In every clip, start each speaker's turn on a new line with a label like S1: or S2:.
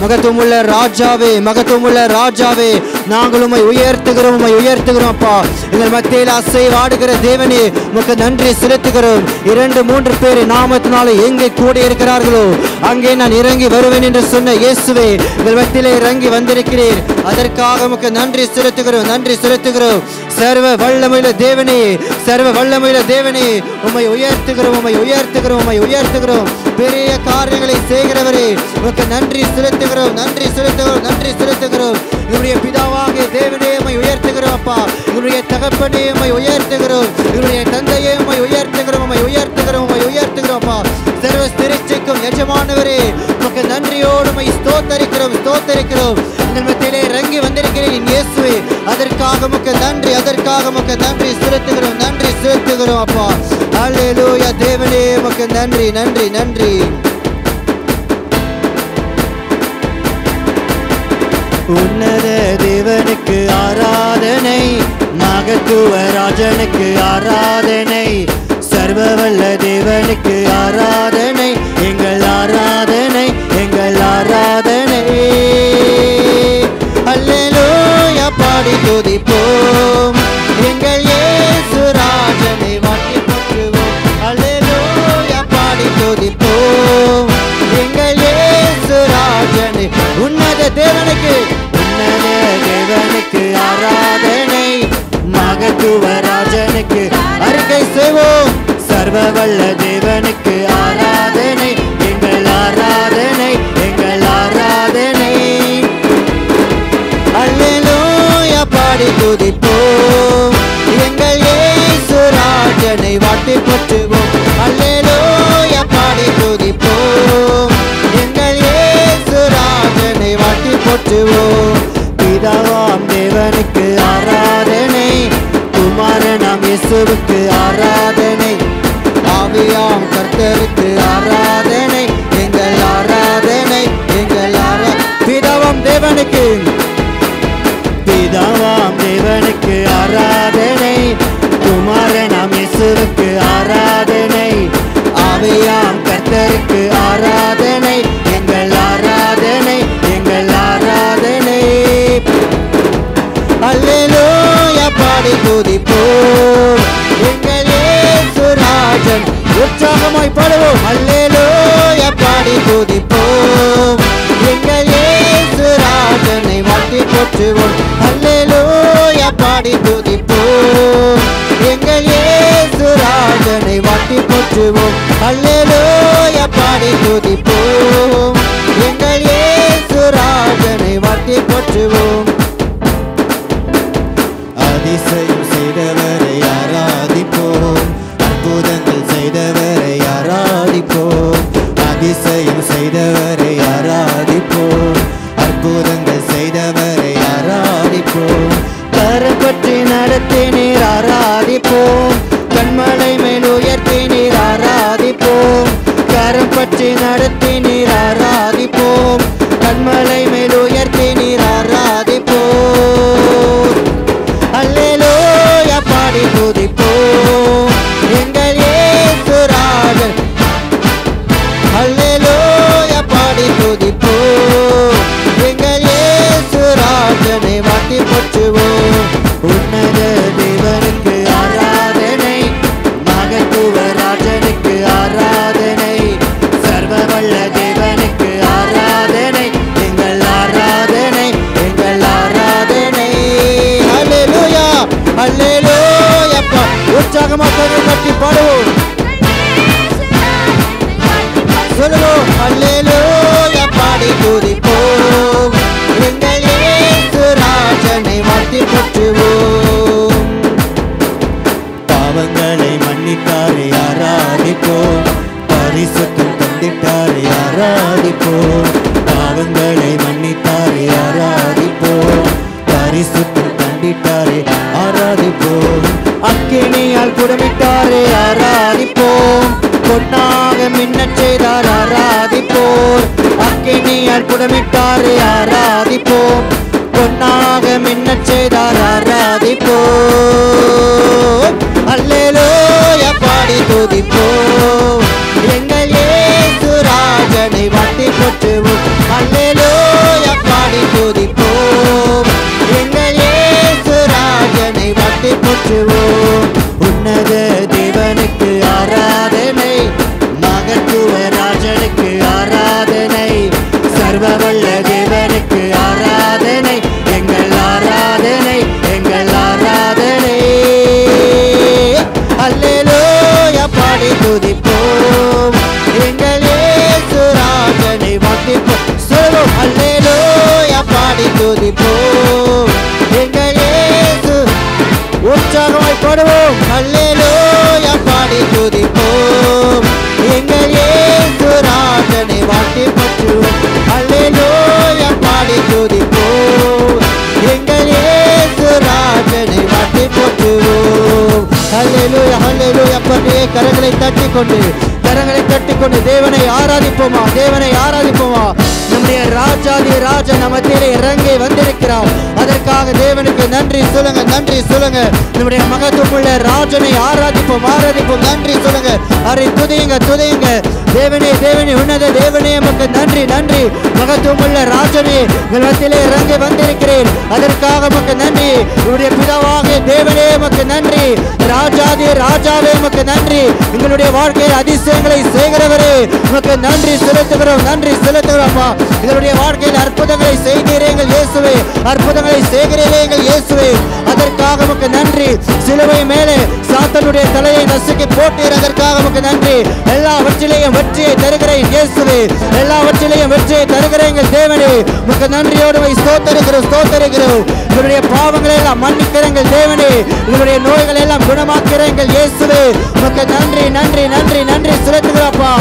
S1: மகத்துவமுள்ள ராஜாவே, மகத்துவமுள்ள ராஜாவே, நாங்கள் உம்மை உயர்த்துகிறோம், உம்மை உயர்த்துகிறோம் அப்பா. எங்கள் மத்தியில் அசைவாடுகிற தேவனே உமக்கு நன்றி செலுத்துகிறோம். 2-3 பேர் நாமத்தினாலே எங்கே கூட இருக்கிறார்களோ அங்கே நான் இறங்கி வருவேன் என்று சொன்ன இயேசுவே, எங்கள் மத்தியிலே இறங்கி வந்திருக்கிறீர். அதற்காக உமக்கு நன்றி செலுத்துகிறோம், நன்றி செலுத்துகிறோம். சர்வ வல்லமையுள்ள தேவனே, சர்வ வல்லமையுள்ள தேவனே, உம்மை உயர்த்துகிறோம், உம்மை உயர்த்துகிறோம், உம்மை உயர்த்துகிறோம். பெரிய காரியங்களை செய்கிறவரே உமக்கு நன்றி செலுத்துகிறோம், நன்றி செலுத்துகிறோம், நன்றி செலுத்துகிறோம். என்னுடைய பிதாவாகிய தேவனே உம்மை உயர்த்துகிறோம் அப்பா. என்னுடைய தகப்பனே உம்மை உயர்த்துகிறோம், என்னுடைய தந்தையே உம்மை உயர்த்துகிறோம், உம்மை உயர்த்துகிறோம், உம்மை உயர்த்துகிறோம் அப்பா. சர்வ சிருஷ்டிக்கும் எஜமானவரே உமக்கு நன்றியோடு உம்மை ஸ்தோத்தரிக்கிறோம், ஸ்தோத்தரிக்கிறோம். எங்கள் மத்தியிலே இறங்கி வந்திருக்கிறேன் இயேசுவே, அதற்காக உமக்கு நன்றி, அதற்காக உமக்கு நன்றி செலுத்துகிறோம், நன்றி செலுத்துகிறோம் அப்பா. அல்லேலூயா தேவனே உமக்கு நன்றி, நன்றி, நன்றி. உன்னத தேவனுக்கு ஆராதனை, மகத்துவ ராஜனுக்கு ஆராதனை, சர்வவல்ல தேவனுக்கு ஆராதனை, எங்கள் ஆராதனை, எங்கள் ஆராதனை. அல்லேலூயா பாடி துதிப்போம், எங்கள் இயேசு ராஜனை வாட்டி போற்றுவோம். அல்லேலூயா பாடி துதிப்போம், எங்கள் இயேசு ராஜனை. உன்னத தேவனுக்கு, உன்னத தேவனுக்கு ஆராதனை, மகத்துவ ராஜனுக்கு அறிக்கை செய்வோம். சர்வவல்ல தேவனுக்கு ஆராதனை, எங்கள் ஆராதனை, எங்கள் ஆராதனை. அல்லேலூயா பாடி துதிப்போம், எங்கள் இயேசு ராஜனை வாட்டி போற்றுவோம். அல்லேலூயா பாடி துதிப்போம், எங்கள் இயேசு ராஜனை வாட்டி போற்றுவோம். பிதாவாம் தேவனுக்கு ஆராதனை, குமாரனாம் இயேசுவுக்கு ஆராதனை, ஆவியாம் கர்த்தருக்கு ஆராதனை, எங்கள் ஆராதனை, எங்கள் பிதாவாம் தேவனுக்கு, பிதாவாம் தேவனுக்கு ஆராதனை, குமாரனாம் இயேசுவுக்கு ஆராதனை, ஆவியாம் கர்த்தருக்கு ஆராதனை, எங்கள் ஆராதனை, எங்கள் ஆராதனை. அல்லேலூயா பாடி துதிப்போம், எங்கள் இயேசு ராஜன். உற்சாகமாய் பாடுவோம். அல்லேலூயா பாடி துதிப்போம், எங்கள் இயேசு ராஜனை வாட்டி போற்றுவோம். அல்லேலூயா பாடி துதிப்போம், எங்கள் இயேசு ராஜனை வாட்டி போற்றுவோம். அல்லேலூயா பாடி துதிப்போம், எங்கள் இயேசு ராஜனை வாட்டி போற்றுவோம். அதிசயம் செய்தவரை ஆராதிப்போம், அற்புதங்கள் செய்தவரை ஆராதிப்போம். அதிசயம் செய்தவரை ஆராதிப்போம், அற்புதங்கள் செய்தவரை ஆராதிப்போம். கரம் பற்றி நடத்தினீர் ஆராதிப்போம், கண்மலை மேல் உயர்த்தினீர் ஆராதிப்போம். கரம் பற்றி நடத்தினீர் ஆராதிப்போம், கண்மலை மேல் உயர்த்தினீர் ஆராதிப்போம். அல்லேலூயா பாடி துதிப்போம், எங்கள் இயேசு ராஜன். அல்லேலூயா பாடி துதிப்போம், எங்கள் இயேசு ராஜனை வாட்டி போற்றுவோம். உன்னத தேவனுக்கு ஆராதனை, மகத்துவ ராஜனுக்கு ஆராதனை, சர்வவல்ல தேவனுக்கு ஆராதனை, எங்கள் ஆராதனை, எங்கள் ஆராதனை. அல்லேலூயா, அல்லேலூயா. உற்சாகமாக கட்டி பாடுவோம், சொல்லுவோம். அல்லேலூயா பாடி துதிப்போம், எங்கள் இயேசு ராஜனை வாட்டி போற்றுவோம். பாவங்களை மன்னித்தாரே ஆராதிப்போம், பரிசுத்தம் தந்திட்டாரே ஆராதிப்போம். பாவங்களை மன்னித்தாரே ஆராதிப்போம், பரிசுத்தம் தந்திட்டாரே ஆராதிப்போம். அக்கினியால் குடமிட்டாரே ஆராதிப்போம், பொன்னாக மின்னச் செய்தார் ஆராதிப்போர். அக்கினியால் குடமிட்டாரே ஆராதிப்போம், பொன்னாக மின்னச் செய்தார் ஆராதிப்போம். அல்லேலூயா பாடி துதிப்போம், எங்கள் இயேசு ராஜனை வாட்டி போற்றுவோம். அல்லேலூயா வாட்டி போற்றுவோம். உன்னத தேவனுக்கு ஆராதனை, மகத்துவ ராஜனுக்கு ஆராதனை, சர்வவல்ல தேவனுக்கு ஆராதனை, எங்கள் ஆராதனை, எங்கள் ஆராதனை. அல்லேலூயா பாடி துதிப்போம், எங்கள் இயேசு ராஜனை வாட்டிப்போம். சொல்லுவோம், அல்லேலூயா பாடி துதிப்போம், எங்கள் இயேசு. உற்சாகமாய் பாடுவோம், அல்லேலூயா பாடி துதிப்போம், எங்கள் இயேசு ராஜனை வாட்டி போற்றுவோம். அல்லேலூயா பாடி துதிப்போம், எங்கள் இயேசு ராஜனை வாட்டி போற்றுவோம். அல்லேலூயா அல்லேலூயா. அப்படியே கரங்களை தட்டிக்கொண்டு தேவனை ஆராதிப்போமா, தேவனை ஆராதிப்போமா. நம்முடைய ராஜாதி ராஜா நமத்திலே இறங்கி வந்திருக்கிறார். அதற்காக தேவனுக்கு நன்றி சொல்லுங்க, நன்றி சொல்லுங்க. நம்முடைய மகத்துவமுள்ள ராஜனை ஆராதிப்போம், ஆராதிப்போம். நன்றி சொல்லுங்க, அவரை துதியுங்க, துதியுங்க. தேவனே, தேவனே, உன்னத தேவனே, உமக்கு நன்றி, நன்றி. மகத்துவமுள்ள ராஜனே, உங்கள் மத்தியிலே இறங்கி வந்திருக்கிறேன். அதற்காக உமக்கு நன்றி. உங்களுடைய பிதாவாக தேவனே உமக்கு நன்றி. ராஜாதி ராஜாவே உமக்கு நன்றி. எங்களுடைய வாழ்க்கையில் அதிசயங்களை செய்கிறவரே உமக்கு நன்றி செலுத்துகிறோம், நன்றி செலுத்துகிறோம்ப்பா. எங்களுடைய வாழ்க்கையில் அற்புதங்களை செய்கிறீர்கள் இயேசுவே, அற்புதங்களை செய்கிறீர்கள் இயேசுவே. அதற்காக உமக்கு நன்றி. சிலுவை மேலே சாத்தானுடைய தலையை நசுக்கி போட்டீர், அதற்காக உமக்கு நன்றி. எல்லாவற்றிலேயும் வெற்றியை தருகிறேன் இயேசுவே, எல்லாவற்றிலேயும் வெற்றியை தருகிறேன் தேவனே. உமக்கு நன்றியோடு ஸ்தோத்தரிக்கிறோம், ஸ்தோத்தரிக்கிறோம். எங்களுடைய பாவங்களை எல்லாம் மன்னிக்கிறீர்கள் தேவனே, எங்களுடைய நோய்களை எல்லாம் குணமாக்கிறீர்கள் இயேசுவே. உமக்கு நன்றி, நன்றி, நன்றி, நன்றி செலுத்துகிறோம்ப்பா.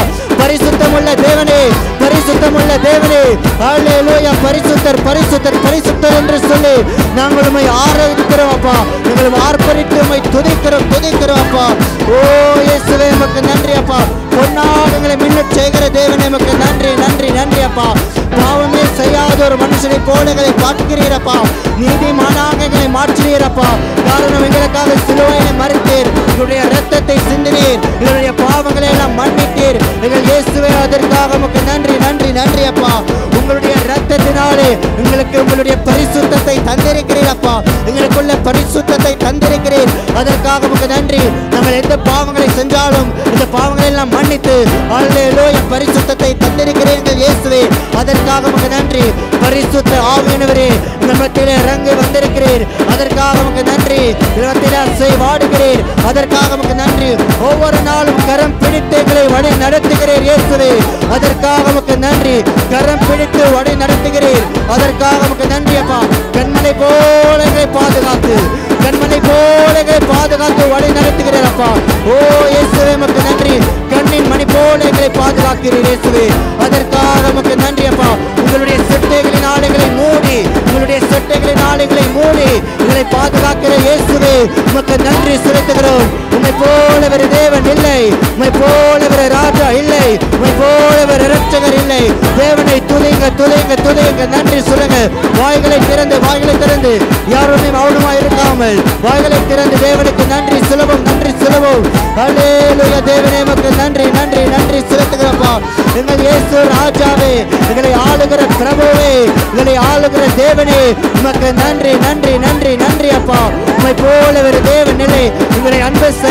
S1: பரிசுத்தமுள்ள தேவனே, பரிசுத்தமுள்ள தேவனே, அல்லேலூயா. பரிசுத்தர், பரிசுத்தர், பரிசுத்தர் என்று சொல்லி நாங்கள் உம்மை ஆராதிக்கிறோம் அப்பா. எங்களை ஆர்ப்பரித்து உம்மை துதிக்கிறோம், துதிக்கிறோம் அப்பா. ஓ இயேசுவே உமக்கு நன்றி அப்பா. பொன்னாக எங்களை மின்னச் செய்கிற தேவனே உமக்கு நன்றி, நன்றி, நன்றி அப்பா. பாவமே செய்யாத ஒரு மனுஷனை போல எங்களை பார்க்கிறீரப்பா. நீதிமானாக எங்களை மாற்றினீரப்பா. காரணம் எங்களுக்காக சிலுவையை மறித்தீர், எங்களுடைய இரத்தத்தை சிந்தினீர், எங்களுடைய பாவங்களை எல்லாம் மன்னித்தீர் எங்கள் இயேசுவே. அதற்காக உமக்கு நன்றி, நன்றி, நன்றி அப்பா. உங்களுடைய இரத்தத்தினாலே எங்களுக்கு உங்களுடைய பரிசுத்தத்தை தந்திருக்கிறீரப்பா. எங்களுக்குள்ள பரிசுத்தத்தை தந்திருக்கிறீர், அதற்காக உமக்கு நன்றி. நாங்கள் எந்த பாவங்களை செஞ்சாலும் இந்த பாவங்களை எல்லாம் மன்னித்து அல்லேலூயா பரிசுத்தத்தை தந்திருக்கிறீர்கள் இயேசுவே. அதற்காக உமக்கு நன்றி. பரிசுத்த ஆவியானவரே எங்கள் மத்தியிலே இறங்கி வந்திருக்கிறீர், அதற்காக உமக்கு நன்றி. வாடுகிறீர், அதற்காக உமக்கு நன்றி. ஒவ்வொரு நாளும் கரம் பிடித்து எங்களை வழி நடத்துகிறீர் இயேசுவே, அதற்காக உமக்கு நன்றி. கரம் பிடித்து வழி நடத்துகிறீர், அதற்காக உமக்கு நன்றி அப்பா. கண்மலை போல எங்களை பாதுகாத்து, கண்மலை போல எங்களை பாதுகாத்து வழி நடத்துகிறீர் அப்பா. ஓ இயேசுவே உமக்கு நன்றி. கண்ணின் மணி போல எங்களை பாதுகாக்கிறீர் இயேசுவே, அதற்காக உமக்கு நன்றி அப்பா. உங்களுடைய செட்டைகளின் ஆலைகளை மூடி, உங்களுடைய செட்டைகளின் ஆலைகளை மூடி எங்களை பாதுகாக்கிற இயேசுவே உமக்கு நன்றி செலுத்துகிறோம். உம்மை போல வேறு தேவன் இல்லை, உம்மை போல வேறு ராஜா இல்லை, உம்மை போல வேறு இரட்சகர் இல்லை. தேவனை துதிங்க, துதிங்க, துதிங்க. நன்றி சொல்லுங்க. வாய்களை திறந்து, வாய்களை திறந்து, யாருமே மௌனமா இருக்காமல் வாய்களை திறந்து தேவனுக்கு நன்றி சொல்லுவோம், நன்றி சொல்லுவோம். அல்லேலூயா. தேவனே உமக்கு நன்றி, நன்றி, நன்றி செலுத்துகிறப்பா. எங்கள் இயேசு ராஜாவே, எங்களை ஆளுகிற பிரபுவே, எங்களை ஆளுகிற தேவனே உமக்கு நன்றி, நன்றி, நன்றி, நன்றி அப்பா. உம்மை போல வேறு தேவன் இல்லை, உங்களை அன்பு செய்ய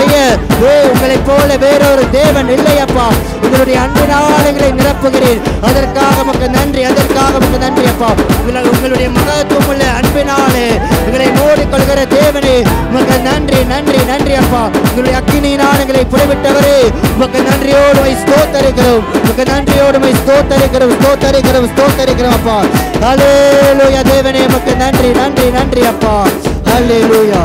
S1: உங்களை போல வேறொரு தேவன் இல்லை அப்பா. உங்களுடைய அன்பினால் எங்களை நிரப்புகிறீர், அதற்காக உமக்கு நன்றி, அதற்காக உமக்கு நன்றி அப்பா. உங்களுடைய மகத்துவம் உள்ள அன்பினாலே எங்களை மூடிக்கொள்கிற தேவனே உமக்கு நன்றி, நன்றி, நன்றி அப்பா. உங்களுடைய அக்கினியினால் எங்களை புறவிட்டவரே உமக்கு நன்றியோடு ஸ்தோத்தரிக்கிறோம், உமக்கு நன்றியோடு ஸ்தோத்தரிக்கிறோம், ஸ்தோத்தரிக்கிறோம், ஸ்தோத்தரிக்கிறோம் அப்பா. அல்லேலூயா. தேவனே உமக்கு நன்றி, நன்றி, நன்றி அப்பா. அல்லேலூயா.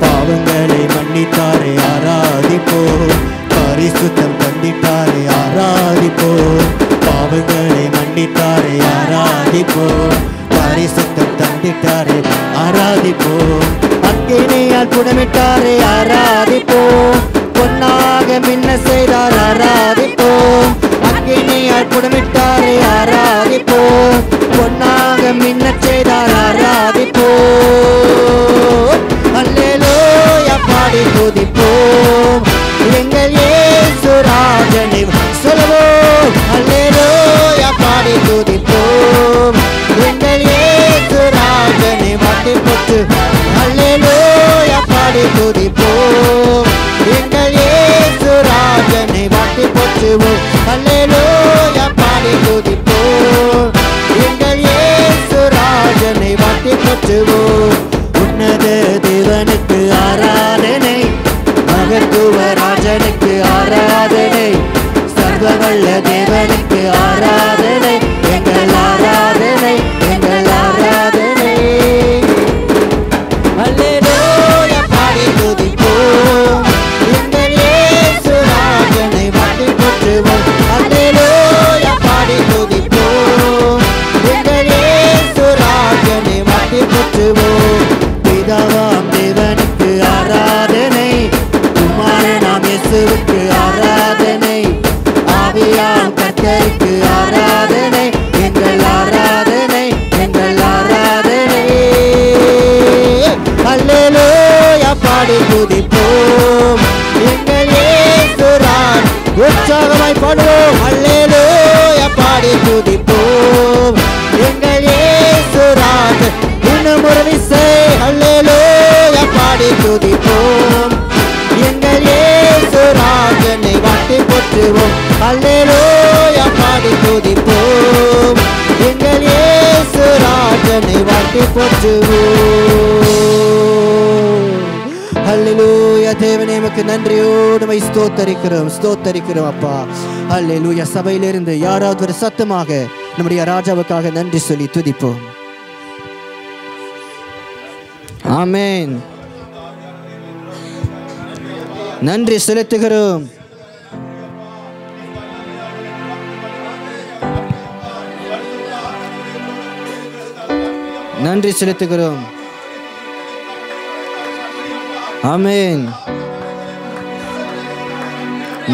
S1: பாவங்களை மன்னித்தாரே ஆராதிப்போம், பரிசுத்தம் தந்திட்டாரே ஆராதிப்போம். பாவங்களை மன்னித்தாரே ஆராதிப்போம், பரிசுத்தம் தந்திட்டாரே ஆராதிப்போம். அக்கினியால் புடமிட்டாரே ஆராதிப்போம், பொன்னாக மின்ன செய்தார் ஆராதிப்போம். அக்கினியால் புடமிட்டாரே ஆராதிப்போம், பொன்னாக மின்ன செய்தார் ஆராதிப்போம். அல்லேலூயா பாடி துதிப்போம், எங்கள் இயேசு ராஜனை சொல்லுவோம். அல்லேலூயா பாடி துதிப்போம், எங்கள் இயேசு ராஜனை வாட்டி போட்டு. அல்லேலூயா பாடி துதிப்போம் எங்கள் இயேசு ராஜனை வாட்டி போற்றுவோம் அல்லேலூயா பாடி துதிப்போம் எங்கள் இயேசு ராஜனை வாட்டி போற்றுவோம் உன்னத தேவனுக்கு ஆராதனை மகத்துவ ராஜனுக்கு ஆராதனை சர்வவல்ல தேவனுக்கு ஆராதனை எங்கள் ஆராதனை எங்கள் ஆராதனை அல்லேலூயா பாடி துதிப்போம் எங்கள் இயேசு ராஜனை வாட்டி போற்றுவோம் அல்லேலூயா பாடி துதிப்போம் எங்கள் இயேசு ராஜனை வாட்டி போற்றுவோம் பிதாவாம் தேவனுக்கு ஆராதனை குமாரனாம் இயேசுவுக்கு ஆராதனை ஆவியாம் கர்த்தருக்கு ஆராதனை எங்கள் ஆராதனை எங்கள் ஆராதனை அல்லேலூயா பாடி துதிப்போம் எங்கள் இயேசு ராஜ் உற்சாகமாய் பாடுவோம் அல்லேலூயா பாடி துதிப்போம் எங்கள் இயேசு ராஜ் இன்னும் ஒரு விசை அல்லேலூயா பாடி துதிப்போம் எங்கள் இயேசு ராஜனை வாட்டி போற்றுவோம் அல்லேலூயா பாடி துதிப்போம் எங்கள் இயேசு ராஜனை வாட்டி போற்றுவோம் அல்லேலூயா தேவனே உமக்கு நன்றியோடு உம்மை ஸ்தோத்தரிக்கிறோம் அப்பா அல்லேலூயா சபையிலிருந்து யாராவது ஒரு சத்தமாக நம்முடைய ராஜாவுக்காக நன்றி சொல்லி துதிப்போம் ஆமென் நன்றி செலுத்துகிறோம் நன்றி செலுத்துகிறோம் ஆமென்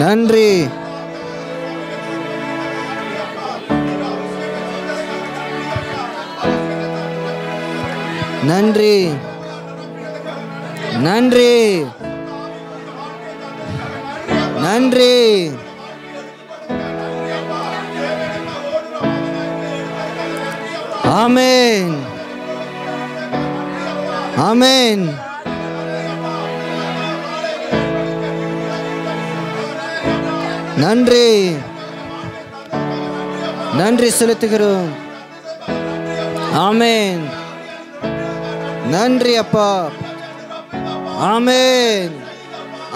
S1: நன்றி நன்றி நன்றி நன்றி ஆமென் ஆமென் நன்றி நன்றி செலுத்துகிறோம் ஆமென் நன்றி அப்பா ஆமென்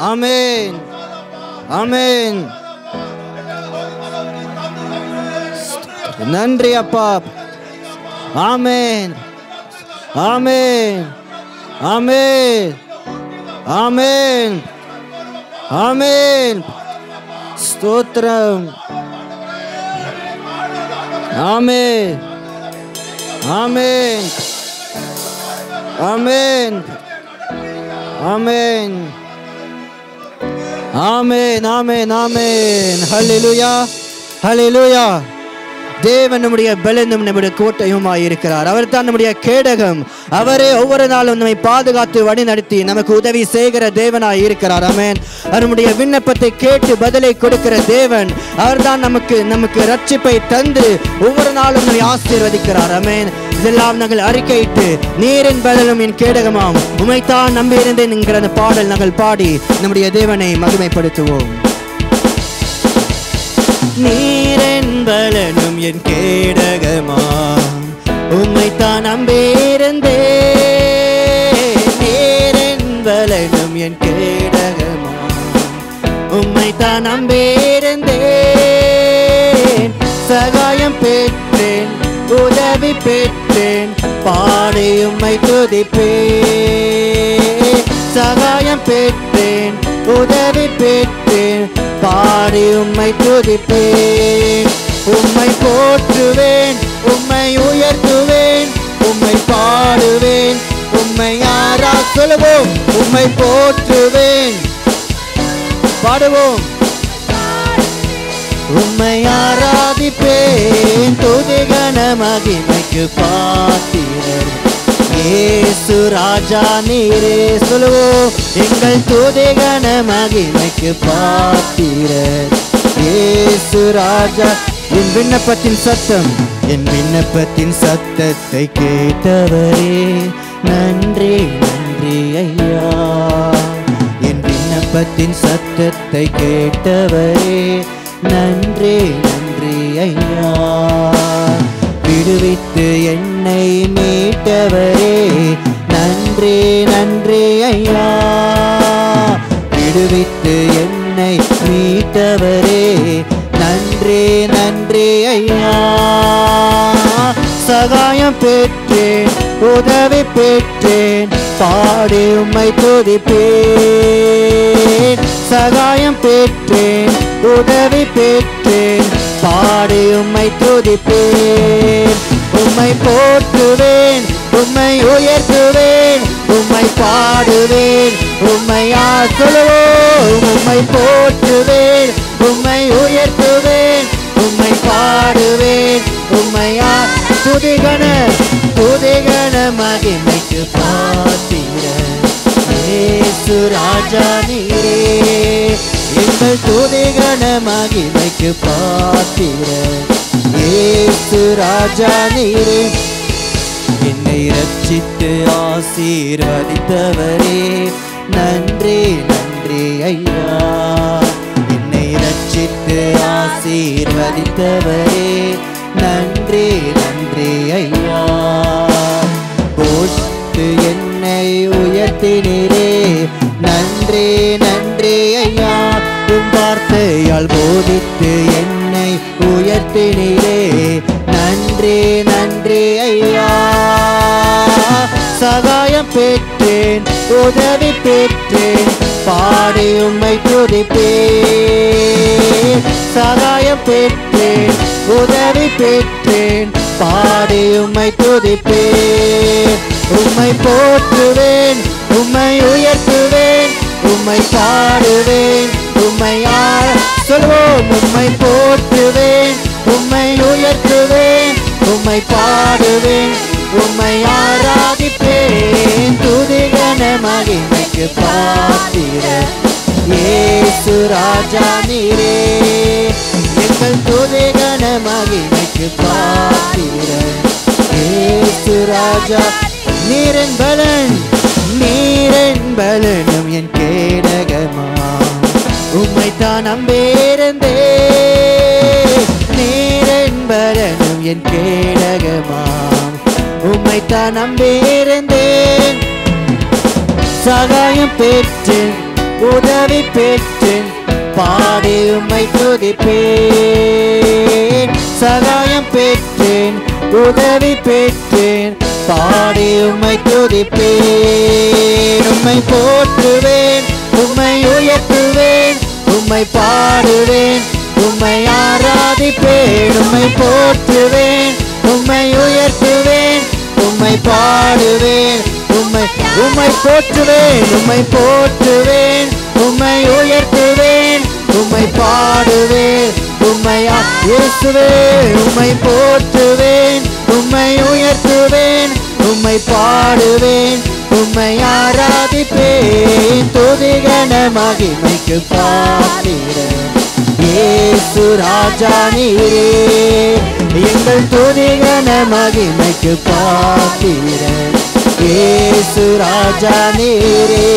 S1: ஆமென் ஆமென் நன்றி அப்பா ஆமென் ஆமென் ஆமென் ஆமென் ஆமென் ஸ்தோத்திரம் ஆமென் ஆமென் ஆமென் ஆமென் ஆமென் ஆமென் ஆமென் ஹல்லேலூயா ஹல்லேலூயா தேவன் நம்முடைய பலனும் நம்முடைய கோட்டையுமாய் இருக்கிறார். அவர் தான் நம்முடைய கேடகம். அவரே ஒவ்வொரு நாளும் நம்மை பாதுகாத்து வழி நடத்தி நமக்கு உதவி செய்கிற தேவனாய் இருக்கிறார். ஆமென். நம்முடைய விண்ணப்பத்தை கேட்டு பதிலை கொடுக்கிற தேவன். அவர் தான் நமக்கு ரட்சிப்பை தந்து ஒவ்வொரு நாளும் நம்மை ஆசீர்வதிக்கிறார். ஆமென். இதெல்லாம் நாங்கள் அறிக்கையிட்டு நீரின் பலனும் என் கேடகமாம் உமைத்தான் நம்பியிருந்தேன் என்கிற அந்த பாடல் நாங்கள் பாடி நம்முடைய தேவனை மகிமைப்படுத்துவோம். நீரின் பலனும் என் கேடகமாம் உம்மைத்தான் நம்பியிருந்தேன். நீரின் பலனும் என் கேடகமாம் உம்மைத்தான் நம்பியிருந்தேன். சகாயம் பெற்றேன் உதவி பெற்றேன் பாடி உம்மை துதிப்பேன். சகாயம் பெற்றேன் உதவி பெற்றேன் பாடி உம்மை துதிப்பேன். உம்மை போற்றுவேன் உம்மை உயர்த்துவேன் உம்மை பாடுவேன் உம்மை சொல்லுவோம். உம்மை போற்றுவேன் பாடுவோம் உம்மை ஆராதிப்பேன். துதிகன மகிமைக்கு பாத்திரர் இயேசு ராஜா நீரே. சொல்லுவோம் எங்கள் துதிகன மகிமைக்கு பாத்திரர் இயேசு ராஜா. என் விண்ணப்பத்தின் சத்தத்தை கேட்டவரே நன்றி நன்றி ஐயா. விண்ணப்பத்தின் சத்தத்தை கேட்டவரே நன்றி நன்றி ஐயா. விடுவித்து என்னை மீட்டவரே நன்றி நன்றி ஐயா. விடுவித்து என்னை மீட்டவரே நன்றி நன்றி ஐயா. சகாயம் பெற்றேன் உதவி பெற்றேன் பாடி உம்மை துதிப்பேன். சகாயம் பெற்றேன் உதவி பெற்றேன் பாடி உம்மை துதிப்பேன். உம்மை போற்றுவேன் உம்மை உயர்த்துவேன் உம்மை பாடுவேன் உம்மை சொல்லுவோம். உம்மை போற்றுவேன் உம்மை உயர்த்துவேன் உம்மை பாடுவேன் உம்மை துதிகண துதிகண மகிமைக்கு பாத்திரன் இயேசு ராஜா நீரே. எங்கள் துதிகண மகிமைக்கு பாத்திரன் இயேசு ராஜா நீரே. என்னை ரட்சித்து ஆசீர்வதித்தவரே நன்றி நன்றி ஐயா. என்னை ரட்சித்து ஆசீர்வதித்தவரே நன்றி நன்றி ஐயா. போஷித்து என்னை உயர்த்தினீரே நன்றி நன்றி ஐயா. உம் வார்த்தையால் போதித்து என்னை உயர்த்தினீரே நன்றி நன்றி ஐயா. சகாயம் பெற்றேன் உதவி பெற்றேன் பாடி உம்மை துதிப்பேன். சகாயம் பெற்றேன் உதவி பெற்றேன் பாடி உம்மை துதிப்பேன். உம்மை போற்றுவேன் உம்மை உயர்த்துவேன் உம்மை பாடுவேன் உம்மை சொல்வோம். உம்மை போற்றுவேன் உம்மை உயர்த்துவேன் உம்மை பாடுவேன் உம்மை ஆராதிப்பேன். துதிகண மகிமைக்கு பாத்திரன் இயேசு ராஜா நீரே. எங்கள் துதிகண மகிமைக்கு பாத்திரன் இயேசு ராஜா. நீரன் பலன் நீரன் பலனும் என் கேடகமா உம்மைத்தான் நம்பியிருந்தே. நீரன் பலனும் என் கேடகமா உம்மைத்தான் நம்பியிருந்தேன். சகாயம் பெற்றேன் உதவி பெற்றேன் பாடி உம்மை துதிப்பேன். சகாயம் பெற்றேன் உதவி பெற்றேன் பாடி உம்மை துதிப்பேன். உம்மை போற்றுவேன் உம்மை உயர்த்துவேன் உம்மை பாடுவேன் உம்மை ஆராதிப்பேன். உம்மை போற்றுவேன் உம்மை உயர்த்துவேன் உம்மை பாடுவேன் உம்மை போற்றுவேன் உம்மை போற்றுவேன் உம்மை உயர்த்துவேன் உம்மை பாடுவேன் உம்மை இயேசுவே. உம்மை போற்றுவேன் உம்மை உயர்த்துவேன் உம்மை பாடுவேன் உம்மை ஆராதிப்பேன். துதிகண மகிமைக்கு பாத்திரன் இயேசு ராஜா நீரே. எங்கள் துதிகண மகிமைக்கு பாத்திரன் இயேசு ராஜா நீரே.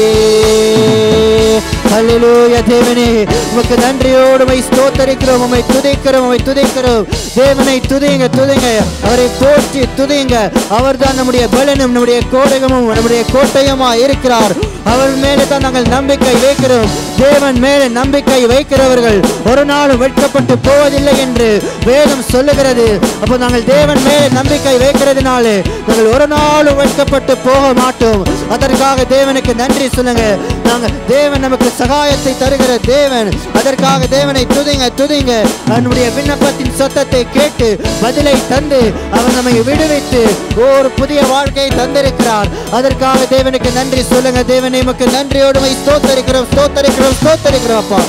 S1: ஹல்லேலூயா. தேவனே உமக்கு நன்றியோடு உம்மை ஸ்தோத்தரிக்கிறோம் உம்மை துதிக்கிறோம் உம்மை துதிக்கிறோம். தேவனை துதிங்க துதிங்க அவரை போற்றி துதிங்க. அவர்தான் நம்முடைய பலனும் நம்முடைய கோடகமும் நம்முடைய கோட்டையுமா இருக்கிறார். அவர் மேலே தான் நாங்கள் நம்பிக்கை வைக்கிறோம். தேவன் மேலே நம்பிக்கை வைக்கிறவர்கள் ஒரு நாளும் வெட்கப்பட்டு போவதில்லை என்று வேதம் சொல்லுகிறது. அப்போ நாங்கள் தேவன் மேலே நம்பிக்கை வைக்கிறதுனாலே நாங்கள் ஒரு நாளும் வெட்கப்பட்டு போக மாட்டோம். அதற்காக தேவனுக்கு நன்றி சொல்லுங்க. நாங்கள் தேவன் நமக்கு சகாயத்தை தருகிற தேவன். அதற்காக தேவனை துதிங்க துதிங்க. நம்முடைய விண்ணப்பத்தின் சத்தத்தை கேட்டு பதிலை தந்து அவர் நம்மை விடுவித்து ஒரு புதிய வாழ்க்கையை தந்திருக்கிறார். அதற்காக தேவனுக்கு நன்றி சொல்லுங்க. தேவனை நமக்கு நன்றியோடு ஸ்தோத்தரிக்கிறோம் ஸ்தோத்தரிக்கிறோம் ஸ்தோத்தரிக்கிறோம் அப்பா.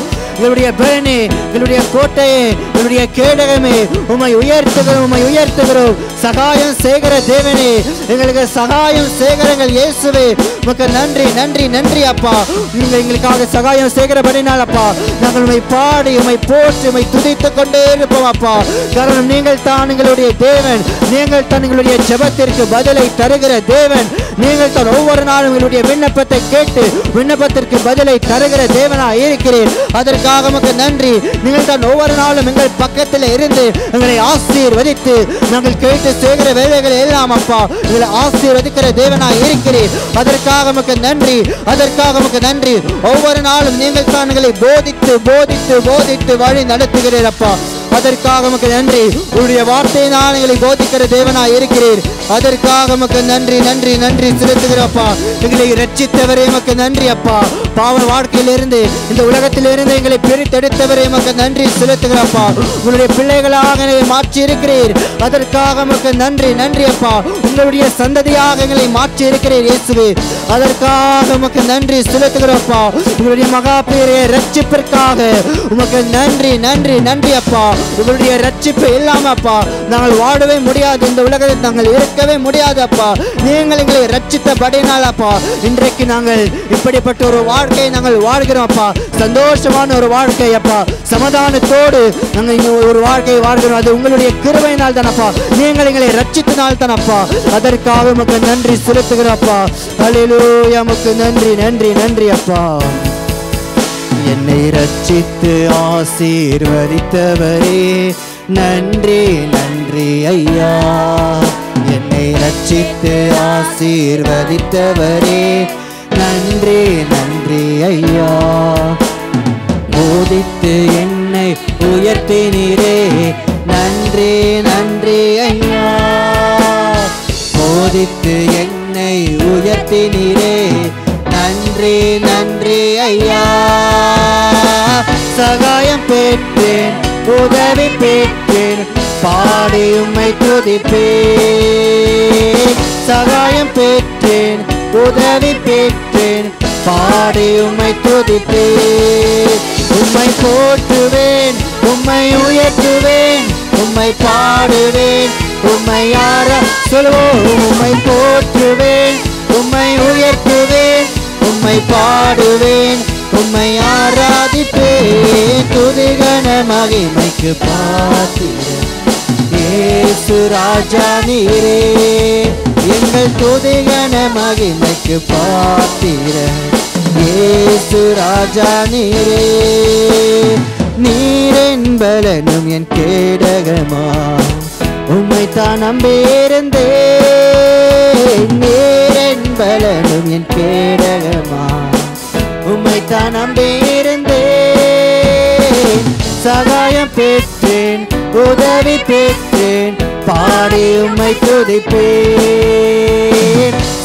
S1: எங்களுடைய பலனே, எங்களுடைய கோட்டையே, எங்களுடைய கேடகமே, உம்மை உயர்த்துகிறோம், உம்மை உயர்த்துகிறோம். சகாயம் செய்கிற தேவனே, எங்களுக்கு சகாயம் செய்கிறங்கள் இயேசுவே, உமக்கு நன்றி நன்றி நன்றி அப்பா. நீங்கள் எங்களுக்காக சகாயம் செய்கிறபடினால் அப்பா, நாங்கள் உம்மை பாடி உம்மை போற்றி உம்மை துதித்துக் கொண்டே இருப்போம் அப்பா. காரணம் நீங்கள் தான் எங்களுடைய தேவன், நீங்கள் தான் எங்களுடைய ஜெபத்திற்கு பதிலை தருகிற தேவன், நீங்கள் தான் ஒவ்வொரு நாளும் எங்களுடைய விண்ணப்பத்தை கேட்டு விண்ணப்பத்திற்கு பதிலை தருகிற தேவனாய் இருக்கிறீர். அதற்காக உமக்கு நன்றி. நீங்கள் தான் ஒவ்வொரு நாளும் எங்கள் பக்கத்தில் இருந்து எங்களை ஆசீர்வதித்து நாங்கள் கேட்டு செய்கிற வேலைகளை எல்லாம் அப்பா எங்களை ஆசீர்வதிக்கிற தேவனாய் இருக்கிறீர். அதற்காக உமக்கு நன்றி, அதற்காக உமக்கு நன்றி. ஒவ்வொரு நாளும் நீங்கள் தான் எங்களை போதித்து போதித்து போதித்து வழி நடத்துகிறீர் அப்பா. அதற்காக உமக்கு நன்றி. உங்களுடைய வார்த்தையினால் எங்களை போதிக்கிற தேவனாய் இருக்கிறீர். அதற்காக உமக்கு நன்றி நன்றி நன்றி செலுத்துகிறப்பா. எங்களை ரட்சித்தவரே உமக்கு நன்றி அப்பா. பாவ வாழ்க்கையிலிருந்து இந்த உலகத்திலிருந்து எங்களை பிரித்தெடுத்தவரே உமக்கு நன்றி செலுத்துகிறப்பா. உங்களுடைய பிள்ளைகளாக எங்களை மாற்றி இருக்கிறீர். அதற்காக உமக்கு நன்றி நன்றி அப்பா. உங்களுடைய சந்ததியாக எங்களை மாற்றி இருக்கிறீர் இயேசுவே. அதற்காக உமக்கு நன்றி செலுத்துகிறப்பா. உங்களுடைய மகா பெரிய ரட்சிப்பிற்காக உமக்கு நன்றி நன்றி நன்றி அப்பா. உங்களுடைய ரட்சிப்பு இல்லாம அப்பா நாங்கள் வாழவே முடியாது, இந்த உலகத்தில் நாங்கள் இருக்கவே முடியாது அப்பா. நீங்கள் எங்களை ரட்சித்தபடினால் அப்பா இன்றைக்கு நாங்கள் இப்படிப்பட்ட ஒரு வாழ்க்கையை நாங்கள் வாழ்கிறோம் அப்பா. சந்தோஷமான ஒரு வாழ்க்கை அப்பா, சமாதானத்தோடு நாங்கள் இங்க ஒரு வாழ்க்கையை வாழ்கிறோம். அது உங்களுடைய கிருபையினால் தானப்பா, நீங்கள் எங்களை ரட்சித்தனால் தானப்பா. அதற்காக உமக்கு நன்றி செலுத்துகிறப்பா. ஹல்லேலூயா, உமக்கு நன்றி நன்றி நன்றி அப்பா. என்னை ரட்சித்து ஆசீர்வதித்தவரே நன்றி நன்றி ஐயா. என்னை ரட்சித்து ஆசீர்வதித்தவரே நன்றி நன்றி ஐயா. போதித்து என்னை உயர்த்தினீரே நன்றி நன்றி ஐயா. போதித்து என்னை உயர்த்தினீரே நன்றி நன்றி ஐயா. சகாயம் பெற்றேன், உதவி பெற்றேன், பாடி உம்மை துதிப்பேன். சகாயம் பெற்றேன், உதவி பெற்றேன், பாடி உம்மை துதிப்பேன். உம்மை போற்றுவேன், உம்மை உயர்த்துவேன், உம்மை பாடுவேன், உம்மை சொல்லுவோம். உம்மை போற்றுவேன், உம்மை உயர்த்துவேன், உம்மை பாடுவேன், உம்மை ஆராதிப்பேன். துதிகன மகிமைக்கு பாத்திரன் இயேசு ராஜா நீரே. எங்கள் துதிகன மகிமைக்கு பாத்திரன் இயேசு ராஜா நீரே. நீரென் பலனும் என் கேடகமா, உம்மைத்தான் நம்பியிருந்தேன். நீரென் பலனும் என் கேடகமா, உம்மைத்தான் நம்பியிருந்தேன். சகாயம் பெற்றேன், உதவி பெற்றேன், பாடி உம்மை துதிப்பேன்.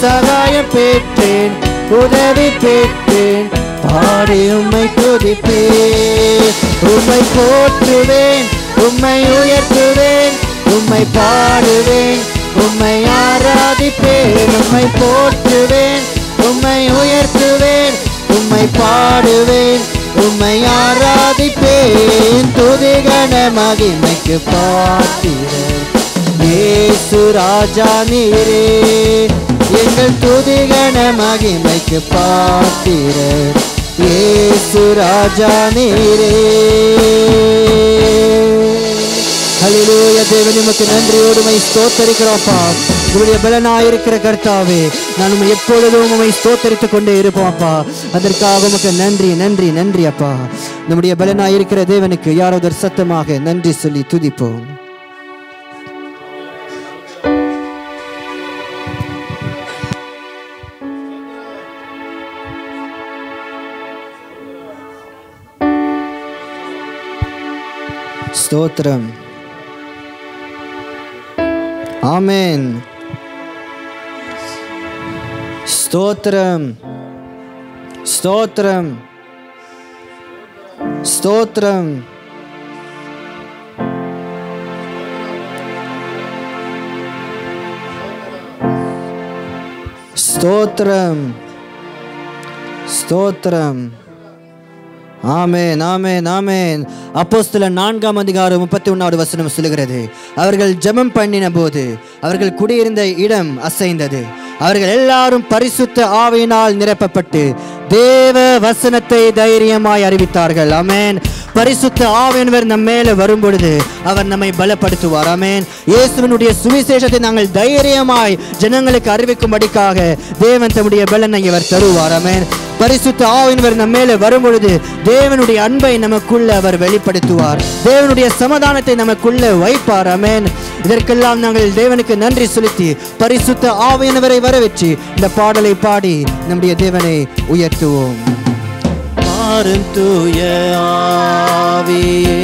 S1: சகாயம் பெற்றேன், உதவி பெற்றேன், பாடி உம்மை துதிப்பேன். உம்மை போற்றுவேன், உம்மை உயர்த்துவேன், உம்மை பாடுவேன், உம்மை ஆராதிப்பேன். உம்மை போற்றுவேன், உம்மை உயர்த்துவேன், உம்மை பாடுவேன், உம்மை ஆராதிப்பேன். துதிகன மகிமைக்கு பாத்திரன் இயேசு ராஜா நீரே. எங்கள் துதிகன மகிமைக்கு பாத்திரன் இயேசு ராஜா நீரே. ஹல்லேலூயா. தேவனே உமக்கு நன்றியோடு உம்மை ஸ்தோத்தரிக்கிறோம்ப்பா. உங்களுடைய பலனாயிருக்கிற கர்த்தாவே, நான் உம்மை எப்பொழுதும் உம்மை ஸ்தோத்தரித்துக் கொண்டே இருப்போம் அப்பா. அதற்காக உமக்கு நன்றி நன்றி நன்றி அப்பா. நம்முடைய பலனாயிருக்கிற தேவனுக்கு யாராவது சத்தமாக நன்றி சொல்லி துதிப்போம். ஸ்தோத்திரம். ஆமென். ஸ்தோத்திரம் ஸ்தோத்திரம் ஸ்தோத்திரம். ஸ்தோத்திரம் ஸ்தோத்திரம். ஆமென், ஆமென், ஆமென். அப்போஸ்தலர் 4ஆம் அதிகாரம் 31வது வசனம் சொல்லுகிறது, அவர்கள் ஜெபம் பண்ணின போது அவர்கள் குடியிருந்த இடம் அசைந்தது. அவர்கள் எல்லாரும் பரிசுத்த ஆவியினால் நிரப்பப்பட்டு தேவ வசனத்தை தைரியமாய் அறிவித்தார்கள். ஆமென். பரிசுத்த ஆவியானவர் நம்ம மேல வரும் பொழுது அவர் நம்மை பலப்படுத்துவார். ஆமென். இயேசுவினுடைய சுவிசேஷத்தை நாங்கள் தைரியமாய் ஜனங்களுக்கு அறிவிக்கும்படிக்காக தேவன் தம்முடைய பலனை அவர் தருவார். ஆமென். பரிசுத்த ஆவியானவர் நம்ம மேல வரும் பொழுது தேவனுடைய அன்பை நமக்குள்ள அவர் வெளிப்படுத்துவார். தேவனுடைய சமாதானத்தை நமக்குள்ள வைப்பார். ஆமென். இதற்கெல்லாம் நாங்கள் தேவனுக்கு நன்றி செலுத்தி பரிசுத்த ஆவியானவரை வரவேற்று இந்த பாடலை பாடி நம்முடைய தேவனை உயர்த்துவோம். மாறும் தூய ஆவியே,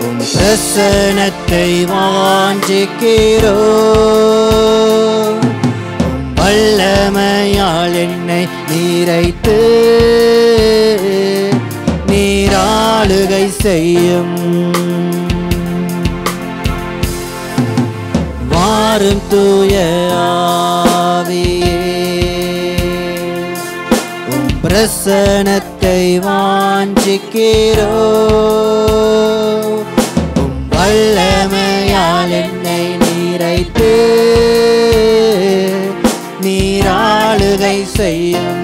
S1: உம் பிரசன்னத்தை வாஞ்சிக்கிறோம். வல்லமையால் என்னை நீரைத்து நீராளுகை செய்யும். மாறும் தூய ஆவியே, உம் பிரசன்னத்தை வாஞ்சிக்கிறோம். உம் வல்லமையால் என்னை நீரைத்து நீராளுகை செய்யும்.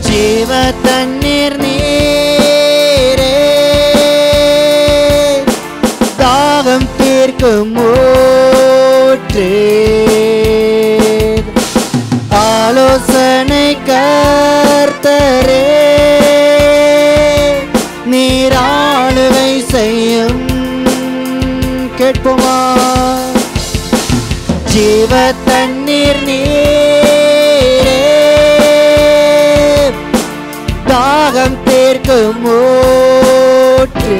S1: ஜீவ தண்ணீர் நீரே, தாகம் தீர்க்கும் ஊற்றே, ஆலோசனை கர்த்தரே, நீராளுகை செய்யும். கேட்போமா? ஜீவ தண்ணீர் நீரே, தாகம் தீர்க்கும் ஊற்றே,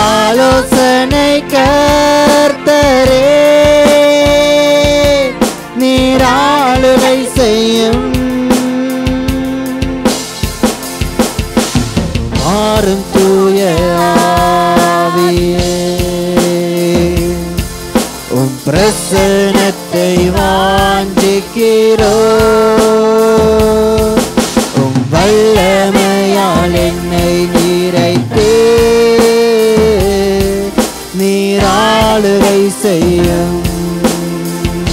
S1: ஆலோசனை கர்த்தரே, நீராளுகை செய்யும். மாறும் தூய ஆவியே, உம் பிரசன்னத்தை வாஞ்சிக்கிறோம். உம் வல்லமையால் என்னை நீரைத்து நீராளுகை செய்யும்.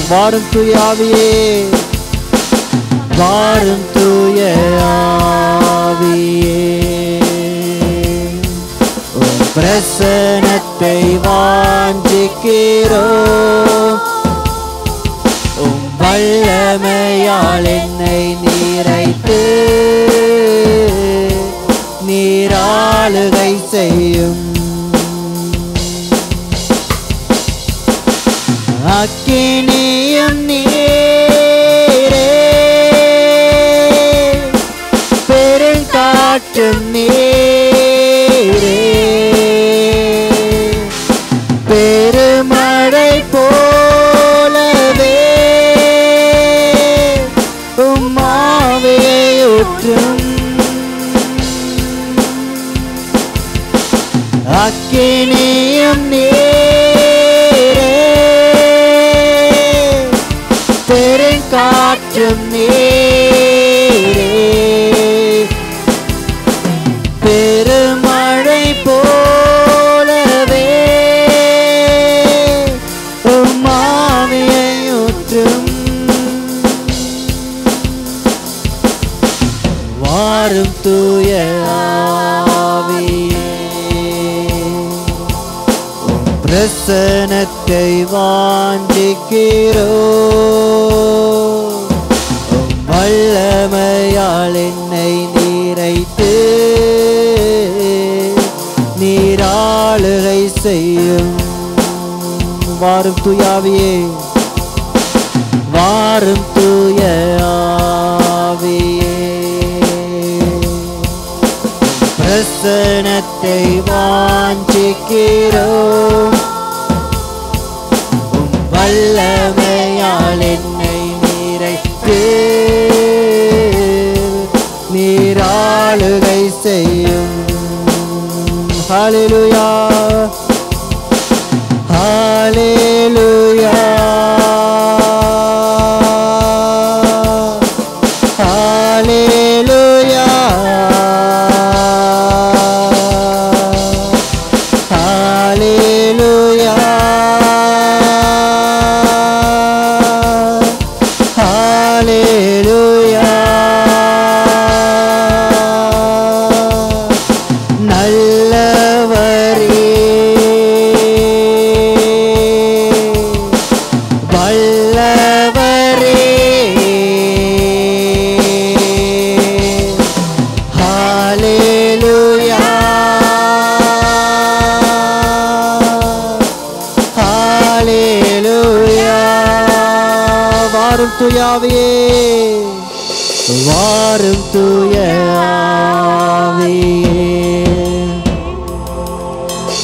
S1: வாரும் தூய ஆவியே, வாரும் தூய ஆவியே, உம் பிரசன்னத்தை வாஞ்சிக்கிறோம். உம் வல்லமையால் என்னை நீரைத்து நீராளுகை செய்யும். அக்கினியும் நீரே, பெருங்காற்றும் நீரே, பெருமழை போலவே உம் ஆவியை ஊற்றும். அக்கினியும் நீரே, பெருங்காற்றும் நீரே, பெருமழை போலவே உம் ஆவியை ஊற்றும். வாரும் தூய ஆவியே, உம் பிரசன்னத்தை வாஞ்சிக்கிறோம். உம் வல்லமையால் என்னை நீரைத்து நீராளுகை செய்யும். வாரும் தூய ஆவியே, வாரும் தூய ஆவியே, பிரசன்னத்தை வாஞ்சிக்கிறோம். உம் வல்லமையால் என்னை நீரைத்து நீராளுகை செய்யும். ஹல்லேலூயா, ஹல்லேலூயா, வாரும் தூய ஆவியே, வாரும் தூய ஆவியே,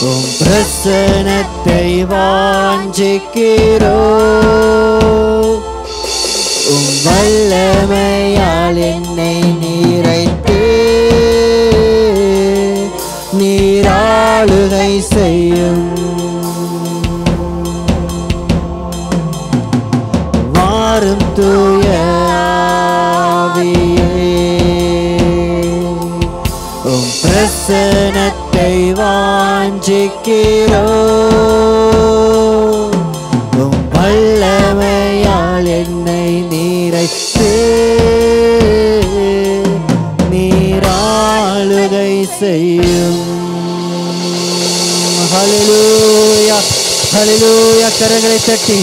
S1: உம் பிரசன்னத்தை வாஞ்சிக்கிறோம். உம் வல்லமையால் என்னை நிறைத்து நீராளுகை செய்யும். வாரும் தூய ஆவியே, உம் பிரசன்னத்தை வாஞ்சிக்கிறோம். உம் வல்லமையால் என்னை நிறைத்து நீராளுகை செய்யும். ஹல்லேலூயா, ஹல்லேலூயா. கரங்களை தட்டி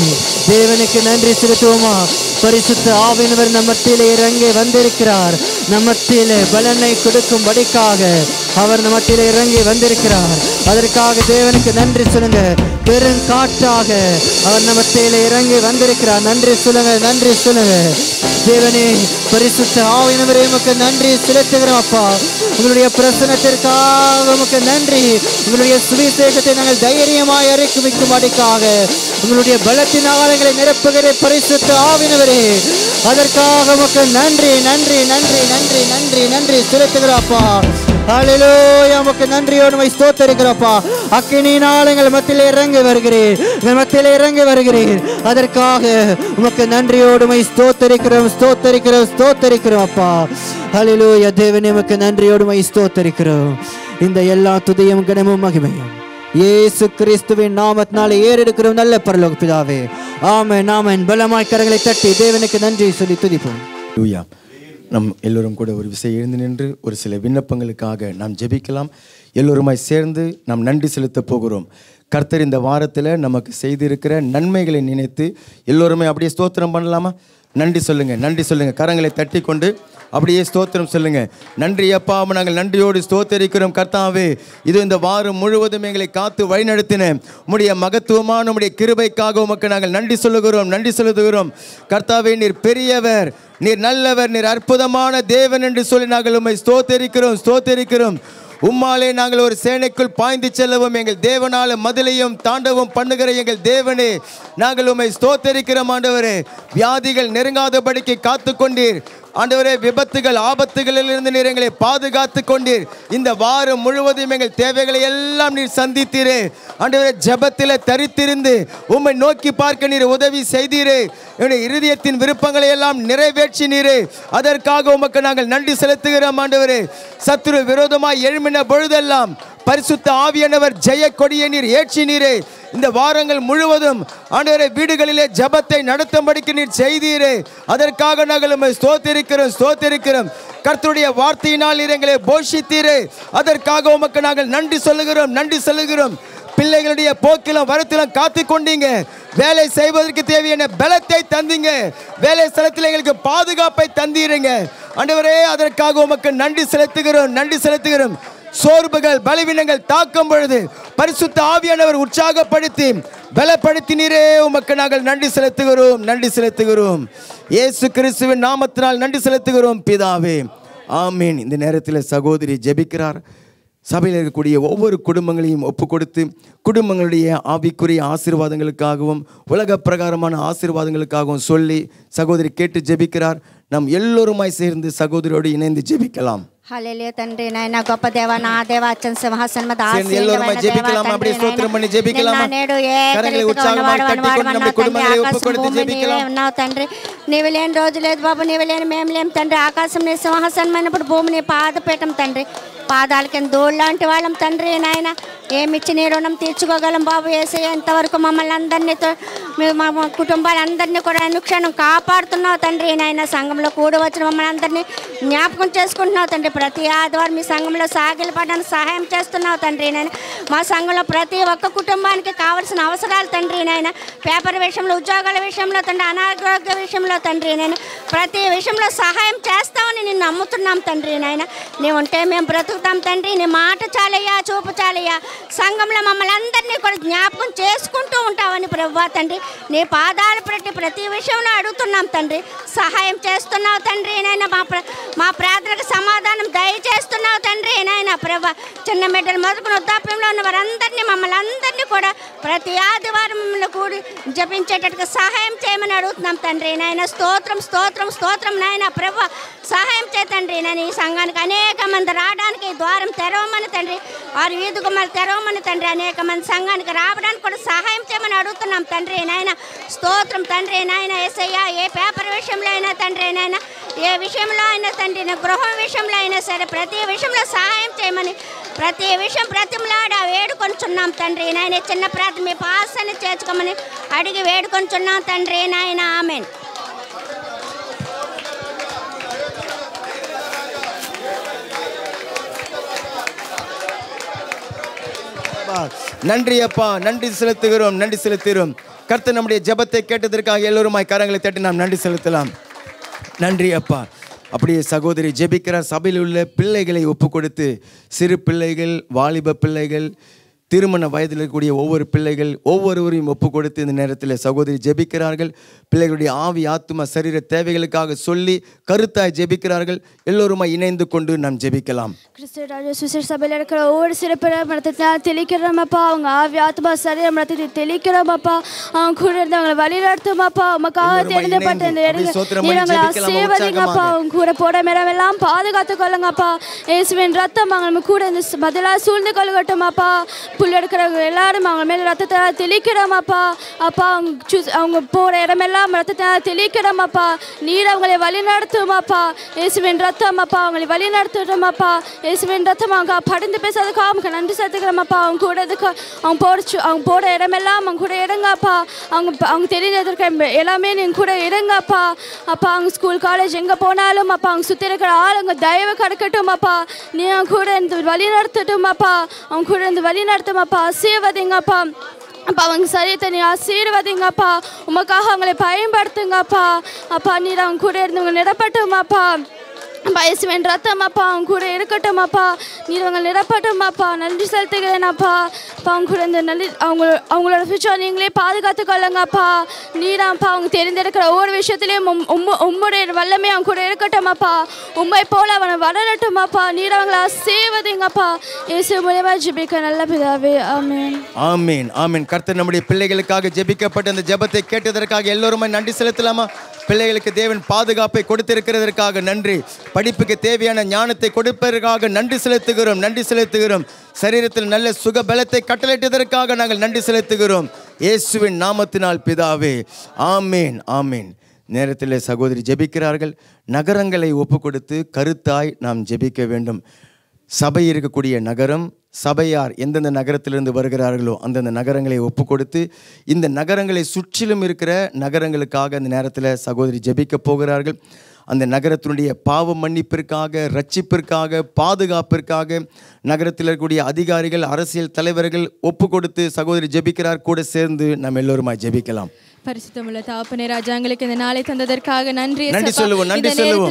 S1: தேவனுக்கு நன்றி செலுத்துவோமா? பரிசுத்த ஆவியானவர் நம்ம மத்தியிலே இறங்கி வந்திருக்கிறார். நம்ம மத்தியிலே பலனை கொடுக்கும்படிக்காக அவர் நம்ம மத்தியிலே இறங்கி வந்திருக்கிறார். அதற்காக தேவனுக்கு நன்றி சொல்லுங்க. பெருங்காற்றாக அவர் நம்ம மத்தியிலே இறங்கி வந்திருக்கிறார். நன்றி சொல்லுங்க, நன்றி சொல்லுங்க. தேவனே, பரிசுத்த ஆவியானவரே, உமக்கு நன்றி செலுத்துகிறோம் அப்பா. உங்களுடைய பிரசன்னத்திற்காக உமக்கு நன்றி. உங்களுடைய சுவிசேஷத்தை நாங்கள் தைரியமாய் அறிவிக்கும்படிக்காக உங்களுடைய பலத்தின் ஆழங்களை நிரப்புகிற பரிசுத்த ஆவியானவரே, அதற்காக உமக்கு நன்றி நன்றி நன்றி நன்றி நன்றி நன்றி செலுத்துகிறோம்ப்பா. ஹல்லேலூயா, உமக்கு நன்றியோடு உம்மை ஸ்தோத்திரிக்கிறோம்ப்பா. அக்கினியினால் எங்கள் மத்தியிலே இறங்கி வருகிறீர், எங்கள் மத்தியிலே இறங்கி வருகிறீர். அதற்காக உமக்கு நன்றியோடு உம்மை ஸ்தோத்திரிக்கிறோம் ஸ்தோத்திரிக்கிறோம் ஸ்தோத்திரிக்கிறோம் அப்பா. ஹல்லேலூயா. தேவனே, உமக்கு நன்றியோடு உம்மை ஸ்தோத்திரிக்கிறோம். இந்த எல்லா துதியும் கனமும் மகிமையும் இயேசு கிறிஸ்துவின் நாமத்தினாலே ஏறெடுக்கிறோம் நல்ல பரலோக பிதாவே. ஆமென் ஆமென். பலமாய் கரங்களை தட்டி தேவனுக்கு நன்றி சொல்லி துதிப்போம்.
S2: ஹல்லேலூயா. நம் எல்லோரும் கூட ஒரு விசை எழுந்து நின்று ஒரு சில விண்ணப்பங்களுக்காக நாம் ஜெபிக்கலாம். எல்லோருமாய் சேர்ந்து நாம் நன்றி செலுத்த போகிறோம். கர்த்தர் இந்த வாரத்தில் நமக்கு செய்திருக்கிற நன்மைகளை நினைத்து எல்லோருமே அப்படியே ஸ்தோத்திரம் பண்ணலாமா? நன்றி சொல்லுங்க, நன்றி சொல்லுங்க. கரங்களை தட்டி கொண்டு அப்படியே ஸ்தோத்திரம் சொல்லுங்க. நன்றி அப்பா, நாங்கள் நன்றியோடு ஸ்தோத்தரிக்கிறோம் கர்த்தாவே. இது இந்த வாரம் முழுவதும் எங்களை காத்து வழிநடத்தின உம்முடைய மகத்துவமான உம்முடைய கிருபைக்காக உமக்கு நாங்கள் நன்றி சொல்லுகிறோம், நன்றி செலுத்துகிறோம் கர்த்தாவே. நீர் பெரியவர், நீர் நல்லவர், நீர் அற்புதமான தேவன் என்று சொல்லி நாங்கள் உம்மை ஸ்தோத்தரிக்கிறோம் ஸ்தோத்தரிக்கிறோம். உம்மாலே நாங்கள் ஒரு சேனைக்குள் பாய்ந்து செல்லவும் எங்கள் தேவனால மதிலையும் தாண்டவும் பண்ணுகிற எங்கள் தேவனே, நாங்கள் உம்மை ஸ்தோத்தரிக்கிறோம் ஆண்டவரே. வியாதிகள் நெருங்காதபடிக்கு காத்து கொண்டீர் ஆண்டவரே. விபத்துகள் ஆபத்துகளிலிருந்து நீர் எங்களை பாதுகாத்து கொண்டீர். இந்த வாரம் முழுவதும் எங்கள் தேவைகளை எல்லாம் நீர் சந்தித்தீரே ஆண்டவரே. ஜெபத்தில் தரித்திருந்து உம்மை நோக்கி பார்க்க நீர் உதவி செய்தீரே. என்னுடைய இருதயத்தின் விருப்பங்களை எல்லாம் நிறைவேற்றினீரே. அதற்காக உமக்கு நாங்கள் நன்றி செலுத்துகிறோம் ஆண்டவரே. சத்துரு விரோதமாய் எழும்பின பொழுதெல்லாம் பரிசுத்த ஆவியானவர் ஜெய கொடியை நீர் ஏற்றினீரே. இந்த வாரங்கள் முழுவதும் ஆண்டவரே வீடுகளிலே ஜெபத்தை நடத்தும்படிக்கு நீர் செய்தீரே. அதற்காக நாங்கள் உம்மை ஸ்தோத்திரிக்கிறோம் ஸ்தோத்திரிக்கிறோம். கர்த்தருடைய வார்த்தையினால் நீர் எங்களை போஷித்தீரே. அதற்காக உமக்கு நாங்கள் நன்றி சொல்லுகிறோம் நன்றி சொல்லுகிறோம். பிள்ளைகளுடைய போக்கிலும் வரத்திலும் காத்து கொண்டீங்க. வேலை செய்வதற்கு தேவையான பலத்தை தந்தீங்க. வேலை ஸ்தலத்தில் எங்களுக்கு பாதுகாப்பை தந்தீருங்க ஆண்டவரே. அதற்காக உமக்கு நன்றி செலுத்துகிறோம் நன்றி செலுத்துகிறோம். சோர்வுகள் பலவீனங்கள் தாக்கும் பொழுது பரிசுத்த ஆவியானவர் உற்சாகப்படுத்தி பலப்படுத்தினீரே. உமக்கு நாங்கள் நன்றி செலுத்துகிறோம் நன்றி செலுத்துகிறோம். இயேசு கிறிஸ்துவின் நாமத்தினால் நன்றி செலுத்துகிறோம் பிதாவே, ஆமீன். இந்த நேரத்தில் சகோதரி ஜெபிக்கிறார். சபையில் இருக்கக்கூடிய ஒவ்வொரு குடும்பங்களையும் ஒப்பு கொடுத்து குடும்பங்களுடைய ஆவிக்குரிய ஆசீர்வாதங்களுக்காகவும் உலக பிரகாரமான ஆசீர்வாதங்களுக்காகவும் சொல்லி சகோதரி கேட்டு ஜெபிக்கிறார். நாம் எல்லோருமாய் சேர்ந்து சகோதரியோடு இணைந்து ஜெபிக்கலாம்.
S3: హల్లెలూయా తండ్రి నాయన గొప్ప దేవా నా దేవా అత్యంత సింహాసనమద
S2: ఎల్లరమై జెబికలామా అప్పుడే స్తోత్రం பண்ணி జెబికలామా కరగలి ఉత్సాహంగా కట్టుకొని ನಮ್ಮ కుటుంబాలను ఒప్పుకొడితే జెబికలామా
S3: ఉన్నావు తండ్రి. నీవు లేని రోజు లేదు బాబు, నీవు లేని మేము లేం తండ్రి. ఆకాశం నీ సింహాసనమైనప్పుడు భూమి నీ పాదపీఠం తండ్రి. పాదాల కింద దోళ్ళు లాంటి వాళ్ళం తండ్రి. నాయన ఏమిచ్చి నీ రుణం తీర్చుకోగలం బాబు యేసయ్య. ఇంతవరకు మమ్మల్ని అందరినీ మా కుటుంబాలందరినీ కూడా అనుక్షణం కాపాడుతున్నావు తండ్రి. నాయన సంఘంలో కూడి వచ్చిన మమ్మల్ని అందరినీ జ్ఞాపకం చేసుకుంటున్నావు తండ్రి. ప్రతి ఆదివారం మీ సంఘంలో సాగిలపడడానికి సహాయం చేస్తున్నావు తండ్రి. నాయన మా సంఘంలో ప్రతి ఒక్క కుటుంబానికి కావాల్సిన అవసరాలు తండ్రి. నాయన పేపర్ విషయంలో, ఉద్యోగాల విషయంలో తండ్రి, అనారోగ్య విషయంలో తండ్రి. నేను ప్రతి విషయంలో సహాయం చేస్తామని నిన్ను నమ్ముతున్నాం తండ్రి. నాయన నీవు ఉంటే మేము బ్రతుకుతాం అడుగుతాం తండ్రి. నీ మాట చాలయ్యా, చూపు చాలయ్యా. సంఘంలో మమ్మల్ని అందరినీ కూడా జ్ఞాపకం చేసుకుంటూ ఉంటామని ప్రభువా తండ్రి, నీ పాదాలు పెట్టి ప్రతి విషయంలో అడుగుతున్నాం తండ్రి. సహాయం చేస్తున్నావు తండ్రి నాయన. మా ప్రార్థనకు సమాధానం దయచేస్తున్నావు తండ్రి నాయన. ప్రభా చిన్న బిడ్డలు మొదలుకొని వృద్ధాప్యంలో ఉన్న వారందరినీ మమ్మల్ని అందరినీ కూడా ప్రతి ఆదివారం మిమ్మల్ని కూడి జపించేటట్టుగా సహాయం చేయమని అడుగుతున్నాం తండ్రి నాయన. స్తోత్రం స్తోత్రం స్తోత్రం నాయన. ప్రభా సహాయం చేతండ్రి నాయన. ఈ సంఘానికి అనేక మంది రావడానికి ద్వారం తెరవమని తండ్రి, వారి వీధి గుమ్మలు తెరవమని తండ్రి. అనేక మంది సంఘానికి రావడానికి కూడా సహాయం చేయమని అడుగుతున్నాం తండ్రి నాయన. స్తోత్రం తండ్రి నాయన. యేసయ్యా ఏ పేపర్ విషయంలో అయినా తండ్రి నాయన, ఏ విషయంలో అయినా తండ్రి, నా గృహం విషయంలో అయినా సరే ప్రతి విషయంలో సహాయం చేయమని ప్రతి విషయం ప్రతిమలాడ వేడుకొంచున్నాం తండ్రి నాయన. చిన్న ప్రార్థన మీ పాసాన్ని చేర్చుకోమని అడిగి వేడుకొంచున్నాం తండ్రి నాయన. ఆమేన్.
S2: நன்றி அப்பா, நன்றி செலுத்துகிறோம், நன்றி செலுத்துகிறோம். கர்த்தர் நம்முடைய ஜெபத்தை கேட்டதற்காக எல்லோருமாய் கரங்களை தட்டி நாம் நன்றி செலுத்தலாம். நன்றி அப்பா. அப்படியே சகோதரி ஜெபிக்கிறார். சபையில் உள்ள பிள்ளைகளை ஒப்பு கொடுத்து, சிறு பிள்ளைகள், வாலிப பிள்ளைகள், திருமண வயதில் இருக்கக்கூடிய ஒவ்வொரு பிள்ளைகள் ஒவ்வொருவரையும் ஒப்பு கொடுத்து இந்த நேரத்தில் சகோதரி ஜெபிக்கிறார்கள். பிள்ளைகளுடைய ஆவி ஆத்தும சரீர தேவைகளுக்காக சொல்லி கருத்தாய் ஜெபிக்கிறார்கள். எல்லோருமாய் இணைந்து கொண்டு நாம் ஜெபிக்கலாம்.
S4: கிறிஸ்துராஜ சுசேஷ சபையில் இருக்கிற ஒவ்வொரு சிறப்பிற மரத்தை தெளிக்கிறோமப்பா. அவங்க ஆவி ஆத்மா சரீர மரத்தை தெளிக்கிறோமப்பா. அவங்க கூட இருந்து அவங்களை வழி நடத்துமாப்பா. உமக்காக தேர்ந்தப்பட்ட இந்த இடங்களை ஆசீர்வதிங்கப்பா. அவங்க கூட போட மேடமெல்லாம் பாதுகாத்து கொள்ளுங்கப்பா. இயேசுவின் ரத்தம் அவங்க கூட இந்த பதிலாக சூழ்ந்து கொள்ளட்டுமாப்பா. புல் எடுக்கிறவங்க எல்லாரும் அவங்க மேலே ரத்தத்தை தெளிக்கிறோமாப்பா. அப்பா அவங்க போகிற இடமெல்லாம் ரத்தத்தை தெளிக்கிறோமாப்பா. நீர் அவங்களை வழி நடத்துமாப்பா. இயேசுவின் ரத்தம் அப்பா அவங்களை வழி நடத்துட்டோமாப்பா. இயேசுவின் ரத்தம் அவங்க படிந்து பேசாதக்கா அவங்க நன்றி செலுத்துக்கிறோமாப்பா. அவங்க கூட இதுக்கு அவங்க போகிற இடமெல்லாம் அவங்க கூட இடங்கப்பா. அவங்க தெரிஞ்சதற்கு எல்லாமே நீங்கள் கூட இடங்கப்பா. அப்பா அவங்க ஸ்கூல் காலேஜ் எங்கே போனாலும் அப்பா அவங்க சுற்றி இருக்கிற ஆளுங்க தயவு கிடைக்கட்டுமாப்பா. நீ அவங்க கூட இருந்து வழி நடத்தட்டுமாப்பா. அவங்க கூட இருந்து வழி நடத்துமாப்பா. ஆசீர்வதிங்கப்பா. அப்பா அவங்க சரீரத்தை நீ ஆசீர்வதிங்கப்பா. உமக்காக அவங்களை பயன்படுத்துங்கப்பா. அப்பா நீர் அவங்க கூட இருந்தவங்க நிரப்பட்டுமாப்பா. இயேசுவின் ரத்தம் அப்பா அவங்க கூட இருக்கட்டுமாப்பா. நீர் அவங்க நிரப்பட்டுமாப்பா. நன்றி செலுத்துகிறேனப்பா. அப்பா அவங்க கூட இந்த நல்ல அவங்களோட ஃபியூச்சர் நீங்களே பாதுகாத்து கொள்ளுங்கப்பா. நீராப்பா அவங்க தெரிந்திருக்கிற ஒவ்வொரு விஷயத்துலேயும் உம்முடைய வல்லமே அவங்க கூட இருக்கட்டுமாப்பா. உண்மை போல அவனை வளரட்டுமாப்பா. நீர் அவங்களை ஆசீர்வதிங்கப்பா. இயேசு மூலமா ஜெபிக்க நல்ல பிதாவே. ஆமென்
S2: ஆமென் ஆமென். கர்த்தர் நம்முடைய பிள்ளைகளுக்காக ஜெபிக்கப்பட்ட அந்த ஜெபத்தை கேட்டதற்காக எல்லோருமே நன்றி செலுத்தலாமா? பிள்ளைகளுக்கு தேவன் பாதுகாப்பை கொடுத்திருக்கிறதற்காக நன்றி. படிப்புக்கு தேவையான ஞானத்தை கொடுப்பதற்காக நன்றி செலுத்துகிறோம், நன்றி செலுத்துகிறோம். சரீரத்தில் நல்ல சுக பலத்தை கட்டளையிட்டதற்காக நாங்கள் நன்றி செலுத்துகிறோம். இயேசுவின் நாமத்தினால் பிதாவே. ஆமேன் ஆமேன். நேரத்தில் சகோதரி ஜெபிக்கிறார்கள். நகரங்களை ஒப்பு கொடுத்து கருத்தாய் நாம் ஜெபிக்க வேண்டும். சபை இருக்கக்கூடிய நகரம், சபையார் எந்தெந்த நகரத்திலிருந்து வருகிறார்களோ அந்தந்த நகரங்களை ஒப்பு கொடுத்து இந்த நகரங்களை சுற்றிலும் இருக்கிற நகரங்களுக்காக அந்த நேரத்தில் சகோதரி ஜெபிக்க போகிறார்கள். அந்த நகரத்தினுடைய பாவ மன்னிப்பிற்காக, ரட்சிப்பிற்காக, பாதுகாப்பிற்காக நகரத்தில் இருக்கக்கூடிய அதிகாரிகள், அரசியல் தலைவர்கள் ஒப்பு கொடுத்து சகோதரி ஜெபிக்கிறார். கூட சேர்ந்து நம்ம எல்லோருமாய் ஜெபிக்கலாம்.
S5: பரிசுத்தமுள்ள தகப்பனே ராஜா, எங்களுக்கு இந்த நாளை தந்ததற்காக நன்றி.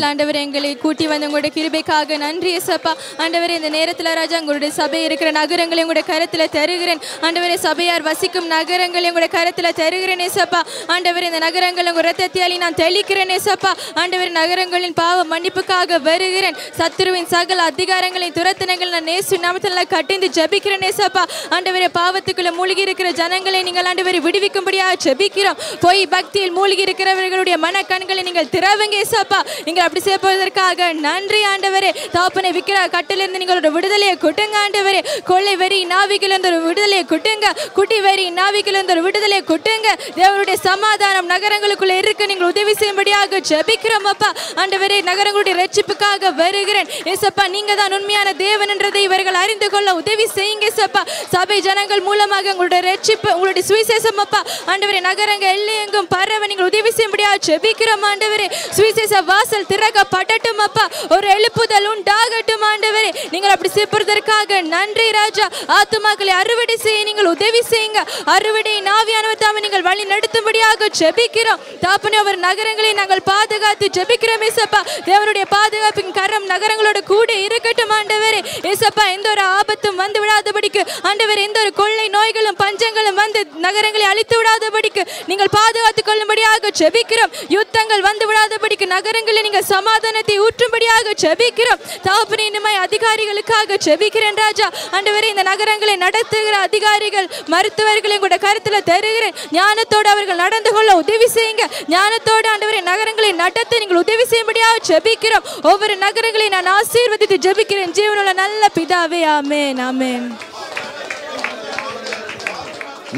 S5: ஆண்டவர் எங்களை கூட்டி வந்த உங்களுடைய கிருபைக்காக நன்றி ஏசப்பா. ஆண்டவரே இந்த நேரத்தில் ராஜா உங்களுடைய சபை இருக்கிற நகரங்களை உங்களுடைய கருத்தில் தருகிறேன். ஆண்டவரே சபையார் வசிக்கும் நகரங்களை உங்களுடைய கருத்தில் தருகிறேன் ஏசப்பா. ஆண்டவரே இந்த நகரங்கள் உங்கள் ரத்தத்தியாலி நான் தெளிக்கிறேன் ஏசப்பா. ஆண்டவரே நகரங்களின் பாவ மன்னிப்புக்காக வருகிறேன். சத்துருவின் சகல அதிகாரங்களின் துரத்தினங்கள் நான் இயேசு நாமத்தில் கட்டிந்து ஜெபிக்கிறேன் ஏசப்பா. ஆண்டவரே பாவத்துக்குள்ள மூழ்கி இருக்கிற ஜனங்களை நீங்கள் ஆண்டவரே விடுவிக்கும்படியாக ஜெபிக்கிறோம். போய் பக்தியில் மூழ்கி இருக்கிறவர்களுடைய மன கண்களை நீங்கள் திறவுங்க ஏசப்பா. நீங்கள் அப்படி செய்வதற்காக நன்றி ஆண்டவரே. தகப்பனே விக்கிர கட்டிலிருந்து நீங்களோட விடுதலையை கொட்டுங்க ஆண்டவரே. கொள்ளை வெறி நாவிகளிலிருந்து ஒரு விடுதலையை கொட்டுங்க. குட்டி வெறி நாவிகளிலிருந்து ஒரு விடுதலையை கொட்டுங்க. தேவனுடைய சமாதானம் நகரங்களுக்குள்ள இருக்க நீங்கள் உதவி செய்யும்படியாக ஜெபிக்கிறோம் அப்பா. ஆண்டவரே நகரங்களுடைய ரட்சிப்புக்காக வருகிறேன் ஏசப்பா. நீங்க தான் உண்மையான தேவன் என்றதை இவர்கள் அறிந்து கொள்ள உதவி செய்யுங்க ஏசப்பா. சபை ஜனங்கள் மூலமாக உங்களுடைய ரட்சிப்பு, உங்களுடைய சுவிசேஷம் அப்பா. ஆண்டவரே நகரங்க எல்லை எங்கும் பரவ நீங்கள் உதவி செய்யும்படியா ஜெபிக்கிறோம் ஆண்டவரே. சுவிசேஷ வாசல் திறக்கப்படட்டும் அப்பா. ஒரு எழுப்புதல் உண்டாகட்டும் ஆண்டவரே. நீங்கள் அப்படி செய்வதற்காக நன்றி ராஜா. ஆத்துமாக்களை அறுவடை செய்ய நீங்கள் உதவி செய்யுங்க. அறுவடை ஆவியானவர் தாமே நீங்கள் வழி நடத்தும்படியாக ஜெபிக்கிறோம் தாப்பனே. அவர் நகரங்களை நாங்கள் பாதுகாத்து ஜெபிக்கிறோம் ஏசப்பா. தேவனுடைய பாதுகாப்பின் கரம் நகரங்களோட கூட இருக்கட்டும் ஆண்டவரே. ஏசப்பா எந்த ஒரு ஆபத்தும் வந்து விடாதபடிக்கு ஆண்டவரே, எந்த ஒரு கொள்ளை நோய்களும் பஞ்சங்களும் வந்து நகரங்களை அழித்து விடாதபடிக்கு நீங்கள் பாதுகாத்துக் கொள்ளும்படியாக ஜெபிக்கிறோம். யுத்தங்கள் வந்து விடாதபடிக்கு நகரங்களில் நீங்கள் சமாதானத்தை ஊற்றும்படியாக ஜெபிக்கிறோம் தாப்பனே. இனிமே அதிகாரிகளுக்காக ஜெபிக்கிறேன் ராஜா. ஆண்டவரே, இந்த நகரங்களை நடத்துகிற அதிகாரிகள் மருத்துவர்களை கூட கருத்தில் தருகிறேன். ஞானத்தோடு அவர்கள் நடந்து கொள்ள உதவி செய்யுங்க. ஞானத்தோடு ஆண்டவரே நகரங்களை நடத்த நீங்கள் உதவி செய்யும்படியாக ஜெபிக்கிறோம். ஒவ்வொரு நகரங்களை நான் ஆசீர்வதித்து ஜெபிக்கிறேன் ஜீவனுள்ள நல்ல பிதாவே. ஆமென் ஆமென்.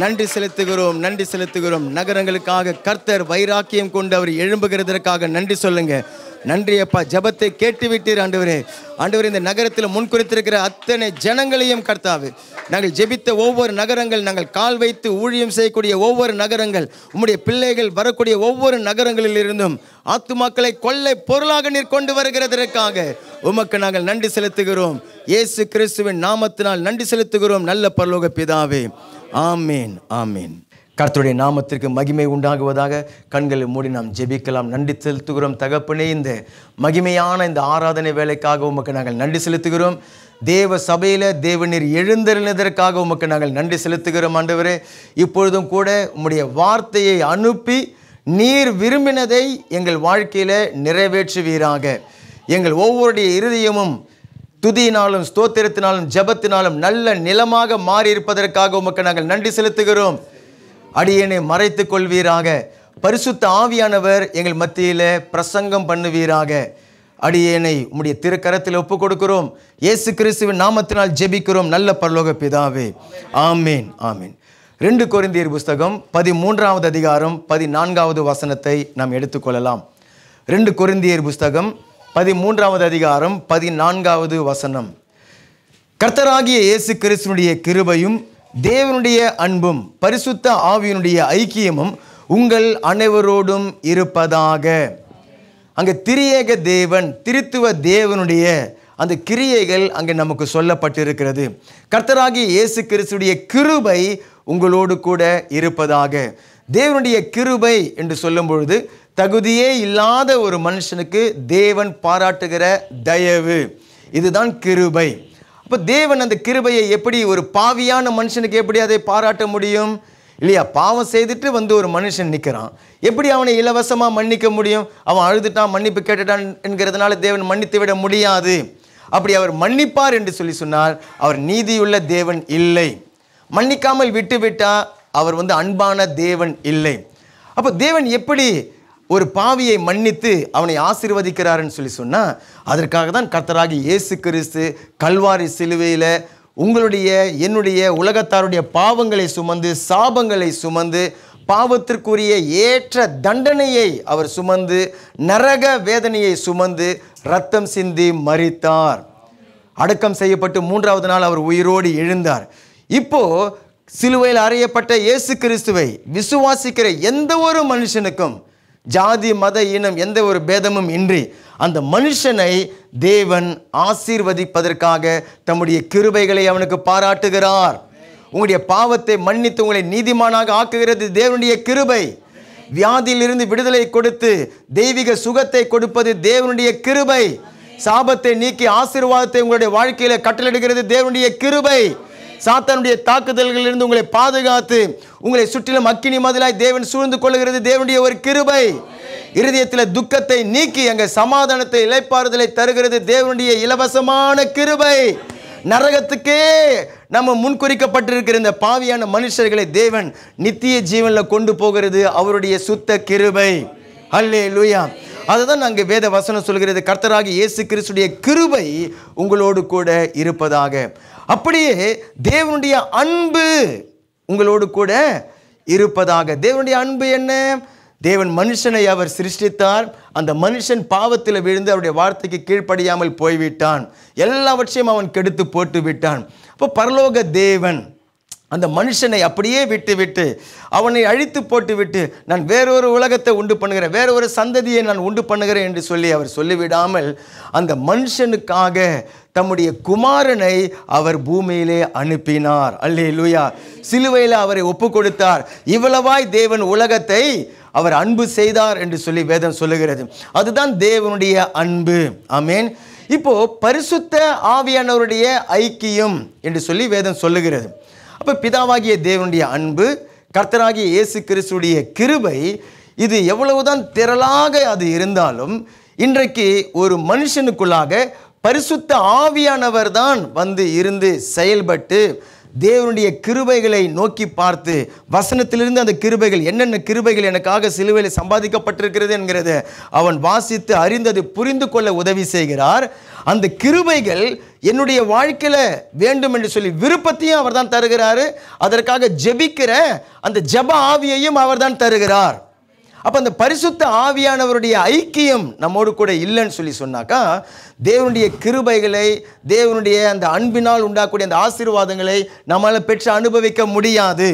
S2: நன்றி செலுத்துகிறோம், நன்றி செலுத்துகிறோம். நகரங்களுக்காக கர்த்தர் வைராக்கியம் கொண்டு அவர் எழும்புகிறதற்காக நன்றி சொல்லுங்க. நன்றி அப்பா. ஜபத்தை கேட்டு விட்டீர் ஆண்டவரே. ஆண்டவரே, இந்த நகரத்தில் முன்குறித்திருக்கிற அத்தனை ஜனங்களையும் கர்த்தாவே, நாங்கள் ஜெபித்த ஒவ்வொரு நகரங்கள், நாங்கள் கால் வைத்து ஊழியம் செய்யக்கூடிய ஒவ்வொரு நகரங்கள், உம்முடைய பிள்ளைகள் வரக்கூடிய ஒவ்வொரு நகரங்களில் இருந்தும் ஆத்துமாக்களை கொள்ளை பொருளாக நீர் கொண்டு வருகிறதற்காக உமக்கு நாங்கள் நன்றி செலுத்துகிறோம். இயேசு கிறிஸ்துவின் நாமத்தினால் நன்றி செலுத்துகிறோம் நல்ல பரலோக பிதாவே. ஆமேன் ஆமேன். கர்த்தருடைய நாமத்திற்கு மகிமை உண்டாகுவதாக. கண்களை மூடி நாம் ஜெபிக்கலாம். நன்றி செலுத்துகிறோம் தகப்பனே. இந்த மகிமையான இந்த ஆராதனை வேலைக்காக உமக்கு நாங்கள் நன்றி செலுத்துகிறோம். தேவ சபையில் தேவநீர் எழுந்தருளினதற்காக உமக்கு நாங்கள் நன்றி செலுத்துகிறோம் ஆண்டவரே. இப்பொழுதும் கூட உம்முடைய வார்த்தையை அனுப்பி நீர் விரும்பினதை எங்கள் வாழ்க்கையில் நிறைவேற்றுவீராக. எங்கள் ஒவ்வொருடைய இருதயமும் துதியினாலும் ஸ்தோத்திரத்தினாலும் ஜபத்தினாலும் நல்ல நிலமாக மாறி இருப்பதற்காக உமக்கு நாங்கள் நன்றி செலுத்துகிறோம். அடியேனை மறைத்து கொள்வீராக. பரிசுத்த ஆவியானவர் எங்கள் மத்தியில் பிரசங்கம் பண்ணுவீராக. அடியேனை உம்முடைய திருக்கரத்தில் ஒப்பு கொடுக்கிறோம். இயேசு கிறிஸ்துவின் நாமத்தினால் ஜெபிக்கிறோம் நல்ல பரலோக பிதாவே. ஆமேன் ஆமேன். 2 கொரிந்தியர் புஸ்தகம் 13வது அதிகாரம் 14வது வசனத்தை நாம் எடுத்துக்கொள்ளலாம். 2 கொரிந்தியர் புஸ்தகம் 13வது அதிகாரம் 14வது வசனம். கர்த்தராகிய இயேசு கிறிஸ்துவினுடைய கிருபையும் தேவனுடைய அன்பும் பரிசுத்த ஆவியினுடைய ஐக்கியமும் உங்கள் அனைவரோடும் இருப்பதாக. அங்கே திரியேக தேவன், திருத்துவ தேவனுடைய அந்த கிரியைகள் அங்கே நமக்கு சொல்லப்பட்டிருக்கிறது. கர்த்தராகிய இயேசு கிறிஸ்துடைய கிருபை உங்களோடு கூட இருப்பதாக. தேவனுடைய கிருபை என்று சொல்லும் பொழுது தகுதியே இல்லாத ஒரு மனுஷனுக்கு தேவன் பாராட்டுகிற தயவு, இதுதான் கிருபை. அப்போ தேவன் அந்த கிருபையை எப்படி ஒரு பாவியான மனுஷனுக்கு எப்படி அதை பாராட்ட முடியும் இல்லையா? பாவம் செய்துட்டு வந்து ஒரு மனுஷன் நிற்கிறான், எப்படி அவனை இலவசமாக மன்னிக்க முடியும்? அவன் அழுதுட்டான், மன்னிப்பு கேட்டுட்டான் என்கிறதுனால தேவன் மன்னித்து விட முடியாது. அப்படி அவர் மன்னிப்பார் என்று சொன்னால் அவர் நீதியுள்ள தேவன் இல்லை. மன்னிக்காமல் விட்டுவிட்டா அவர் அன்பான தேவன் இல்லை. அப்போ தேவன் எப்படி ஒரு பாவியை மன்னித்து அவனை ஆசீர்வதிக்கிறார்னு சொன்னால் அதற்காக தான் கர்த்தராகிய இயேசு கிறிஸ்து கல்வாரி சிலுவையில் உங்களுடைய என்னுடைய உலகத்தாருடைய பாவங்களை சுமந்து சாபங்களை சுமந்து பாவத்திற்குரிய ஏற்ற தண்டனையை அவர் சுமந்து நரக வேதனையை சுமந்து இரத்தம் சிந்தி மரித்தார். அடக்கம் செய்யப்பட்டு 3வது நாள் அவர் உயிரோடு எழுந்தார். இப்போ சிலுவையில் அறையப்பட்ட இயேசு கிறிஸ்துவை விசுவாசிக்கிற எந்த ஒரு மனுஷனுக்கும் ஜாதி மத இனம் எந்த ஒரு பேதமும் இன்றி அந்த மனுஷனை தேவன் ஆசீர்வதிப்பதற்காக தம்முடைய கிருபைகளை அவனுக்கு பாராட்டுகிறார். உங்களுடைய பாவத்தை மன்னித்து உங்களை நீதிமானாக ஆக்குகிறது தேவனுடைய கிருபை. வியாதியிலிருந்து விடுதலை கொடுத்து தெய்வீக சுகத்தை கொடுப்பது தேவனுடைய கிருபை. சாபத்தை நீக்கி ஆசீர்வாதத்தை உங்களுடைய வாழ்க்கையில கட்டளையிடுகிறது தேவனுடைய கிருபை. சாத்தானுடைய தாக்குதல்களிலிருந்து உங்களை பாதுகாத்து உங்களை சுற்றிலும் அக்கினி மதிலாய் தேவன் சூழ்ந்து கொள்ளுகிறது தேவனுடைய ஒரு கிருபை. இருதயத்தில் துக்கத்தை நீக்கி அங்கே சமாதானத்தை இளைப்பாறுதலை தருகிறது தேவனுடைய இலவசமான கிருபை. நரகத்துக்கே நம்ம முன்குறிக்கப்பட்டிருக்கிற இந்த பாவியான மனுஷர்களை தேவன் நித்திய ஜீவனில் கொண்டு போகிறது அவருடைய சுத்த கிருபை. அல்லேலூயா. அதுதான் அங்கே வேத வசனம் சொல்கிறது, கர்த்தராகிய இயேசு கிறிஸ்துடைய கிருபை உங்களோடு கூட இருப்பதாக. அப்படியே தேவனுடைய அன்பு உங்களோடு கூட இருப்பதாக. தேவனுடைய அன்பு என்ன? தேவன் மனுஷனை அவர் சிருஷ்டித்தார். அந்த மனுஷன் பாவத்தில் விழுந்து அவருடைய வார்த்தைக்கு கீழ்ப்படியாமல் போய்விட்டான். எல்லாவற்றையும் அவன் கெடுத்து போட்டு விட்டான். அப்போ பரலோக தேவன் அந்த மனுஷனை அப்படியே விட்டு அவனை அழித்து போட்டு விட்டு நான் வேறொரு உலகத்தை உண்டு பண்ணுகிறேன், வேற ஒரு சந்ததியை நான் உண்டு பண்ணுகிறேன் என்று சொல்லி அவர் சொல்லிவிடாமல் அந்த மனுஷனுக்காக தம்முடைய குமாரனை அவர் பூமியிலே அனுப்பினார். அல்லேலூயா. சிலுவையில் அவரை ஒப்பு கொடுத்தார். இவ்வளவாய் தேவன் உலகத்தை அவர் அன்பு செய்தார் என்று சொல்லி வேதம் சொல்லுகிறது. அதுதான் தேவனுடைய அன்பு. ஆமென். இப்போ பரிசுத்த ஆவியானவருடைய ஐக்கியம் என்று சொல்லி வேதம் சொல்லுகிறது. அப்போ பிதாவாகிய தேவனுடைய அன்பு, கர்த்தராகிய இயேசு கிறிஸ்துடைய கிருபை, இது எவ்வளவுதான் திரளாக அது இருந்தாலும் இன்றைக்கு ஒரு மனுஷனுக்குள்ளாக பரிசுத்த ஆவியானவர் தான் வந்து இருந்து செயல்பட்டு தேவனுடைய கிருபைகளை நோக்கி பார்த்து வசனத்திலிருந்து அந்த கிருபைகள் என்னென்ன கிருபைகள் எனக்காக சிலுவையில் சம்பாதிக்கப்பட்டிருக்கிறது என்கிறத அவன் வாசித்து அறிந்தது புரிந்து கொள்ள உதவி செய்கிறார். அந்த கிருபைகள் என்னுடைய வாழ்க்கையில் வேண்டும் என்று சொல்லி விருப்பத்தையும் அவர் தான் தருகிறாரு. அதற்காக ஜெபிக்கிற அந்த ஜெப ஆவியையும் அவர் தான் தருகிறார். அப்போ அந்த பரிசுத்த ஆவியானவருடைய ஐக்கியம் நம்மோடு கூட இல்லைன்னு சொல்லி சொன்னாக்கா தேவனுடைய கிருபைகளை, தேவனுடைய அந்த அன்பினால் உண்டாக்கூடிய அந்த ஆசீர்வாதங்களை நம்மளால் பெற்று அனுபவிக்க முடியாது.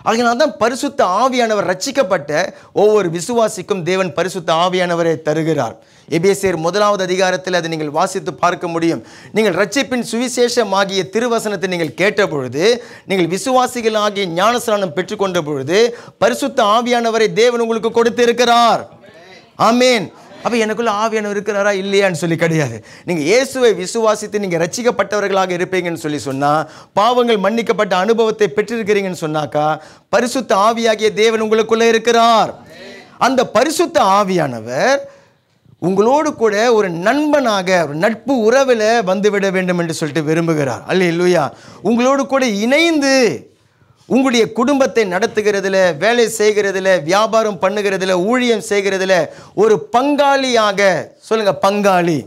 S2: அதனால தான் பரிசுத்த ஆவியானவர் ரட்சிக்கப்பட்ட ஒவ்வொரு விசுவாசிக்கும் தேவன் பரிசுத்த ஆவியானவரை தருகிறார். எபேசியர் 1வது அதிகாரத்தில் அதை நீங்கள் வாசித்து பார்க்க முடியும். நீங்கள் ரட்சிப்பின் சுவிசேஷமாகிய திருவசனத்தை நீங்கள் கேட்ட பொழுது, நீங்கள் விசுவாசிகளாகிய ஞானஸ்நானம் பெற்றுக்கொண்ட பொழுது பரிசுத்த ஆவியானவரை தேவன் உங்களுக்கு கொடுத்திருக்கிறார். ஆமேன். அப்போ எனக்குள்ள ஆவியானவர் இருக்கிறாரா இல்லையான்னு சொல்லி கிடையாது. நீங்கள் இயேசுவை விசுவாசித்து நீங்கள் ரட்சிக்கப்பட்டவர்களாக இருப்பீங்கன்னு சொல்லி சொன்னால், பாவங்கள் மன்னிக்கப்பட்ட அனுபவத்தை பெற்றிருக்கிறீங்கன்னு சொன்னாக்கா பரிசுத்த ஆவியாகிய தேவன் உங்களுக்குள்ளே இருக்கிறார். அந்த பரிசுத்த ஆவியானவர் உங்களோடு கூட ஒரு நண்பனாக, ஒரு நட்பு உறவில் வந்துவிட வேண்டும் என்று சொல்லிட்டு விரும்புகிறார். அல்லேலூயா. உங்களோடு கூட இணைந்து உங்களுடைய குடும்பத்தை நடத்துகிறதுல, வேலை செய்கிறதுல, வியாபாரம் பண்ணுகிறதுல, ஊழியம் செய்கிறதுல ஒரு பங்காளியாக, சொல்லுங்க பங்காளி,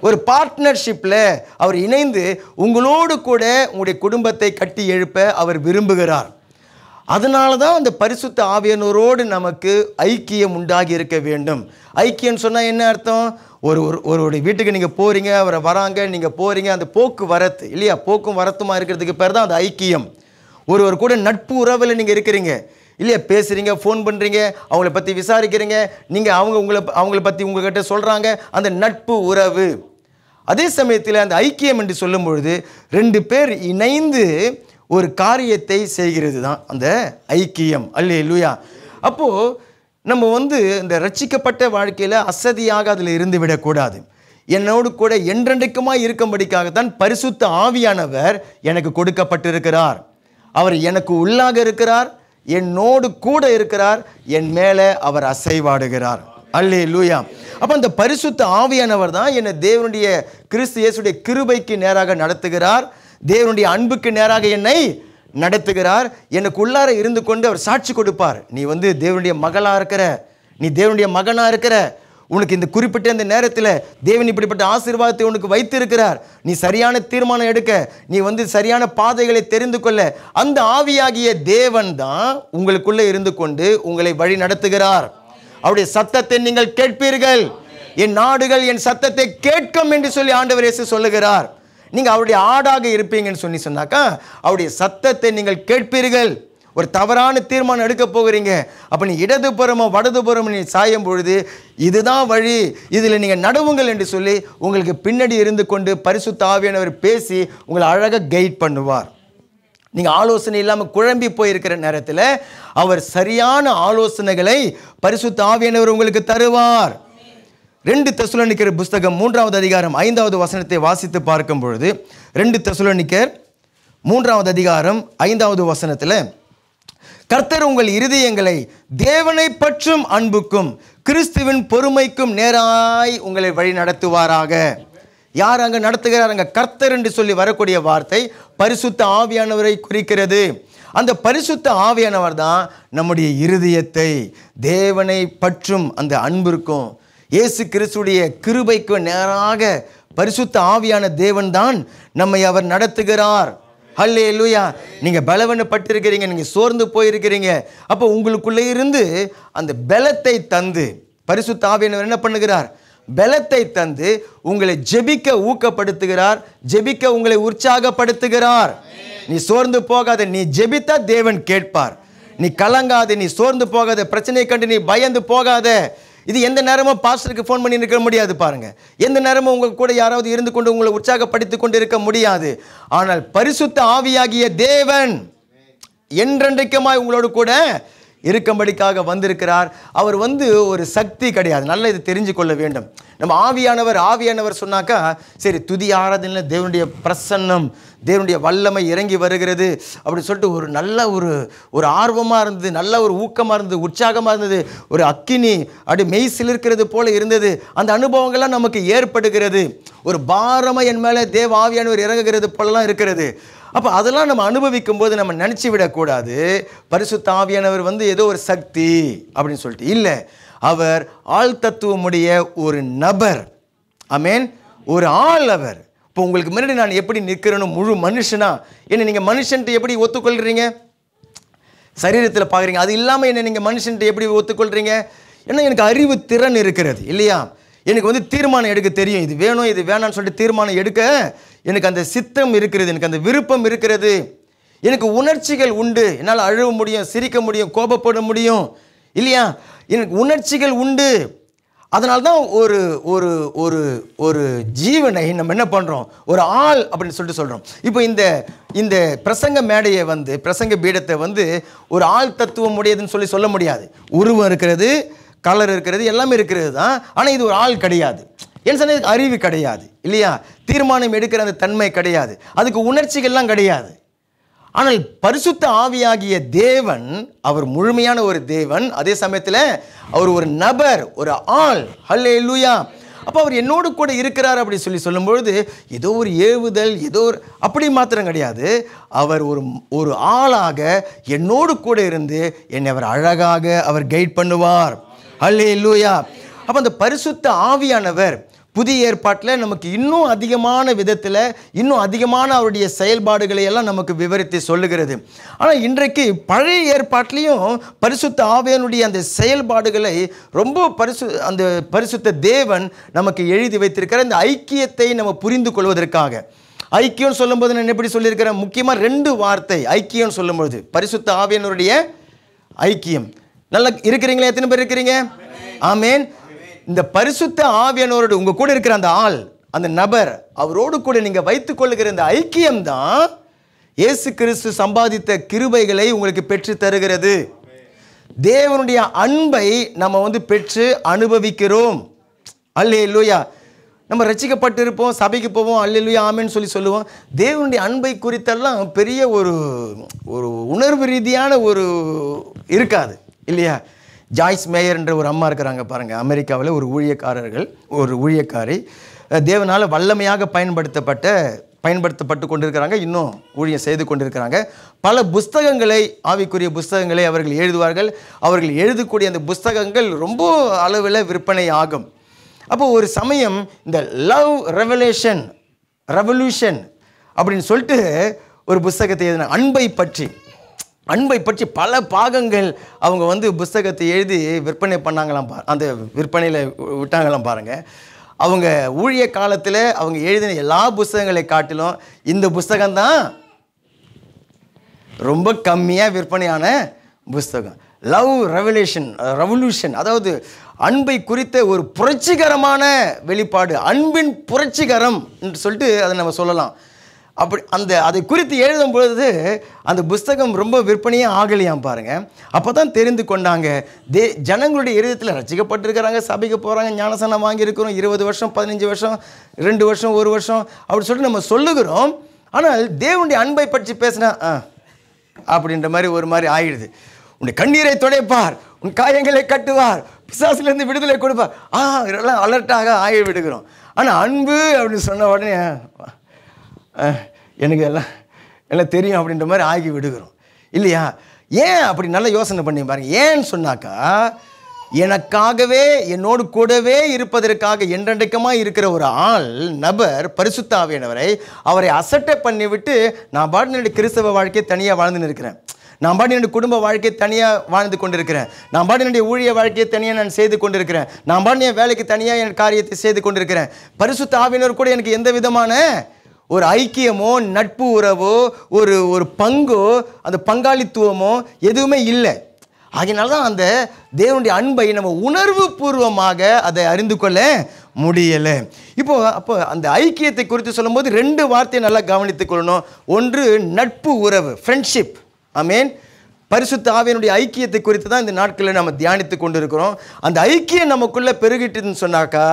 S2: ஒரு பார்ட்னர்ஷிப்பில் அவர் இணைந்து உங்களோடு கூட உங்களுடைய குடும்பத்தை கட்டி எழுப்ப அவர் விரும்புகிறார். அதனால தான் அந்த பரிசுத்த ஆவியானவரோடு நமக்கு ஐக்கியம் உண்டாகி இருக்க வேண்டும். ஐக்கியம் சொன்னால் என்ன அர்த்தம்? ஒரு வீட்டுக்கு நீங்கள் போகிறீங்க, அவரை வராங்க, நீங்கள் போகிறீங்க, அந்த போக்குவரத்து இல்லையா, போக்கும் வரத்துமா இருக்கிறதுக்கு பேர் தான் அந்த ஐக்கியம். ஒருவர் கூட நட்பு உறவில் நீங்கள் இருக்கிறீங்க இல்லையா, பேசுகிறீங்க, ஃபோன் பண்ணுறீங்க, அவங்கள பற்றி விசாரிக்கிறீங்க, நீங்கள் அவங்கள பற்றி உங்கள்கிட்ட சொல்கிறாங்க, அந்த நட்பு உறவு. அதே சமயத்தில் அந்த ஐக்கியம் என்று சொல்லும் பொழுது 2 பேர் இணைந்து ஒரு காரியத்தை செய்கிறது தான் அந்த ஐக்கியம். அல்லேலூயா. அப்போது நம்ம இந்த ரட்சிக்கப்பட்ட வாழ்க்கையில் அசதியாக அதில் இருந்து விடக்கூடாது. என்னோடு கூட என்றென்றைக்குமாய் இருக்கும்படிக்காகத்தான் பரிசுத்த ஆவியானவர் எனக்கு கொடுக்கப்பட்டிருக்கிறார். அவர் எனக்கு உள்ளாக இருக்கிறார், என்னோடு கூட இருக்கிறார், என் மேலே அவர் அசைவாடுகிறார். அல்லேலூயா. அப்போ அந்த பரிசுத்த ஆவியானவர் தான் என்னை தேவனுடைய கிறிஸ்து இயேசுடைய கிருபைக்கு நேராக நடத்துகிறார், தேவனுடைய அன்புக்கு நேராக என்னை நடத்துகிறார். எனக்கு உள்ளார இருந்து கொண்டு அவர் சாட்சி கொடுப்பார். நீ தேவனுடைய மகளாக இருக்கிற, நீ தேவனுடைய மகனாக இருக்கிற, உனக்கு இந்த குறிப்பிட்ட இந்த நேரத்தில் தேவன் இப்படிப்பட்ட ஆசீர்வாதத்தை உனக்கு வைத்திருக்கிறார், நீ சரியான தீர்மானம் எடுக்க, நீ சரியான பாதைகளை தெரிந்து கொள்ள அந்த ஆவியாகிய தேவன் தான் உங்களுக்குள்ளே இருந்து கொண்டு உங்களை வழி நடத்துகிறார். அவருடைய சத்தத்தை நீங்கள் கேட்பீர்கள், என் நாடுகள் என் சத்தத்தை கேட்கும் என்று சொல்லி ஆண்டவர் இயேசு சொல்லுகிறார். நீங்கள் அவருடைய ஆடாக இருப்பீங்கன்னு சொன்னாக்கா அவருடைய சத்தத்தை நீங்கள் கேட்பீர்கள். ஒரு தவறான தீர்மானம் எடுக்க போகிறீங்க, அப்போ நீ இடதுபுறமோ வடதுபுறமோ நீ சாயும் பொழுது இதுதான் வழி, இதில் நீங்கள் நடுவுங்கள் என்று சொல்லி உங்களுக்கு பின்னாடி இருந்து கொண்டு பரிசுத்த ஆவியானவர் பேசி உங்களை அழகாக கைட் பண்ணுவார். நீங்கள் ஆலோசனை இல்லாமல் குழம்பி போயிருக்கிற நேரத்தில் அவர் சரியான ஆலோசனைகளை பரிசுத்த ஆவியானவர் உங்களுக்கு தருவார். 2 தெசலோனிக்கர் புஸ்தகம் 3வது அதிகாரம் 5வது வசனத்தை வாசித்து பார்க்கும் பொழுது 2 தெசலோனிக்கர் 3வது அதிகாரம் 5வது வசனத்தில், கர்த்தர் உங்கள் இருதயங்களை தேவனை பற்றும் அன்புக்கும் கிறிஸ்துவின் பொறுமைக்கும் நேராய் உங்களை வழி நடத்துவாராக. யார் அங்கே நடத்துகிறார்? அங்கே கர்த்தர் என்று சொல்லி வரக்கூடிய வார்த்தை பரிசுத்த ஆவியானவரை குறிக்கிறது. அந்த பரிசுத்த ஆவியானவர் தான் நம்முடைய இருதயத்தை தேவனை பற்றும் அந்த அன்பிற்கும் இயேசு கிறிஸ்துடைய கிருபைக்கு நேராக பரிசுத்த ஆவியான தேவன் தான் நம்மை அவர் நடத்துகிறார். ஹல்லேலூயா. நீங்கள் பலவீனப்பட்டிருக்கிறீங்க, நீங்கள் சோர்ந்து போயிருக்கிறீங்க, அப்போ உங்களுக்குள்ளே இருந்து அந்த பலத்தை தந்து பரிசுத்த ஆவியானவர் என்ன பண்ணுகிறார்? பலத்தை தந்து உங்களை ஜெபிக்க ஊக்கப்படுத்துகிறார், ஜெபிக்க உங்களை உற்சாகப்படுத்துகிறார். நீ சோர்ந்து போகாத, நீ ஜெபித்தா தேவன் கேட்பார். நீ கலங்காத, நீ சோர்ந்து போகாத, பிரச்சனையை கண்டு நீ பயந்து போகாத. இது எந்த நேரமும் பாஸ்டருக்கு ஃபோன் பண்ணி இருக்க முடியாது பாருங்க. எந்த நேரமும் உங்க கூட யாராவது இருந்து கொண்டு உங்களை உற்சாகப்படுத்தி கொண்டு இருக்க முடியாது. ஆனால் பரிசுத்த ஆவியாகிய தேவன் என்றென்றைக்குமாய் உங்களோடு கூட இருக்கும்படிக்காக வந்திருக்கிறார். அவர் ஒரு சக்தி கிடையாது. நல்லா இது தெரிஞ்சு கொள்ள வேண்டும். நம்ம ஆவியானவர் சொன்னாக்கா சரி, துதி ஆராதனையில் தேவனுடைய பிரசன்னம், தேவனுடைய வல்லமை இறங்கி வருகிறது அப்படின்னு சொல்லிட்டு ஒரு நல்ல ஒரு ஆர்வமாக இருந்தது, நல்ல ஒரு ஊக்கமாக இருந்தது, உற்சாகமாக இருந்தது, ஒரு அக்கினி அப்படி மெய் சிலிர்க்கிறது போல இருந்தது. அந்த அனுபவங்கள்லாம் நமக்கு ஏற்படுகிறது. ஒரு பாரமாக என் மேலே தேவ ஆவியானவர் இறங்குகிறது போலலாம் இருக்கிறது. அப்போ அதெல்லாம் நம்ம அனுபவிக்கும் போது நம்ம நினச்சி விடக்கூடாது பரிசுத்த ஆவியானவர் ஏதோ ஒரு சக்தி அப்படின்னு சொல்லிட்டு. இல்லை, அவர் ஆள் தத்துவமுடைய ஒரு நபர். ஆமென். ஒரு ஆள் அவர். இப்போ உங்களுக்கு முன்னாடி நான் எப்படி நிற்கிறேன்னு முழு மனுஷனா, என்ன நீங்கள் மனுஷன்ட்டு எப்படி ஒத்துக்கொள்கிறீங்க? சரீரத்தில் பார்க்குறீங்க. அது இல்லாமல் என்ன நீங்கள் மனுஷன்ட்டு எப்படி ஒத்துக்கொள்கிறீங்க? ஏன்னா எனக்கு அறிவு திறன் இருக்கிறது இல்லையா? எனக்கு தீர்மானம் எடுக்க தெரியும். இது வேணும் இது வேணான்னு சொல்லிட்டு தீர்மானம் எடுக்க எனக்கு அந்த சித்தம் இருக்கிறது, எனக்கு அந்த விருப்பம் இருக்கிறது. எனக்கு உணர்ச்சிகள் உண்டு. என்னால் அழுவ முடியும், சிரிக்க முடியும், கோபப்பட முடியும் இல்லையா? எனக்கு உணர்ச்சிகள் உண்டு. அதனால தான் ஒரு ஒரு ஒரு ஒரு ஜீவனை நம்ம என்ன பண்ணுறோம், ஒரு ஆள் அப்படின்னு சொல்லிட்டு சொல்கிறோம். இப்போ இந்த பிரசங்க மேடையை பிரசங்க பீடத்தை ஒரு ஆள் தத்துவம் உடையதுன்னு சொல்ல முடியாது. உருவம் இருக்கிறது, கலர் இருக்கிறது, எல்லாமே இருக்கிறது தான். ஆனால் இது ஒரு ஆள் கிடையாது. ஏன்னு சொன்னால் அறிவு கிடையாது இல்லையா? தீர்மானம் எடுக்கிற அந்த தன்மை கிடையாது, அதுக்கு உணர்ச்சிகள்லாம் கிடையாது. ஆனால் பரிசுத்த ஆவியாகிய தேவன் அவர் முழுமையான ஒரு தேவன். அதே சமயத்தில் அவர் ஒரு நபர், ஒரு ஆள். ஹல்லேலூயா. அப்போ அவர் என்னோடு கூட இருக்கிறார் அப்படி சொல்லும்பொழுது ஏதோ ஒரு ஏவுதல், ஏதோ ஒரு அப்படி மாத்திரம் கிடையாது. அவர் ஒரு ஆளாக என்னோடு கூட இருந்து என்னை அவர் அழகாக அவர் கைட் பண்ணுவார். ஹல்லேலூயா. அப்போ அந்த பரிசுத்த ஆவியானவர் புதிய ஏற்பாட்டில் நமக்கு இன்னும் அதிகமான விதத்தில், இன்னும் அதிகமான அவருடைய செயல்பாடுகளை எல்லாம் நமக்கு விவரித்து சொல்லுகிறது. ஆனால் இன்றைக்கு பழைய ஏற்பாட்டிலையும் பரிசுத்த ஆவியானுடைய அந்த செயல்பாடுகளை ரொம்ப அந்த பரிசுத்த தேவன் நமக்கு எழுதி வைத்திருக்கிற இந்த ஐக்கியத்தை நம்ம புரிந்து கொள்வதற்காக. ஐக்கியம் சொல்லும்போது நான் எப்படி சொல்லியிருக்கிறேன், முக்கியமாக 2 வார்த்தை. ஐக்கியம் சொல்லும்போது பரிசுத்த ஆவியானுடைய ஐக்கியம். நல்லா இருக்கிறீங்களா? எத்தனை பேர் இருக்கிறீங்க? ஆமேன். இந்த பரிசுத்த ஆவியானவரோடு உங்க கூட இருக்கிற அந்த ஆள், அந்த நபர், அவரோடு கூட நீங்க வைத்துக் கொள்ளுகிற இந்த ஐக்கியம் தான் இயேசு கிறிஸ்து சம்பாதித்த கிருபைகளை உங்களுக்கு பெற்று தருகிறது. தேவனுடைய அன்பை நம்ம பெற்று அனுபவிக்கிறோம். அல்லேலூயா. நம்ம ரட்சிக்கப்பட்டு இருப்போம், சபைக்கு போவோம், அல்லேலூயா ஆமென்னு சொல்லுவோம். தேவனுடைய அன்பை குறித்தெல்லாம் பெரிய ஒரு உணர்வு ரீதியான இருக்காது இல்லையா? ஜாய்ஸ் மேயர் என்ற ஒரு அம்மா இருக்கிறாங்க பாருங்கள். அமெரிக்காவில் ஒரு ஊழியக்காரி தேவனால் வல்லமையாக பயன்படுத்தப்பட்டு கொண்டிருக்கிறாங்க. இன்னும் ஊழியம் செய்து கொண்டிருக்கிறாங்க. பல புஸ்தகங்களை, ஆவிக்குரிய புஸ்தகங்களை அவர்கள் எழுதுவார்கள். அவர்கள் எழுதக்கூடிய அந்த புஸ்தகங்கள் ரொம்ப அளவில் விற்பனை ஆகும். அப்போ ஒரு சமயம் இந்த லவ் ரெவல்யூஷன் அப்படின்னு சொல்லிட்டு ஒரு புஸ்தகத்தை எழுதின அன்பை பற்றி பல பாகங்கள் அவங்க புஸ்தகத்தை எழுதி விற்பனை பண்ணாங்களாம். அந்த விற்பனையில் விட்டாங்களாம் பாருங்கள். அவங்க ஊழிய காலத்தில் அவங்க எழுதின எல்லா புஸ்தகங்களை காட்டிலும் இந்த புஸ்தகம்தான் ரொம்ப கம்மியாக விற்பனையான புஸ்தகம். லவ் ரெவல்யூஷன், அதாவது அன்பை குறித்த ஒரு புரட்சிகரமான வெளிப்பாடு, அன்பின் புரட்சிகரம் என்று சொல்லிட்டு அதை நம்ம சொல்லலாம். அப்படி அதை குறித்து எழுதும் பொழுது அந்த புஸ்தகம் ரொம்ப விற்பனையே ஆகலையாம் பாருங்கள். அப்போ தான் தெரிந்து கொண்டாங்க, ஜனங்களுடைய இருதயத்தில் ரசிக்கப்பட்டிருக்கிறாங்க, சபைக்கு போகிறாங்க, ஞானசனம் வாங்கியிருக்கிறோம், 20 வருஷம் 15 வருஷம் 2 வருஷம் 1 வருஷம் அப்படி சொல்லிட்டு நம்ம சொல்லுகிறோம். ஆனால் தேவனுடைய அன்பை பற்றி பேசினா அப்படின்ற மாதிரி ஒரு மாதிரி ஆகிடுது. உன்னுடைய கண்ணீரை துடைப்பார், உன் காயங்களை கட்டுவார், பிசாசிலேருந்து விடுதலை கொடுப்பார், இதெல்லாம் அலர்ட்டாக ஆகி விடுகிறோம். ஆனால் அன்பு அப்படின்னு சொன்ன உடனே எனக்கு எல்லாம் தெரியும் அப்படின்ற மாதிரி ஆகி விடுகிறோம் இல்லையா? ஏன் அப்படி நல்லா யோசனை பண்ணி பாருங்க. ஏன்னு சொன்னாக்கா, எனக்காகவே என்னோடு கூடவே இருப்பதற்காக என்றென்றைக்குமாக இருக்கிற ஒரு ஆள், நபர், பரிசுத்த ஆவியானவரை அவரை அசட்டை பண்ணிவிட்டு நான் பாட்டு கிறிஸ்தவ வாழ்க்கையை தனியாக வாழ்ந்துன்னு இருக்கிறேன். நான் பாடி என்னுடைய குடும்ப வாழ்க்கையை தனியாக வாழ்ந்து கொண்டிருக்கிறேன், நான் பாடி என்னுடைய ஊழிய வாழ்க்கையை தனியாக நான் செய்து கொண்டிருக்கிறேன், நான் பாடி என் வேலைக்கு தனியாக என் காரியத்தை செய்து கொண்டிருக்கிறேன். பரிசுத்த ஆவியானவர் கூட எனக்கு எந்த விதமான ஒரு ஐக்கியமோ நட்பு உறவோ ஒரு பங்கோ அந்த பங்காளித்துவமோ எதுவுமே இல்லை. ஆகையினால தான் அந்த தேவனுடைய அன்பை நம்ம உணர்வு பூர்வமாக அதை அறிந்து கொள்ள முடியலை. அப்போ அந்த ஐக்கியத்தை குறித்து சொல்லும்போது 2 வார்த்தையை நல்லா கவனித்துக் கொள்ளணும். ஒன்று நட்பு உறவு, ஃப்ரெண்ட்ஷிப். ஆமென். பரிசுத்த ஆவியானுடைய ஐக்கியத்தை குறித்து தான் இந்த நாட்களில் நம்ம தியானித்து கொண்டு இருக்கிறோம். அந்த ஐக்கியம் நமக்குள்ளே பெருகிட்டுன்னு சொன்னாக்கா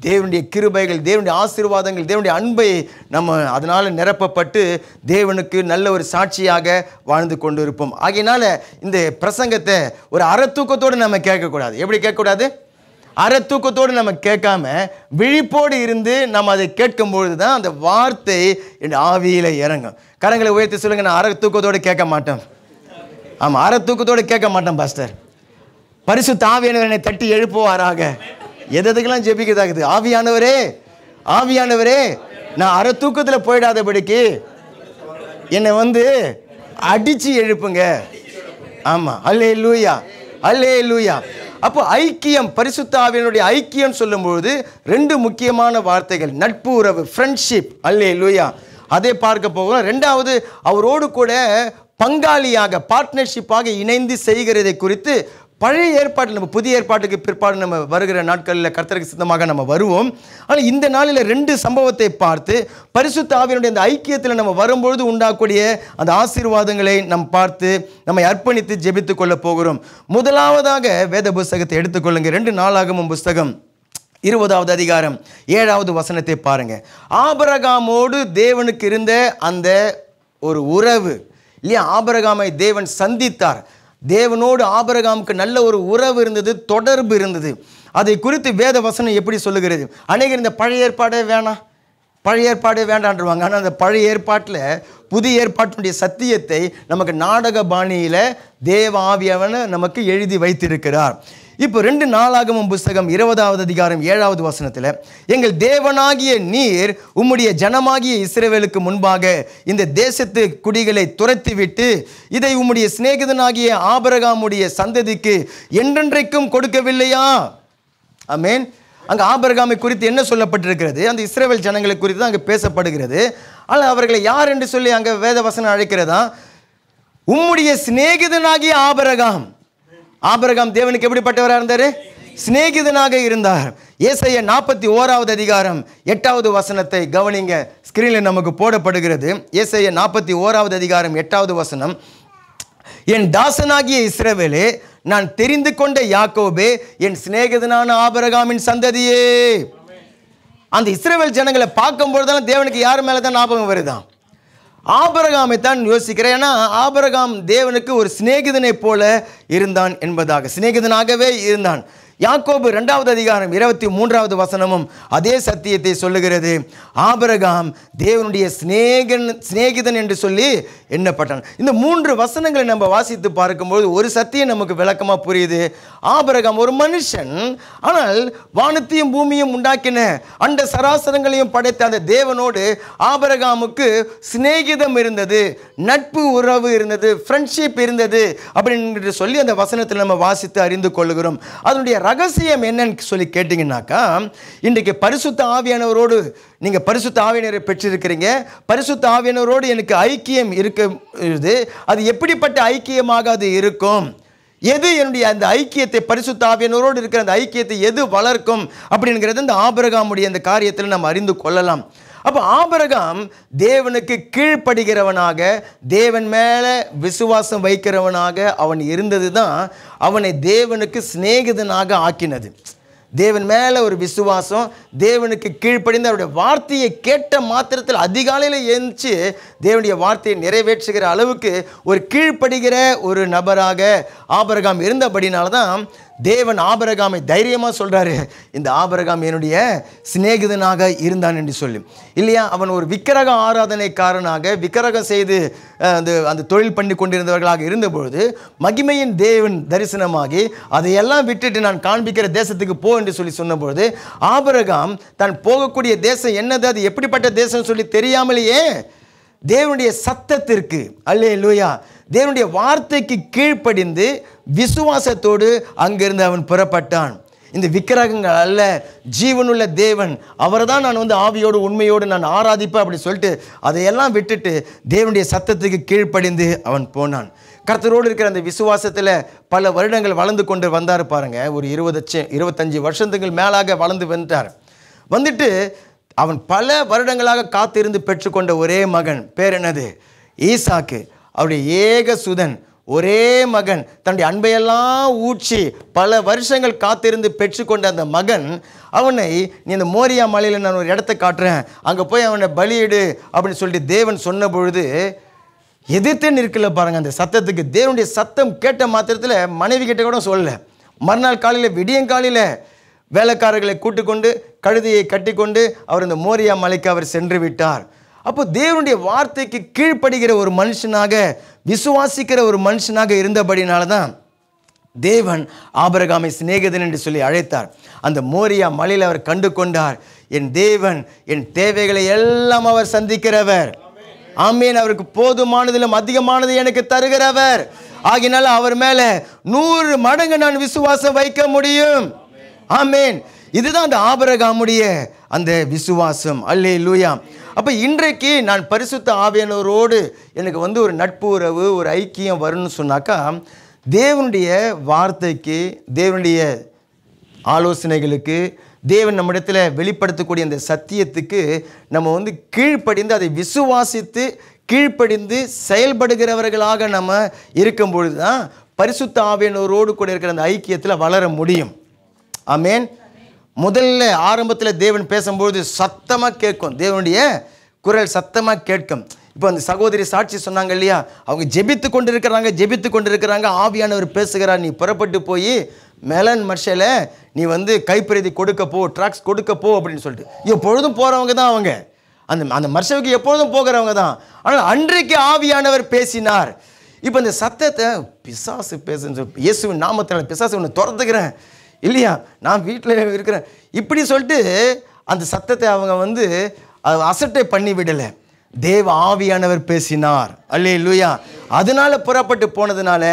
S2: தேவனுடைய கிருபைகள், தேவனுடைய ஆசீர்வாதங்கள், தேவனுடைய அன்பை நம்ம அதனால் நிரப்பப்பட்டு தேவனுக்கு நல்ல ஒரு சாட்சியாக வாழ்ந்து கொண்டு இருப்போம். ஆகையினால இந்த பிரசங்கத்தை ஒரு அறத்தூக்கத்தோடு நம்ம கேட்கக்கூடாது. எப்படி கேட்கக்கூடாது? அறத்தூக்கத்தோடு நம்ம கேட்காம விழிப்போடு இருந்து நம்ம அதை கேட்கும்பொழுது தான் அந்த வார்த்தை என் ஆவியில் இறங்கும். கரங்களை உயர்த்தி சொல்லுங்க, நான் அறத்தூக்கத்தோடு கேட்க மாட்டேன். ஆமாம், அறத்தூக்கத்தோடு கேட்க மாட்டேன் பாஸ்டர். பரிசுத்த ஆவியானவர் என்னை தட்டி எழுப்புவாராக. எதுக்கெல்லாம் ஜெபிக்கதாகுது? ஆவியானவரே, ஆவியானவரே, நான் அறத்தூக்கத்தில் போயிடாதபடிக்கு என்னை அடிச்சு எழுப்புங்க. ஆமாம், அல்லேலூயா, அல்லேலூயா. அப்போ ஐக்கியம், பரிசுத்த ஆவியானுடைய ஐக்கியம் சொல்லும்போது 2 முக்கியமான வார்த்தைகள், நட்பு உறவு, ஃப்ரெண்ட்ஷிப். அல்லேலூயா. அதை பார்க்க போகிறோம். 2வது அவரோடு கூட பங்காளியாக, பார்ட்னர்ஷிப்பாக இணைந்து செய்கிறதை குறித்து பழைய ஏற்பாட்டில், நம்ம புதிய ஏற்பாட்டுக்கு பிற்பாடு நம்ம வருகிற நாட்களில் கர்த்தருக்கு சித்தமாக நம்ம வருவோம். ஆனால் இந்த நாளில் 2 சம்பவத்தை பார்த்து பரிசுத்த ஆவியானுடைய அந்த ஐக்கியத்தில் நம்ம வரும்பொழுது உண்டாகக்கூடிய அந்த ஆசீர்வாதங்களை நம்ம பார்த்து நம்மை அர்ப்பணித்து ஜெபித்து கொள்ள போகிறோம். முதலாவதாக வேத புஸ்தகத்தை எடுத்துக்கொள்ளுங்க. 2 நாளாகமம் புஸ்தகம் 20வது அதிகாரம் 7வது வசனத்தை பாருங்க. ஆபிரகாமோடு தேவனுக்கு இருந்த அந்த ஒரு உறவு இல்லையா? ஆபிரகாமை தேவன் சந்தித்தார். தேவனோடு ஆபிரகாமுக்கு நல்ல ஒரு உறவு இருந்தது, தொடர்பு இருந்தது. அதை குறித்து வேத வசனம் எப்படி சொல்லுகிறது? அநேகர் இந்த பழைய ஏற்பாடே வேணாம், பழைய ஏற்பாடே வேண்டான்றுவாங்க. ஆனால் அந்த பழைய ஏற்பாட்டில் புதிய ஏற்பாட்டினுடைய சத்தியத்தை நமக்கு நாடக பாணியில் தேவ ஆவியானவர் நமக்கு எழுதி வைத்திருக்கிறார். இப்போ 2 நாளாகமம் புஸ்தகம் 20வது அதிகாரம் 7வது வசனத்தில், எங்கள் தேவனாகிய நீர் உம்முடைய ஜனமாகிய இஸ்ரவேலுக்கு முன்பாக இந்த தேசத்து குடிகளை துரத்திவிட்டு இதை உம்முடைய சிநேகிதனாகிய ஆபிரகாமுடைய சந்ததிக்கு என்றென்றைக்கும் கொடுக்கவில்லையா? ஆமென். அங்கே ஆபிரகாமை குறித்து என்ன சொல்லப்பட்டிருக்கிறது? அந்த இஸ்ரவேல் ஜனங்களை குறித்து தான் அங்கே பேசப்படுகிறது. ஆனால் அவர்களை யார் என்று சொல்லி அங்கே வேத வசனம் அழைக்கிறதா? உம்முடைய சிநேகிதனாகிய ஆபிரகாம். ஆபிரகாம் தேவனுக்கு எப்படிப்பட்டவராக இருந்தார்? சிநேகிதனாக இருந்தார். ஏசாயா 41வது அதிகாரம் 8வது வசனத்தை கவனிங்க. ஸ்கிரீனில் நமக்கு போடப்படுகிறது. ஏசாயா 41வது அதிகாரம் 8வது வசனம், என் தாசனாகிய இஸ்ரவேலே, நான் தெரிந்து கொண்ட யாக்கோபே, என் சிநேகிதனான ஆபிரகாமின் சந்ததியே. அந்த இஸ்ரவேல் ஜனங்களை பார்க்கும்பொழுதுதான் தேவனுக்கு யார் மேலே தான் ஞாபகம் வருதான்? ஆபிரகாமை தான் யோசிக்கிறேன். ஏன்னா ஆபிரகாம் தேவனுக்கு ஒரு சிநேகிதனை போல இருந்தான் என்பதாக, சிநேகிதனாகவே இருந்தான். யாக்கோபு 2வது அதிகாரம் 23வது வசனமும் அதே சத்தியத்தை சொல்லுகிறது. ஆபிரகாம் தேவனுடைய சிநேகிதன் என்று சொல்லி எண்ணப்பட்டான். இந்த 3 வசனங்களை நம்ம வாசித்து பார்க்கும்போது ஒரு சத்தியம் நமக்கு விளக்கமாக புரியுது. ஆபிரகாம் ஒரு மனுஷன், ஆனால் வானத்தையும் பூமியும் உண்டாக்கின அண்ட சராசரங்களையும் படைத்த அந்த தேவனோடு ஆபிரகாமுக்கு சிநேகிதம் இருந்தது, நட்பு உறவு இருந்தது, ஃப்ரெண்ட்ஷிப் இருந்தது அப்படின்னு சொல்லி அந்த வசனத்தில் நம்ம வாசித்து அறிந்து கொள்ளுகிறோம். அதனுடைய ரகசியம் என்னன்னு சொல்லி கேட்டிங்கன்னாக்கா, இன்றைக்கு பரிசுத்த ஆவியானவரோடு நீங்கள் பரிசுத்த ஆவியானவரை பெற்றிருக்கிறீங்க. பரிசுத்த ஆவியானவரோடு எனக்கு ஐக்கியம் இருக்கிறது. அது எப்படிப்பட்ட ஐக்கியமாக அது இருக்கும்? எது என்னுடைய அந்த ஐக்கியத்தை, பரிசுத்த ஆவியானவரோடு இருக்கிற அந்த ஐக்கியத்தை எது வளர்க்கும் அப்படிங்கிறது இந்த ஆபிரகாமுடைய அந்த காரியத்தில் நம்ம அறிந்து கொள்ளலாம். அப்போ ஆபிரகாம் தேவனுக்கு கீழ்ப்படுகிறவனாக, தேவன் மேலே விசுவாசம் வைக்கிறவனாக அவன் இருந்தது தான் அவனை தேவனுக்கு சிநேகிதனாக ஆக்கினது. தேவன் மேலே ஒரு விசுவாசம், தேவனுக்கு கீழ்ப்படிந்து அவருடைய வார்த்தையை கேட்ட மாத்திரத்தில் அதிகாலையில் எழுந்துச்சு தேவனுடைய வார்த்தையை நிறைவேற்றுகிற அளவுக்கு ஒரு கீழ்ப்படுகிற ஒரு நபராக ஆபிரகாம் இருந்தபடினால தான் தேவன் ஆபிரகாமை தைரியமாக சொல்கிறாரு, இந்த ஆபிரகாம் என்னுடைய சிநேகிதனாக இருந்தான் என்று சொல்லி. இல்லையா? அவன் ஒரு விக்கிரக ஆராதனைக்காரனாக விக்கிரகம் செய்து அந்த தொழில் பண்ணி கொண்டிருந்தவர்களாக இருந்தபொழுது மகிமையின் தேவன் தரிசனமாகி அதையெல்லாம் விட்டுட்டு நான் காண்பிக்கிற தேசத்துக்கு போ என்று சொல்லி சொன்னபொழுது ஆபிரகாம் தான் போகக்கூடிய தேசம் என்னது, அது எப்படிப்பட்ட தேசம் சொல்லி தெரியாமலேயே தேவனுடைய சத்தத்திற்கு, அல்லேலூயா, தேவனுடைய வார்த்தைக்கு கீழ்ப்படிந்து விசுவாசத்தோடு அங்கிருந்து அவன் புறப்பட்டான். இந்த விக்கிரகங்கள் அல்ல, ஜீவனுள்ள தேவன், அவரை தான் நான் ஆவியோடு உண்மையோடு நான் ஆராதிப்பேன் அப்படி சொல்லிட்டு அதையெல்லாம் விட்டுட்டு தேவனுடைய சத்தத்துக்கு கீழ்ப்படிந்து அவன் போனான். கர்த்தரோடு இருக்கிற அந்த விசுவாசத்தில் பல வருடங்கள் வளர்ந்து கொண்டு வந்தார் பாருங்க. ஒரு 25 வருஷத்துக்கு மேலாக வளர்ந்து வந்துட்டு அவன் பல வருடங்களாக காத்திருந்து பெற்றுக்கொண்ட ஒரே மகன் பேர் என்னது? ஈசாக்கு. அவருடைய ஏக சுதன், ஒரே மகன், தன்னுடைய அன்பையெல்லாம் ஊற்றி பல வருஷங்கள் காத்திருந்து பெற்றுக்கொண்ட அந்த மகன் அவனை, நீ இந்த மோரியா மலையில் நான் ஒரு இடத்த காட்டுறேன், அங்கே போய் அவனை பலியிடு அப்படின்னு சொல்லிட்டு தேவன் சொன்ன பொழுது எதிர்த்து நிற்கல பாருங்க. அந்த சத்தத்துக்கு, தேவனுடைய சத்தம் கேட்ட மாத்திரத்தில் மனைவி கிட்ட கூட சொல்லலை. மறுநாள் காலையில் விடியங்காலையில் வேலைக்காரர்களை கூட்டுக்கொண்டு கழுதையை கட்டி கொண்டு அவர் இந்த மோரியா மலைக்கு அவர் சென்று விட்டார். அப்போ தேவனுடைய வார்த்தைக்கு கீழ்ப்படுகிற ஒரு மனுஷனாக, விசுவாசிக்கிற ஒரு மனுஷனாக இருந்தபடினால தான் தேவன் ஆபிரகாமை சிநேகிதன் என்று சொல்லி அழைத்தார். அந்த மோரியா மலையில் அவர் கண்டு கொண்டார், என் தேவன் என் தேவைகளை எல்லாம் அவர் சந்திக்கிறவர், ஆமேன், அவருக்கு போதுமானதிலும் அதிகமானது எனக்கு தருகிறவர், ஆகினால அவர் மேல 100 மடங்கு நான் விசுவாசம் வைக்க முடியும். ஆமேன். இதுதான் அந்த ஆபிரகாமுடைய அந்த விசுவாசம். அல்லேலூயா. அப்போ இன்றைக்கு நான் பரிசுத்த ஆவியானவரோடு எனக்கு ஒரு நட்பு உறவு, ஒரு ஐக்கியம் வரும்னு சொன்னாக்கா, தேவனுடைய வார்த்தைக்கு, தேவனுடைய ஆலோசனைகளுக்கு, தேவன் நம்மிடத்தில் வெளிப்படுத்தக்கூடிய அந்த சத்தியத்துக்கு நம்ம கீழ்ப்படிந்து அதை விசுவாசித்து கீழ்ப்படிந்து செயல்படுகிறவர்களாக நம்ம இருக்கும் பொழுது தான் பரிசுத்த ஆவியானவரோடு கூட இருக்கிற அந்த ஐக்கியத்தில் வளர முடியும். ஆமேன். முதல்ல ஆரம்பத்தில் தேவன் பேசும்போது சத்தமாக கேட்கும், தேவனுடைய குரல் சத்தமாக கேட்கும். இப்போ அந்த சகோதரி சாட்சி சொன்னாங்க இல்லையா, அவங்க ஜெபித்து கொண்டு இருக்கிறாங்க, ஆவியானவர் பேசுகிறார், நீ புறப்பட்டு போய் மெலன் மர்ஷல நீ கைப்பிரதி கொடுக்க போ, ட்ராக்ஸ் கொடுக்க போ அப்படின்னு சொல்லிட்டு. எப்பொழுதும் போகிறவங்க தான் அவங்க, அந்த மர்ஷவுக்கு எப்பொழுதும் போகிறவங்க தான். ஆனால் அன்றைக்கு ஆவியானவர் பேசினார். இப்போ இந்த சத்தத்தை பிசாசு பேசுன்னு சொல்லி, இயேசுவின் நாமத்தில் பிசாசு ஒன்று துரத்துக்கிறேன் இல்லையா, நான் வீட்டில் இருக்கிறேன் இப்படி சொல்லிட்டு அந்த சத்தத்தை அவங்க அசட்டை பண்ணி விடலை. தேவ ஆவியானவர் பேசினார். அல்லேலூயா. அதனால புறப்பட்டு போனதுனால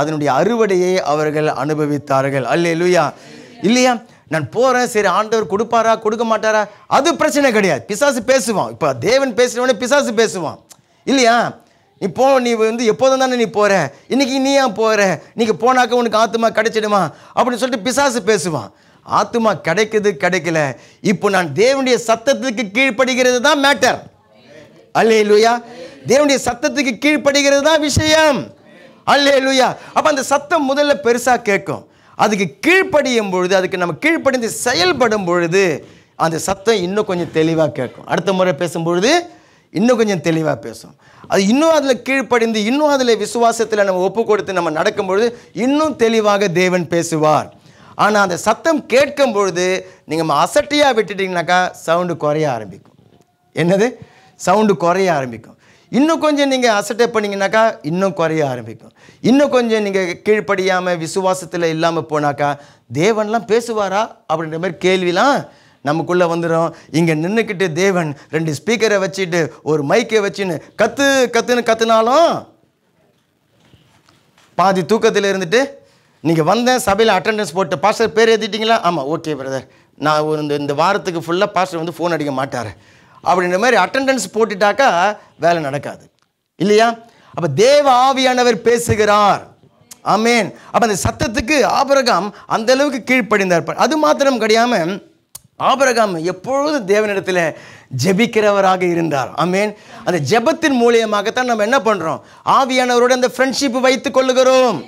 S2: அதனுடைய அறுவடையை அவர்கள் அனுபவித்தார்கள். அல்லேலூயா. இல்லையா, நான் போகிறேன், சரி ஆண்டவர் கொடுப்பாரா கொடுக்க மாட்டாரா அது பிரச்சனை கிடையாது, பிசாசு பேசுவான். இப்போ தேவன் பேசுகிறவனே பிசாசு பேசுவான் இல்லையா. நீ எப்போதும் தானே நீ போகிற, இன்றைக்கி நீ ஏன் போகிற, நீங்கள் போனாக்க உனக்கு ஆத்துமா கிடைச்சிடுமா அப்படின்னு சொல்லிட்டு பிசாசு பேசுவான். ஆத்துமா கிடைக்கல. இப்போ நான் தேவனுடைய சத்தத்துக்கு கீழ்ப்படுகிறது தான் மேட்டர். அல்லேலூயா. தேவனுடைய சத்தத்துக்கு கீழ்ப்படுகிறது தான் விஷயம். அல்லேலூயா. அப்போ அந்த சத்தம் முதல்ல பெருசாக கேட்கும், அதுக்கு கீழ்ப்படியும் பொழுது, அதுக்கு நம்ம கீழ்ப்படிந்து செயல்படும் பொழுது அந்த சத்தம் இன்னும் கொஞ்சம் தெளிவாக கேட்கும். அடுத்த முறை பேசும்பொழுது இன்னும் கொஞ்சம் தெளிவாக பேசும். அது இன்னும் அதில் கீழ்ப்படிந்து, இன்னும் அதில் விசுவாசத்தில் நம்ம ஒப்பு கொடுத்து நம்ம நடக்கும்பொழுது இன்னும் தெளிவாக தேவன் பேசுவார். ஆனால் அந்த சத்தம் கேட்கும் பொழுது நீங்கள் அசட்டியாக விட்டுட்டிங்கனாக்கா சவுண்டு குறைய ஆரம்பிக்கும். என்னது? சவுண்டு குறைய ஆரம்பிக்கும். இன்னும் கொஞ்சம் நீங்கள் அசட்டை பண்ணிங்கனாக்கா இன்னும் குறைய ஆரம்பிக்கும். இன்னும் கொஞ்சம் நீங்கள் கீழ்ப்படியாமல் விசுவாசத்தில் இல்லாமல் போனாக்கா தேவன்லாம் பேசுவாரா அப்படின்ற மாதிரி கேள்விலாம் நமக்குள்ளே வந்துடும். இங்கே நின்றுக்கிட்டு தேவன் 2 ஸ்பீக்கரை வச்சுட்டு ஒரு மைக்கை வச்சுன்னு கத்துனாலும் பாதி தூக்கத்தில் இருந்துட்டு நீங்கள் வந்தேன் சபையில் அட்டெண்டன்ஸ் போட்டு பாஸ்டர் பேர் எழுதிட்டிங்களா? ஆமாம், ஓகே பிரதர், நான் இந்த வாரத்துக்கு ஃபுல்லாக பாஸ்டர் ஃபோன் அடிக்க மாட்டார் அப்படின்ற மாதிரி அட்டெண்டன்ஸ் போட்டுட்டாக்கா வேலை நடக்காது இல்லையா. அப்போ தேவ ஆவியானவர் பேசுகிறார். ஆமேன். அப்போ அந்த சத்தத்துக்கு ஆபிரகாம் அந்த அளவுக்கு கீழ்ப்படிந்தார். அது மாத்திரம் கிடையாமல் ஆபிரகாம் எப்பொழுதும் தேவனிடத்தில் ஜெபிக்கிறவராக இருந்தார். ஆமேன். அந்த ஜெபத்தின் மூலியமாகத்தான் நம்ம என்ன பண்ணுறோம், ஆவியானவரோட அந்த ஃப்ரெண்ட்ஷிப் வைத்துக் கொள்ளுகிறோம்.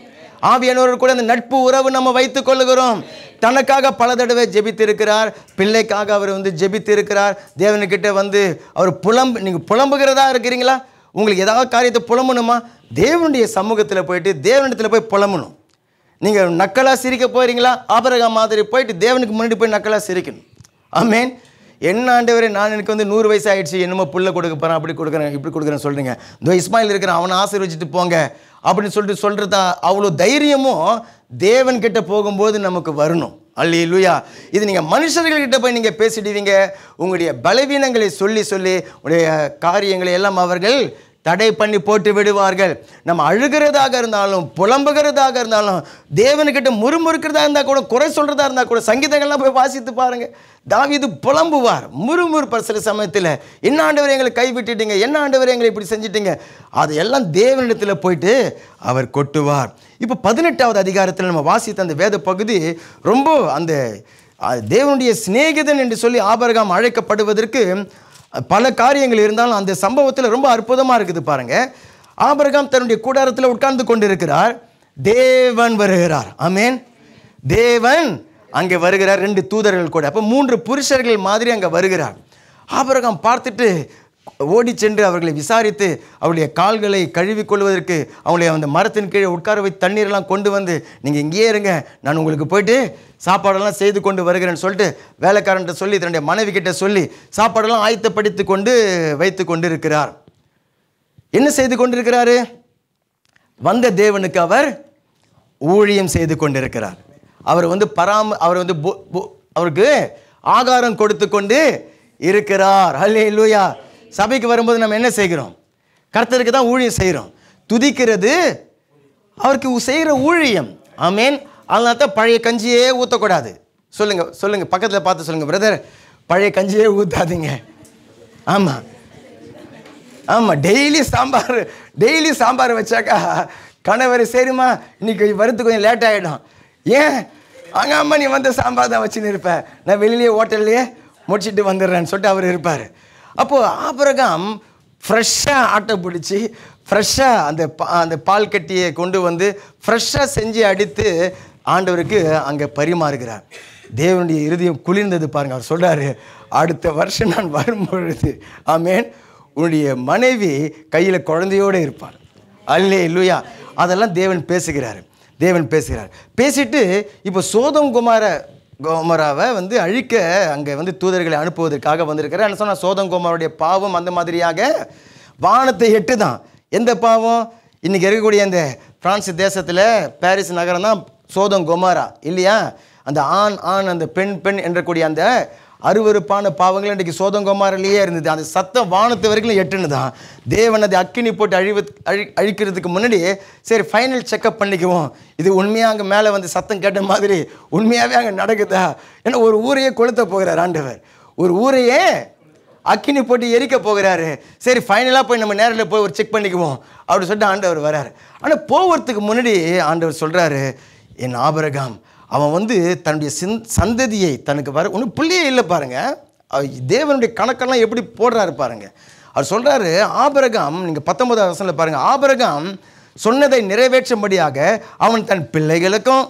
S2: ஆவியானவரோடு கூட அந்த நட்பு உறவு நம்ம வைத்துக் கொள்ளுகிறோம். தனக்காக பல தடவை ஜெபித்து இருக்கிறார், பிள்ளைக்காக அவர் ஜெபித்து இருக்கிறார். தேவனுக்கிட்ட அவர் நீங்கள் புலம்புகிறதா இருக்கிறீங்களா, உங்களுக்கு ஏதாவது காரியத்தை புலம்பணுமா, தேவனுடைய சமூகத்தில் போயிட்டு தேவனிடத்தில் போய் புலம்பணும். நீங்கள் நக்கலாக சிரிக்க போகிறீங்களா, ஆபிரகாம் மாதிரி போயிட்டு தேவனுக்கு முன்னாடி போய் நக்கலாக சிரிக்கணும். ஆமேன். என்ன ஆண்டவரே, நான் எனக்கு 100 வயசு ஆகிடுச்சு, என்னமோ புள்ள கொடுக்க போகிறேன், அப்படி கொடுக்குறேன் இப்படி கொடுக்குறேன்னு சொல்கிறீங்க, இதோ இஸ்மாயில் இருக்கிறேன், அவனை ஆசீர்வதிச்சுட்டு போங்க அப்படின்னு சொல்லிட்டு சொல்கிறதா அவ்வளோ தைரியமும் தேவன்கிட்ட போகும்போது நமக்கு வரணும். அல்லேலூயா. இது நீங்கள் மனுஷர்கள்கிட்ட போய் நீங்கள் பேசிடுவீங்க. உங்களுடைய பலவீனங்களை சொல்லி சொல்லி உங்களுடைய காரியங்களை எல்லாம் அவர்கள் தடை பண்ணி போட்டு விடுவார்கள். நம்ம அழுகிறதாக இருந்தாலும் புலம்புகிறதாக இருந்தாலும் தேவனுக்கிட்ட முறுமுறுக்கிறதா இருந்தால் கூட குறை சொல்கிறதா இருந்தால் கூட சங்கீதங்கள்லாம் போய் வாசித்து பாருங்கள். தாவீது புலம்புவார், முறுமுறுப்பார். சில சமயத்தில் என்ன ஆண்டவரை எங்களை கைவிட்டுட்டீங்க, என்ன ஆண்டவரை எங்களை இப்படி செஞ்சிட்டீங்க, அது எல்லாம் தேவனிடத்தில் போயிட்டு அவர் கொட்டுவார். இப்போ 18வது அதிகாரத்தில் நம்ம வாசித்த அந்த வேத பகுதி ரொம்ப அந்த தேவனுடைய சிநேகிதன் என்று சொல்லி ஆபிரகாம் அழைக்கப்படுவதற்கு பல காரியங்கள் இருந்தாலும் அந்த சம்பவத்தில் ரொம்ப அற்புதமாக இருக்குது பாருங்க. ஆபிரகாம் தன்னுடைய கூடாரத்தில் உட்கார்ந்து கொண்டிருக்கிறார். தேவன் வருகிறார். ஆமென். தேவன் அங்கே வருகிறார். 2 தூதர்கள் கூட. அப்போ 3 புருஷர்கள் மாதிரி அங்கே வருகிறார். ஆபிரகாம் பார்த்துட்டு ஓடி சென்று அவர்களை விசாரித்து அவருடைய கால்களை கழுவிக்கொள்வதற்கு அவங்களை அந்த மரத்தின் கீழே உட்கார வைத்து தண்ணீரெல்லாம் கொண்டு வந்து நீங்கள் இங்கேயே இருங்க, நான் உங்களுக்கு போயிட்டு சாப்பாடெல்லாம் செய்து கொண்டு வருகிறேன்னு சொல்லிட்டு வேலைக்காரன்ட்ட சொல்லி தன்னுடைய மனைவி கிட்ட சொல்லி சாப்பாடெல்லாம் ஆயத்தப்படுத்தி கொண்டு வைத்து கொண்டு இருக்கிறார். என்ன செய்து கொண்டிருக்கிறாரு? வந்த தேவனுக்கு அவர் ஊழியம் செய்து கொண்டிருக்கிறார். அவர் வந்து அவருக்கு ஆகாரம் கொடுத்து கொண்டு இருக்கிறார். அல்லேலூயா. சபைக்கு வரும்போது நம்ம என்ன செய்கிறோம்? கர்த்தருக்கு தான் ஊழியம் செய்கிறோம். துதிக்கிறது அவருக்கு செய்கிற ஊழியம். ஆமென். அதனால தான் பழைய கஞ்சியே ஊற்றக்கூடாது. சொல்லுங்கள் பக்கத்தில் பார்த்து சொல்லுங்கள், பிரதர் பழைய கஞ்சியே ஊற்றாதீங்க. ஆமாம் டெய்லி சாம்பார் வச்சாக்கா கணவர் சரிம்மா இன்னைக்கு வரத்துக்கு கொஞ்சம் லேட் ஆகிடும். ஏன் அங்கே அம்மா நீ வந்து சாம்பார் தான் வச்சுன்னு இருப்பேன், நான் வெளியிலேயே ஹோட்டல்லையே முடிச்சுட்டு வந்துடுறேன்னு சொல்லிட்டு அவர் இருப்பார். அப்போது ஆபிரகாம் ஃப்ரெஷ்ஷாக ஆட்டை பிடிச்சி ஃப்ரெஷ்ஷாக அந்த பால் கட்டியை கொண்டு வந்து ஃப்ரெஷ்ஷாக செஞ்சு அடித்து ஆண்டவருக்கு அங்கே பரிமாறுகிறார். தேவனுடைய இருதயம் குளிர்ந்தது பாருங்கள். அவர் சொல்கிறாரு, அடுத்த வருஷம் நான் வரும்பொழுது ஆமென் உன்னுடைய மனைவி கையில் குழந்தையோடு இருப்பார். அல்லேலூயா. அதெல்லாம் தேவன் பேசுகிறார். பேசிட்டு இப்போ சோதம் கோமராவை வந்து அழிக்க அங்கே வந்து தூதர்களை அனுப்புவதற்காக வந்திருக்கிறார். என்ன சொன்னால் சோதம் கோமருடைய பாவம் அந்த மாதிரியாக வானத்தை எட்டு தான். எந்த பாவம்? இன்றைக்கி இருக்கக்கூடிய அந்த பிரான்ஸ் தேசத்தில் பாரிஸ் நகரம் தான் சோதம் கோமரா இல்லையா? அந்த ஆண் அந்த பெண் என்றக்கூடிய அந்த அருவருப்பான பாவங்கள் இன்றைக்கி சோதம் கோமராலேயே இருந்தது. அந்த சத்தம் வானத்து வரைக்கும் எட்டுன்னு தான். தேவன் அதை அக்கினி போட்டு அழிக்கிறதுக்கு முன்னாடி சரி ஃபைனல் செக்கப் பண்ணிக்குவோம், இது உண்மையாக அங்கே மேலே வந்து சத்தம் கேட்ட மாதிரி உண்மையாகவே அங்கே நடக்குதா? ஏன்னா ஒரு ஊரையே கொளுத்த போகிறார் ஆண்டவர், ஒரு ஊரையே அக்கினி போட்டு எரிக்க போகிறாரு. சரி ஃபைனலாக போய் நம்ம நேரில் போய் ஒரு செக் பண்ணிக்குவோம் அப்படின்னு சொல்லிட்டு ஆண்டவர் வராரு. ஆனால் போகிறதுக்கு முன்னாடி ஆண்டவர் சொல்கிறாரு, என் ஆபிரகாம் அவன் வந்து தன்னுடைய சந்ததியை தனக்கு ஒன்றும் பிள்ளையே இல்லை பாருங்கள். தேவனுடைய கணக்கெல்லாம் எப்படி போடுறாரு பாருங்கள். அவர் சொல்கிறாரு, ஆபிரகாம் நீங்கள் 19வது வசனத்தில் பாருங்கள், ஆபிரகாம் சொன்னதை நிறைவேற்றும்படியாக அவன் தன் பிள்ளைகளுக்கும்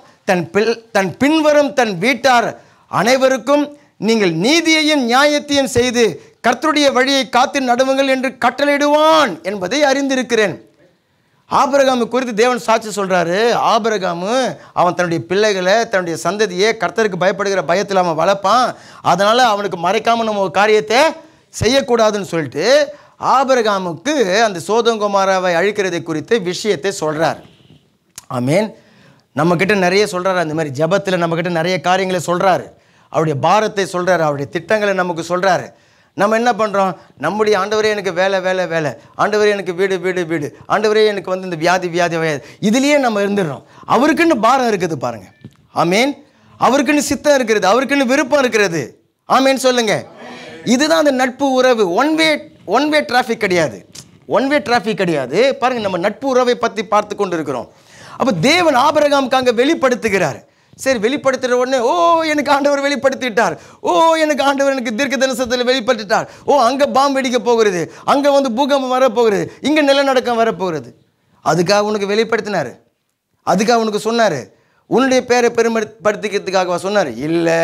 S2: தன் பின்வரும் தன் வீட்டார் அனைவருக்கும் நீங்கள் நீதியையும் நியாயத்தையும் செய்து கர்த்தருடைய வழியை காத்து நடவுங்கள் என்று கட்டளையிடுவான் என்பதை அறிந்திருக்கிறேன். ஆபிரகாமு குறித்து தேவன் சாட்சி சொல்கிறாரு. ஆபிரகாமு அவன் தன்னுடைய பிள்ளைகளை தன்னுடைய சந்ததியை கர்த்தருக்கு பயப்படுகிற பயத்தில் அவன் வளர்ப்பான், அதனால் அவனுக்கு மறைக்காமல் நம்ம ஒரு காரியத்தை செய்யக்கூடாதுன்னு சொல்லிட்டு ஆபிரகாமுக்கு அந்த சோதம் கோமராவை அழிக்கிறதை குறித்து விஷயத்தை சொல்கிறார். ஆமேன். நம்மக்கிட்ட நிறைய சொல்கிறாரு. அந்த மாதிரி ஜபத்தில் நம்மக்கிட்ட நிறைய காரியங்களை சொல்கிறாரு. அவருடைய பாரத்தை சொல்கிறாரு, அவருடைய திட்டங்களை நமக்கு சொல்கிறாரு. நம்ம என்ன பண்ணுறோம்? நம்முடைய ஆண்டவரே எனக்கு வேலை, ஆண்டவரே எனக்கு வீடு, ஆண்டவரே எனக்கு வந்து இந்த வியாதி இதுலேயே நம்ம இருந்துடுறோம். அவருக்குன்னு பாரம் இருக்குது பாருங்கள். ஆமேன். அவருக்குன்னு சித்தம் இருக்கிறது, அவருக்குன்னு விருப்பம் இருக்கிறது. ஆமேன் சொல்லுங்க. இதுதான் அந்த நட்பு உறவு. ஒன் வே டிராஃபிக் கிடையாது. பாருங்கள், நம்ம நட்பு உறவை பற்றி பார்த்து கொண்டு இருக்கிறோம். அப்போ தேவன் ஆபிரகாமுக்கு அங்கே வெளிப்படுத்துகிறார். சரி, வெளிப்படுத்துகிற உடனே எனக்கு ஆண்டவர் வெளிப்படுத்திட்டார், எனக்கு தீர்க்க தரிசனத்தில் வெளிப்படுத்திட்டார், அங்கே பாம்பு வெடிக்க போகிறது, அங்கே வந்து பூகம்பம் வரப்போகிறது, இங்கே நிலநடுக்கம் வரப்போகிறது. அதுக்காக உனக்கு வெளிப்படுத்தினார், அதுக்காக உனக்கு சொன்னார், உன்னுடைய பேரை பெருமைப்படுத்திக்கிறதுக்காக சொன்னார்? இல்லை.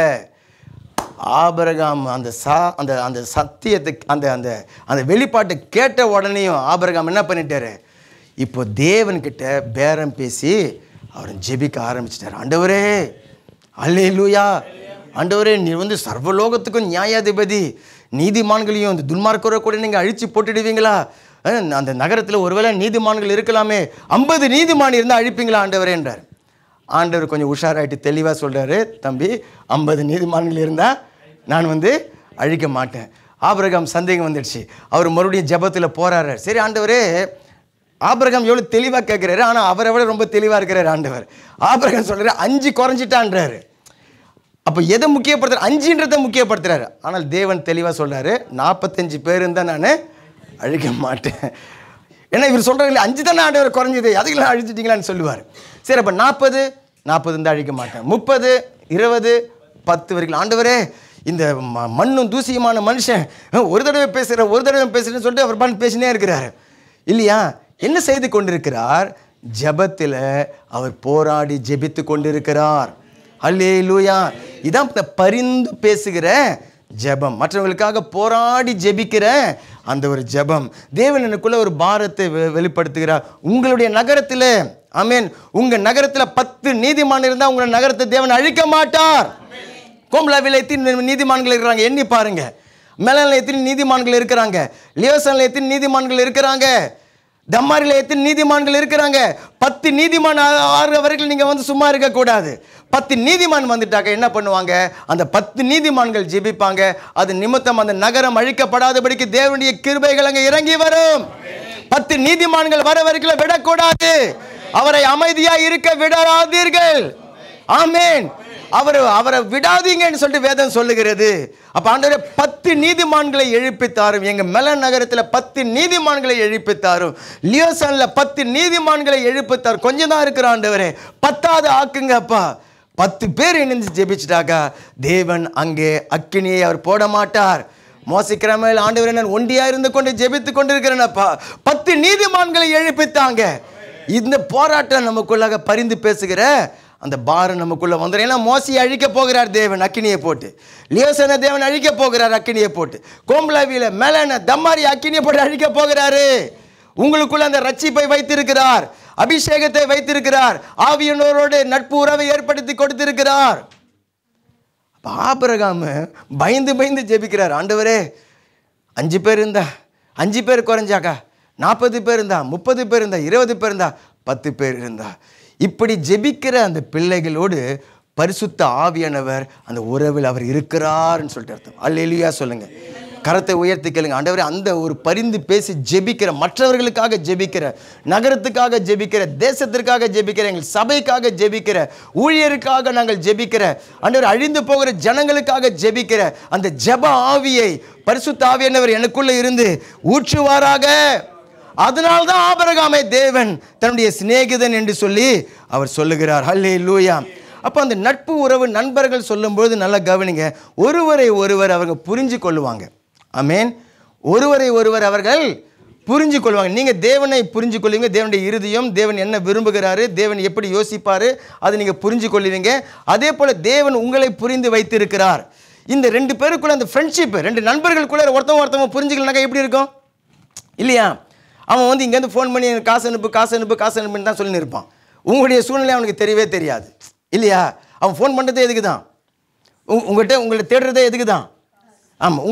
S2: ஆபிரகாம் அந்த சத்தியத்தை அந்த வெளிப்பாட்டை கேட்ட உடனேயும் ஆபிரகாம் என்ன பண்ணிட்டாரு? இப்போ தேவன்கிட்ட பேரம் பேசி அவரை ஜெபிக்க ஆரம்பிச்சிட்டார். ஆண்டவரே, அல்லேலூயா, ஆண்டவரே நீ வந்து சர்வலோகத்துக்கும் நியாயாதிபதி, நீதிமான்களையும் இந்த துன்மார்க்கரை கூட நீங்கள் அழித்து போட்டுடுவீங்களா? அந்த நகரத்தில் ஒருவேளை நீதிமான்கள் இருக்கலாமே, 50 நீதிமான் இருந்தால் அழிப்பீங்களா ஆண்டவரே என்றார். ஆண்டவர் கொஞ்சம் உஷாராயிட்டு தெளிவாக சொல்கிறாரு, தம்பி 50 நீதிமான்கள் இருந்தால் நான் அழிக்க மாட்டேன். ஆபிரகாம் சந்தேகம் வந்துடுச்சு. அவர் மறுபடியும் ஜெபத்தில் போறாரு. சரி ஆண்டவரே, ஆபிரகாம் எவ்வளோ தெளிவாக கேட்குறாரு, ஆனால் அவரை விட ரொம்ப தெளிவாக இருக்கிறார் ஆண்டவர். ஆபிரகாம் சொல்கிறார் 5 குறைஞ்சிட்டான்றாரு. அப்போ எதை முக்கியப்படுத்துறாரு? 5ன்றதை முக்கியப்படுத்துறாரு. ஆனால் தேவன் தெளிவாக சொல்கிறாரு, 45 பேர் இருந்தால் நான் அழிக்க மாட்டேன். ஏன்னா இவர் சொல்கிறாரு 5 தானே ஆண்டவர் குறைஞ்சிது, அதுக்கெல்லாம் அழிச்சிட்டிங்களான்னு சொல்லுவார். சரி அப்போ 40 இருந்தால் அழிக்க மாட்டேன். 30, 20, 10 வரைக்கும். ஆண்டவரே, இந்த மண்ணும் தூசியமான மனுஷன் ஒரு தடவை பேசுகிறேன்னு சொல்லிட்டு அவர் பேசினே இருக்கிறார் இல்லையா? என்ன செய்து கொண்டிருக்கிறார்? ஜெபத்தில் அவர் போராடி ஜெபித்து கொண்டிருக்கிறார். அல்லேலூயா. இதான் பரிந்து பேசுகிற ஜெபம், மற்றவங்களுக்காக போராடி ஜெபிக்கிற அந்த ஒரு ஜெபம். தேவன் எனக்குள்ள ஒரு பாரத்தை வெளிப்படுத்துகிறார். உங்களுடைய நகரத்தில், ஆமென், உங்கள் நகரத்தில் 10 நீதிமான் இருந்தால் உங்கள் நகரத்தை தேவன் அழிக்க மாட்டார். கோம்லாவில் எத்தனை நீதிமான்கள் இருக்கிறாங்க எண்ணி பாருங்க. மேலானில் எத்தனை நீதிமான்கள் இருக்கிறாங்க, லியோசனில் எத்தனை நீதிமான்கள் இருக்கிறாங்க, தம்மாரில் எத்தனை நீதிமான்கள் இருக்கிறாங்க. 10 நீதிமான் ஆறு வரைக்கும் நீங்கள் சும்மா இருக்கக்கூடாது. 10 நீதிமான் வந்துட்டாக்க என்ன பண்ணுவாங்க? அந்த 10 நீதிமான்கள் ஜெபிப்பாங்க. அது நிமித்தம் அந்த நகரம் அழிக்கப்படாதபடிக்கு தேவனுடைய கிருபைகள் அங்கே இறங்கி வரும். 10 நீதிமான்கள் வர வரைக்கும் விடக்கூடாது. அவரை அமைதியா இருக்க விடாதீர்கள். ஆமென். அவரை விடாதீங்கன்னு சொல்லிட்டு வேதம் சொல்லுகிறது. அப்ப ஆண்டவரே 10 நீதிமான்களை எழுப்பித்தாரும். எங்க மெலன் நகரத்தில் 10 நீதிமான்களை எழுப்பித்தாரும். லியோசன்ல 10 நீதிமான்களை எழுப்பித்தார். கொஞ்சம் தான் இருக்கிற ஆண்டவரே, 10வது ஆக்குங்க அப்பா. 10 பேர் இணைந்து ஜெபிச்சிட்டாக்கா தேவன் அங்கே அக்கினியை அவர் போட மாட்டார். மோசிக்கிரமையில் ஆண்டவரே, நான் ஒண்டியா இருந்து கொண்டு ஜெபித்து கொண்டிருக்கிறேனப்பா. 10 நீதிமான்களை எழுப்பித்தாங்க. இந்த போராட்டம் நமக்குள்ளாக பரிந்து பேசுகிற அந்த பாரம் நமக்குள்ள வந்துடும். ஏன்னா மோசியை அழிக்க போகிறார் தேவன் அக்கினியை போட்டு, லியோசனை தேவன் அழிக்க போகிறார் அக்கினியை போட்டு, கோம்பலாவில மேலான தம்மாரி அக்கினியை போட்டு அழிக்க போகிறாரு. உங்களுக்குள்ள அந்த ரட்சிப்பை வைத்திருக்கிறார், அபிஷேகத்தை வைத்திருக்கிறார், ஆவியானவரோடு நட்பு உறவை ஏற்படுத்தி கொடுத்திருக்கிறார். ஆபிரகாம் பயந்து ஜெபிக்கிறார். ஆண்டவரே, 5 பேர் இருந்தா, 5 பேர் குறைஞ்சாக்கா, 40 பேர் இருந்தா, 30 பேர் இருந்தா, 20 பேர் இருந்தா, 10 பேர் இருந்தா. இப்படி ஜெபிக்கிற அந்த பிள்ளைகளோடு பரிசுத்த ஆவியானவர் அந்த உறவில் அவர் இருக்கிறார்னு சொல்லிட்டு அர்த்தம். அல்லேலூயா சொல்லுங்க. கரத்தை உயர்த்தி கேளுங்க. ஆண்டவரே, அந்த ஒரு பரிந்து பேசி ஜெபிக்கிற, மற்றவர்களுக்காக ஜெபிக்கிற, நகரத்துக்காக ஜெபிக்கிற, தேசத்திற்காக ஜெபிக்கிற, எங்கள் சபைக்காக ஜெபிக்கிற, ஊழியருக்காக நாங்கள் ஜெபிக்கிற, ஆண்டவர் அழிந்து போகிற ஜனங்களுக்காக ஜெபிக்கிற அந்த ஜெப ஆவியை பரிசுத்த ஆவியானவர் எனக்குள்ள இருந்து ஊற்றுவாராக. அதனால்தான் ஆபிரகாமை தேவன் தன்னுடைய சிநேகிதன் என்று சொல்லி அவர் சொல்லுகிறார். அல்லேலூயா. அப்போ அந்த நட்பு உறவு நண்பர்கள் சொல்லும்போது நல்லா கவனிங்க, ஒருவரை ஒருவர் அவங்க புரிஞ்சு கொள்ளுவாங்க. ஆமென். ஒருவரை ஒருவர் அவர்கள் புரிஞ்சு கொள்வாங்க. நீங்கள் தேவனை புரிஞ்சு கொள்வீங்க, தேவனுடைய இருதயம், தேவன் என்ன விரும்புகிறாரு, தேவன் எப்படி யோசிப்பார், அதை நீங்கள் புரிஞ்சு கொள்வீங்க. அதே போல் தேவன் உங்களை புரிந்து வைத்திருக்கிறார். இந்த 2 பேருக்குள்ள அந்த ஃப்ரெண்ட்ஷிப், 2 நண்பர்களுக்குள்ள ஒருத்தவங்க புரிஞ்சுக்கலனாக்கா எப்படி இருக்கும் இல்லையா? அவன் இங்கேருந்து ஃபோன் பண்ணி காசு அனுப்புன்னு தான் சொல்லி இருப்பான். உங்களுடைய சூழ்நிலை அவனுக்கு தெரியவே தெரியாது இல்லையா? அவன் ஃபோன் பண்ணுறதே எதுக்கு தான்? உங்கள்கிட்ட தேடுறதே எதுக்கு தான்? ஆமாம்.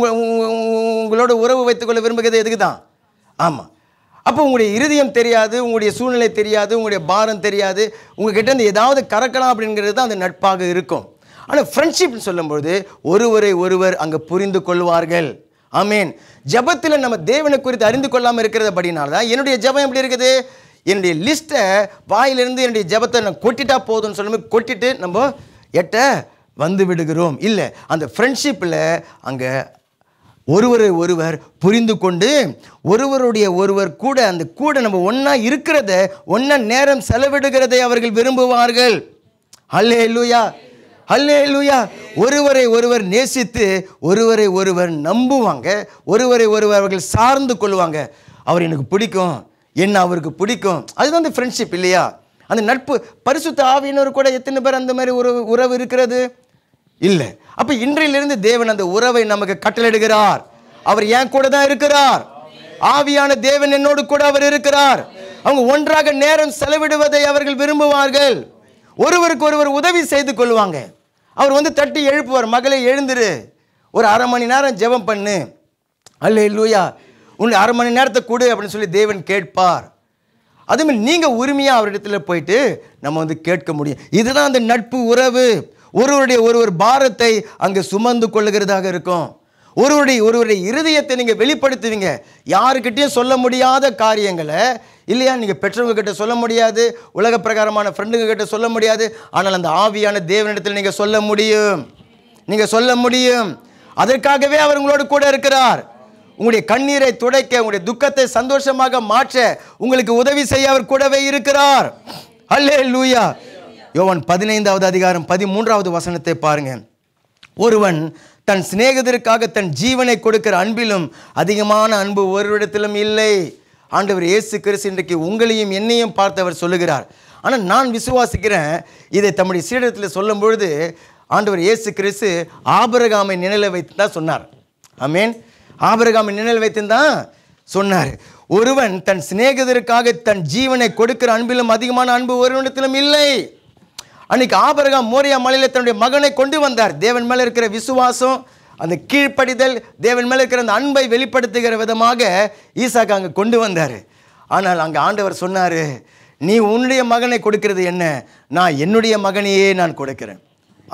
S2: உங்களோட உறவு வைத்துக்கொள்ள விரும்புகிறது எதுக்கு தான்? ஆமாம். அப்போ உங்களுடைய இருதயம் தெரியாது, உங்களுடைய சூழ்நிலை தெரியாது, உங்களுடைய பாரம் தெரியாது, உங்ககிட்ட இருந்து ஏதாவது கறக்கலாம் அப்படிங்கிறது தான் அந்த நட்பாக இருக்கும். ஆனால் ஃப்ரெண்ட்ஷிப்னு சொல்லும்போது ஒருவரை ஒருவர் அங்கே புரிந்து கொள்வார்கள். ஆமேன். ஜபத்தில் நம்ம தேவனை குறித்து அறிந்து கொள்ளாமல் இருக்கிறபடினால தான் என்னுடைய ஜபம் எப்படி இருக்குது? என்னுடைய லிஸ்ட்டை வாயிலிருந்து என்னுடைய ஜபத்தை நான் கொட்டிட்டா போதும்னு சொல்லும்போது கொட்டிட்டு நம்ம எட்ட வந்து விடுகிறோம். இல்லை, அந்த ஃப்ரெண்ட்ஷிப்பில் அங்கே ஒருவரை ஒருவர் புரிந்து கொண்டு ஒருவருடைய ஒருவர் கூட அந்த கூட நம்ம ஒன்றா இருக்கிறத, ஒன்றா நேரம் செலவிடுகிறதை அவர்கள் விரும்புவார்கள். அல்லேலூயா, அல்லேலூயா. ஒருவரை ஒருவர் நேசித்து ஒருவரை ஒருவர் நம்புவாங்க, ஒருவரை ஒருவர் அவர்கள் சார்ந்து கொள்வாங்க. அவர் எனக்கு பிடிக்கும், என்ன அவருக்கு பிடிக்கும், அதுதான் அந்த ஃப்ரெண்ட்ஷிப் இல்லையா? அந்த நட்பு. பரிசுத்த ஆவியினர் கூட எத்தனை பேர் அந்த மாதிரி ஒரு உறவு இருக்கிறது? இல்லை. அப்போ இன்றையிலிருந்து தேவன் அந்த உறவை நமக்கு கட்டளையிடுகிறார். அவர் என் கூட தான் இருக்கிறார். ஆவியான தேவன் என்னோடு கூட அவர் இருக்கிறார். அவங்க ஒன்றாக நேரம் செலவிடுவதை அவர்கள் விரும்புவார்கள். ஒருவருக்கு ஒருவர் உதவி செய்து கொள்வாங்க. அவர் தட்டி எழுப்புவார், மகளே எழுந்துரு, ஒரு அரை மணி நேரம் ஜெபம் பண்ணு, அல்லேலூயா, உன்னை அரை மணி நேரத்தை கொடு அப்படின்னு சொல்லி தேவன் கேட்பார். அதுமாதிரி நீங்கள் உரிமையாக அவரிடத்துல போயிட்டு நம்ம வந்து கேட்க முடியும். இதுதான் அந்த நட்பு உறவு. ஒருவர் பாரத்தை அங்கே சுமந்து கொள்ளுகிறதாக இருக்கும். ஒருவருடைய இருதயத்தை நீங்கள் வெளிப்படுத்துவீங்க. யாருக்கிட்டையும் சொல்ல முடியாத காரியங்களை இல்லையா, நீங்கள் பெற்றவங்க கிட்ட சொல்ல முடியாது, உலக பிரகாரமான ஃப்ரெண்டுங்க கிட்ட சொல்ல முடியாது. ஆனால் அந்த ஆவியான தேவனிடத்தில் நீங்கள் சொல்ல முடியும். அதற்காகவே அவர் உங்களோடு கூட இருக்கிறார். உங்களுடைய கண்ணீரை துடைக்க, உங்களுடைய துக்கத்தை சந்தோஷமாக மாற்ற, உங்களுக்கு உதவி செய்ய அவர் கூடவே இருக்கிறார். அல்லேலூயா. யோவான் 15வது அதிகாரம் 13வது வசனத்தை பாருங்க. ஒருவன் தன் சிநேகிதருக்காக தன் ஜீவனை கொடுக்கிற அன்பிலும் அதிகமான அன்பு ஒருவரிடத்திலும் இல்லை. ஆண்டவர் இயேசு கிறிஸ்து இன்றைக்கு உங்களையும் என்னையும் பார்த்து அவர் சொல்லுகிறார். ஆனால் நான் விசுவாசிக்கிறேன், இதை தம்முடைய சீடத்தில் சொல்லும் பொழுது ஆண்டவர் இயேசு கிறிஸ்து ஆபிரகாமை நினைவில் வைத்து தான் சொன்னார். ஆமென். ஆபிரகாமை நினைவில் வைத்து தான் சொன்னார். ஒருவன் தன் சிநேகிதருக்காக தன் ஜீவனை கொடுக்கிற அன்பிலும் அதிகமான அன்பு ஒருவனிடத்திலும் இல்லை. அன்னைக்கு ஆபிரகாம் மோரியா மலையில் தன்னுடைய மகனை கொண்டு வந்தார். தேவன் மேலே இருக்கிற விசுவாசம், அந்த கீழ்ப்படிதல், தேவன் மேலே இருக்கிற அந்த அன்பை வெளிப்படுத்துகிற விதமாக ஈசாக்கு அங்கே கொண்டு வந்தார். ஆனால் அங்கே ஆண்டவர் சொன்னார், நீ உன்னுடைய மகனை கொடுக்கிறது என்ன, நான் என்னுடைய மகனையே நான் கொடுக்கிறேன்.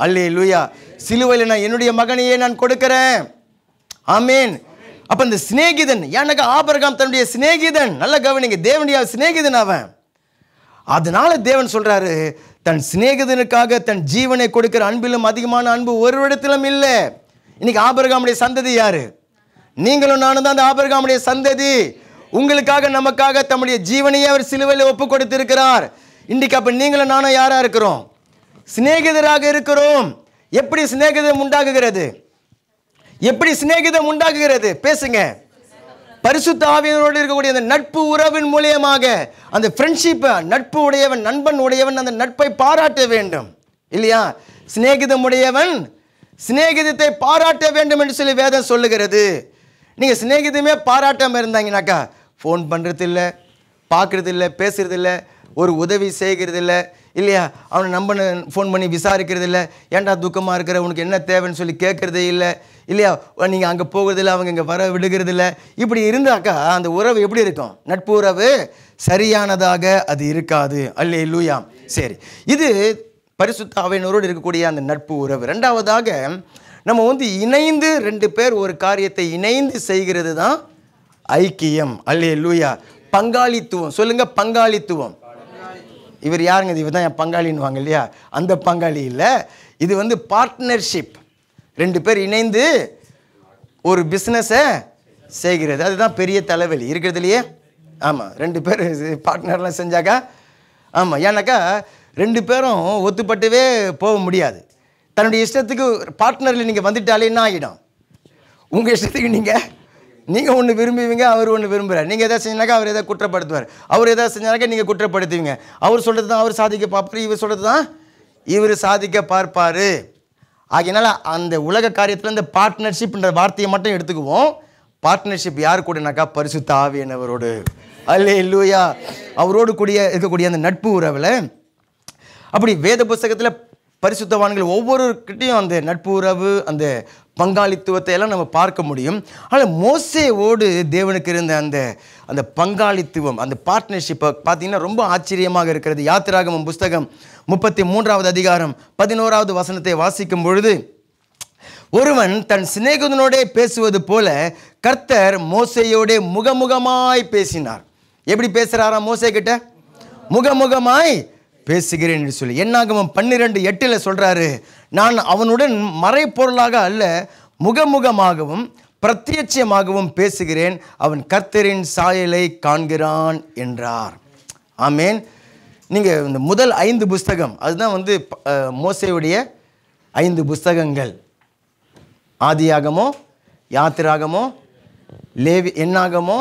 S2: அல்லேலூயா. சிலுவையில் நான் என்னுடைய மகனையே நான் கொடுக்கிறேன். ஆமேன். அப்போ இந்த சிநேகிதன், எனக்கு ஆபிரகாம் தன்னுடைய சிநேகிதன், நல்ல கவனிங்க, தேவனுடைய சிநேகிதன் அவன். அதனால தேவன் சொல்றாரு, தன் சிநேகிதனுக்காக தன் ஜீவனை கொடுக்கிற அன்பிலும் அதிகமான அன்பு ஒருவரிடத்திலும் இல்லை. இன்னைக்கு ஆபிரகாமுடைய சந்ததி யாரு? நீங்களும் நானும் தான் அந்த ஆபிரகாமுடைய சந்ததி. உங்களுக்காக நமக்காக தம்முடைய ஜீவனையே அவர் சிலுவையில் ஒப்பு கொடுத்திருக்கிறார். இன்னைக்கு அப்ப நீங்களும் நானும் யாரா இருக்கிறோம்? சிநேகிதராக இருக்கிறோம். எப்படி சிநேகிதம் உண்டாகுகிறது? பேசுங்க. பரிசுத்த ஆவியானவரோடு இருக்கக்கூடிய அந்த நட்பு உறவின் மூலியமாக, அந்த ஃப்ரெண்ட்ஷிப், நட்பு உடையவன், நண்பன் உடையவன் அந்த நட்பை பாராட்ட வேண்டும் இல்லையா? சிநேகிதம் உடையவன் சிநேகிதத்தை பாராட்ட வேண்டும் என்று சொல்லி வேதம் சொல்லுகிறது. நீங்கள் சிநேகிதமே பாராட்டாமல் இருந்தாங்கனாக்கா, ஃபோன் பண்ணுறது இல்லை, பார்க்குறது இல்லை, பேசுறது இல்லை, ஒரு உதவி செய்கிறது இல்லை இல்லையா, அவனை நம்பனை ஃபோன் பண்ணி விசாரிக்கிறது இல்லை, ஏன்டா துக்கமாக இருக்கிற, உனக்கு என்ன தேவைன்னு சொல்லி கேட்குறதே இல்லை இல்லையா, நீங்கள் அங்கே போகிறதில்ல, அவங்க இங்கே வர விடுகிறது இல்லை. இப்படி இருந்தாக்கா அந்த உறவு எப்படி இருக்கும்? நட்பு உறவு சரியானதாக அது இருக்காது. அல்லேலூயா. சரி, இது பரிசுத்த ஆவியானவரோடு இருக்கக்கூடிய அந்த நட்பு உறவு. ரெண்டாவதாக நம்ம வந்து இணைந்து, ரெண்டு பேர் ஒரு காரியத்தை இணைந்து செய்கிறது தான் ஐக்கியம். அல்லேலூயா. பங்காளித்துவம். சொல்லுங்க, பங்காளித்துவம். இவர் யாருங்க? இவர் தான் என் பங்காளின்னுவாங்க இல்லையா? அந்த பங்காளி இல்லை, இது வந்து பார்ட்னர்ஷிப். ரெண்டு பேர் இணைந்து ஒரு பிஸ்னஸை செய்கிறது, அதுதான் பெரிய தலைவலி இருக்கிறதுலையே. ஆமாம், ரெண்டு பேர் பார்ட்னர்லாம் செஞ்சாக்கா, ஆமாம், ஏன்னாக்கா ரெண்டு பேரும் ஒத்துப்பட்டுவே போக முடியாது. தன்னுடைய இஷ்டத்துக்கு பார்ட்னரில் நீங்கள் வந்துட்டாலே என்ன ஆகிடும்? உங்கள் இஷ்டத்துக்கு நீங்கள் ஒன்று விரும்புவீங்க, அவர் ஒன்று விரும்புகிறார். நீங்கள் எதாவது செஞ்சாக்கா அவர் எதாவது குற்றப்படுத்துவார், அவர் எதாவது செஞ்சாக்கா நீங்கள் குற்றப்படுத்துவீங்க. அவர் சொல்கிறது தான் அவர் சாதிக்க பார்ப்பார், இவர் சொல்கிறது தான் இவர் சாதிக்க பார்ப்பார். ஆகையினால அந்த உலக காரியத்தில் இந்த பார்ட்னர்ஷிப்ன்ற வார்த்தையை மட்டும் எடுத்துக்குவோம். பார்ட்னர்ஷிப் யார் கூடனாக்கா? பரிசுத்த ஆவியானவரோடு. அல்லேலூயா. அவரோடு கூடிய இருக்கக்கூடிய அந்த நட்பு உறவில், அப்படி வேத புஸ்தகத்தில் பரிசுத்தவான்கள் ஒவ்வொருக்கிட்டையும் அந்த நட்பு உறவு, அந்த பங்காளித்துவத்தை எல்லாம் நம்ம பார்க்க முடியும். ஆனால் மோசேவோடு தேவனுக்கு இருந்த அந்த பங்காளித்துவம், அந்த பார்ட்னர்ஷிப்பை பார்த்தீங்கன்னா ரொம்ப ஆச்சரியமாக இருக்கிறது. யாத்திராகமம் புஸ்தகம் 33வது அதிகாரம் 11வது வசனத்தை வாசிக்கும் பொழுது, ஒருவன் தன் சிநேகிதனோடே பேசுவது போல கர்த்தர் மோசேயோடே முகமுகமாய் பேசினார். எப்படி பேசுகிறாரா மோசே கிட்ட? முகமுகமாய் பேசுகிறேன் என்று சொல்லி என்னாகமம் 12:8 சொல்றாரு, நான் அவனுடன் மறைப்பொருளாக அல்ல, முகமுகமாகவும் பிரத்யட்சமாகவும் பேசுகிறேன், அவன் கர்த்தரின் சாயலை காண்கிறான் என்றார். ஆமேன். நீங்கள் இந்த முதல் 5 புஸ்தகம், அதுதான் வந்து மோசேயுடைய 5 புஸ்தகங்கள். ஆதியாகமோ, யாத்திராகமோ, என்னாகமோ,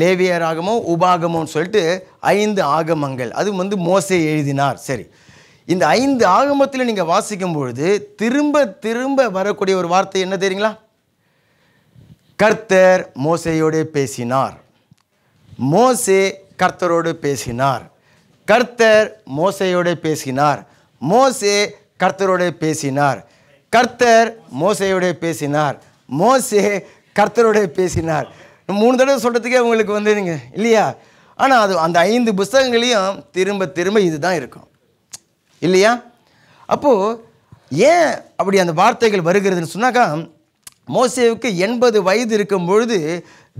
S2: லேவியராகமோ, உபாகமோன்னு சொல்லிட்டு 5 ஆகமங்கள். அது வந்து மோசே எழுதினார். சரி, இந்த 5 ஆகமத்தில் நீங்கள் வாசிக்கும் பொழுது திரும்ப திரும்ப வரக்கூடிய ஒரு வார்த்தை என்ன தெரியுங்களா? கர்த்தர் மோசேயோடு பேசினார், மோசே கர்த்தரோடு பேசினார், கர்த்தர் மோசேயோடு பேசினார், மோசே கர்த்தரோடு பேசினார், கர்த்தர் மோசேயோடு பேசினார், மோசே கர்த்தரோடு பேசினார். 3 தடவை சொல்கிறதுக்கே உங்களுக்கு வந்துடுங்க இல்லையா? ஆனால் அது அந்த 5 புஸ்தகங்களையும் திரும்ப திரும்ப இதுதான் இருக்கும் இல்லையா? அப்போது ஏன் அப்படி அந்த வார்த்தைகள் வருகிறதுன்னு சொன்னாக்கா, மோசேவுக்கு 80 வயது இருக்கும் பொழுது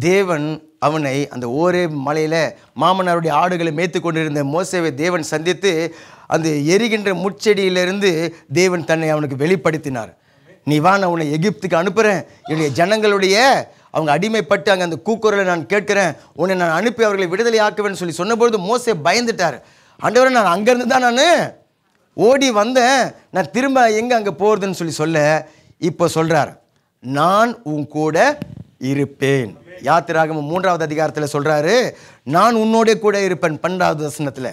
S2: தேவன் அவனை அந்த ஓரே மலையில் மாமனாருடைய ஆடுகளை மேய்த்து கொண்டிருந்த மோசேவை தேவன் சந்தித்து அந்த எரிகின்ற முட்செடியிலிருந்து தேவன் தன்னை அவனுக்கு வெளிப்படுத்தினார். நீ வா, நான் உன்னை எகிப்துக்கு அனுப்புகிறேன், என்னுடைய ஜனங்களுடைய அவங்க அடிமைப்பட்டு அங்கே அந்த கூக்குரலை நான் கேட்குறேன், உன்னை நான் அனுப்பி அவர்களை விடுதலை ஆக்குவேன்னு சொல்லி சொன்னபொழுது மோசே பயந்துட்டார். ஆண்டவரே, நான் அங்கேருந்து தான் நான் ஓடி வந்தேன், நான் திரும்ப எங்கே அங்கே போகிறதுன்னு சொல்ல இப்போ சொல்கிறார், நான் உன் கூட இருப்பேன். யாத்திராகமம் 3வது அதிகாரத்தில் சொல்கிறாரு, நான் உன்னோட கூட இருப்பேன் 12வது வசனத்தில்.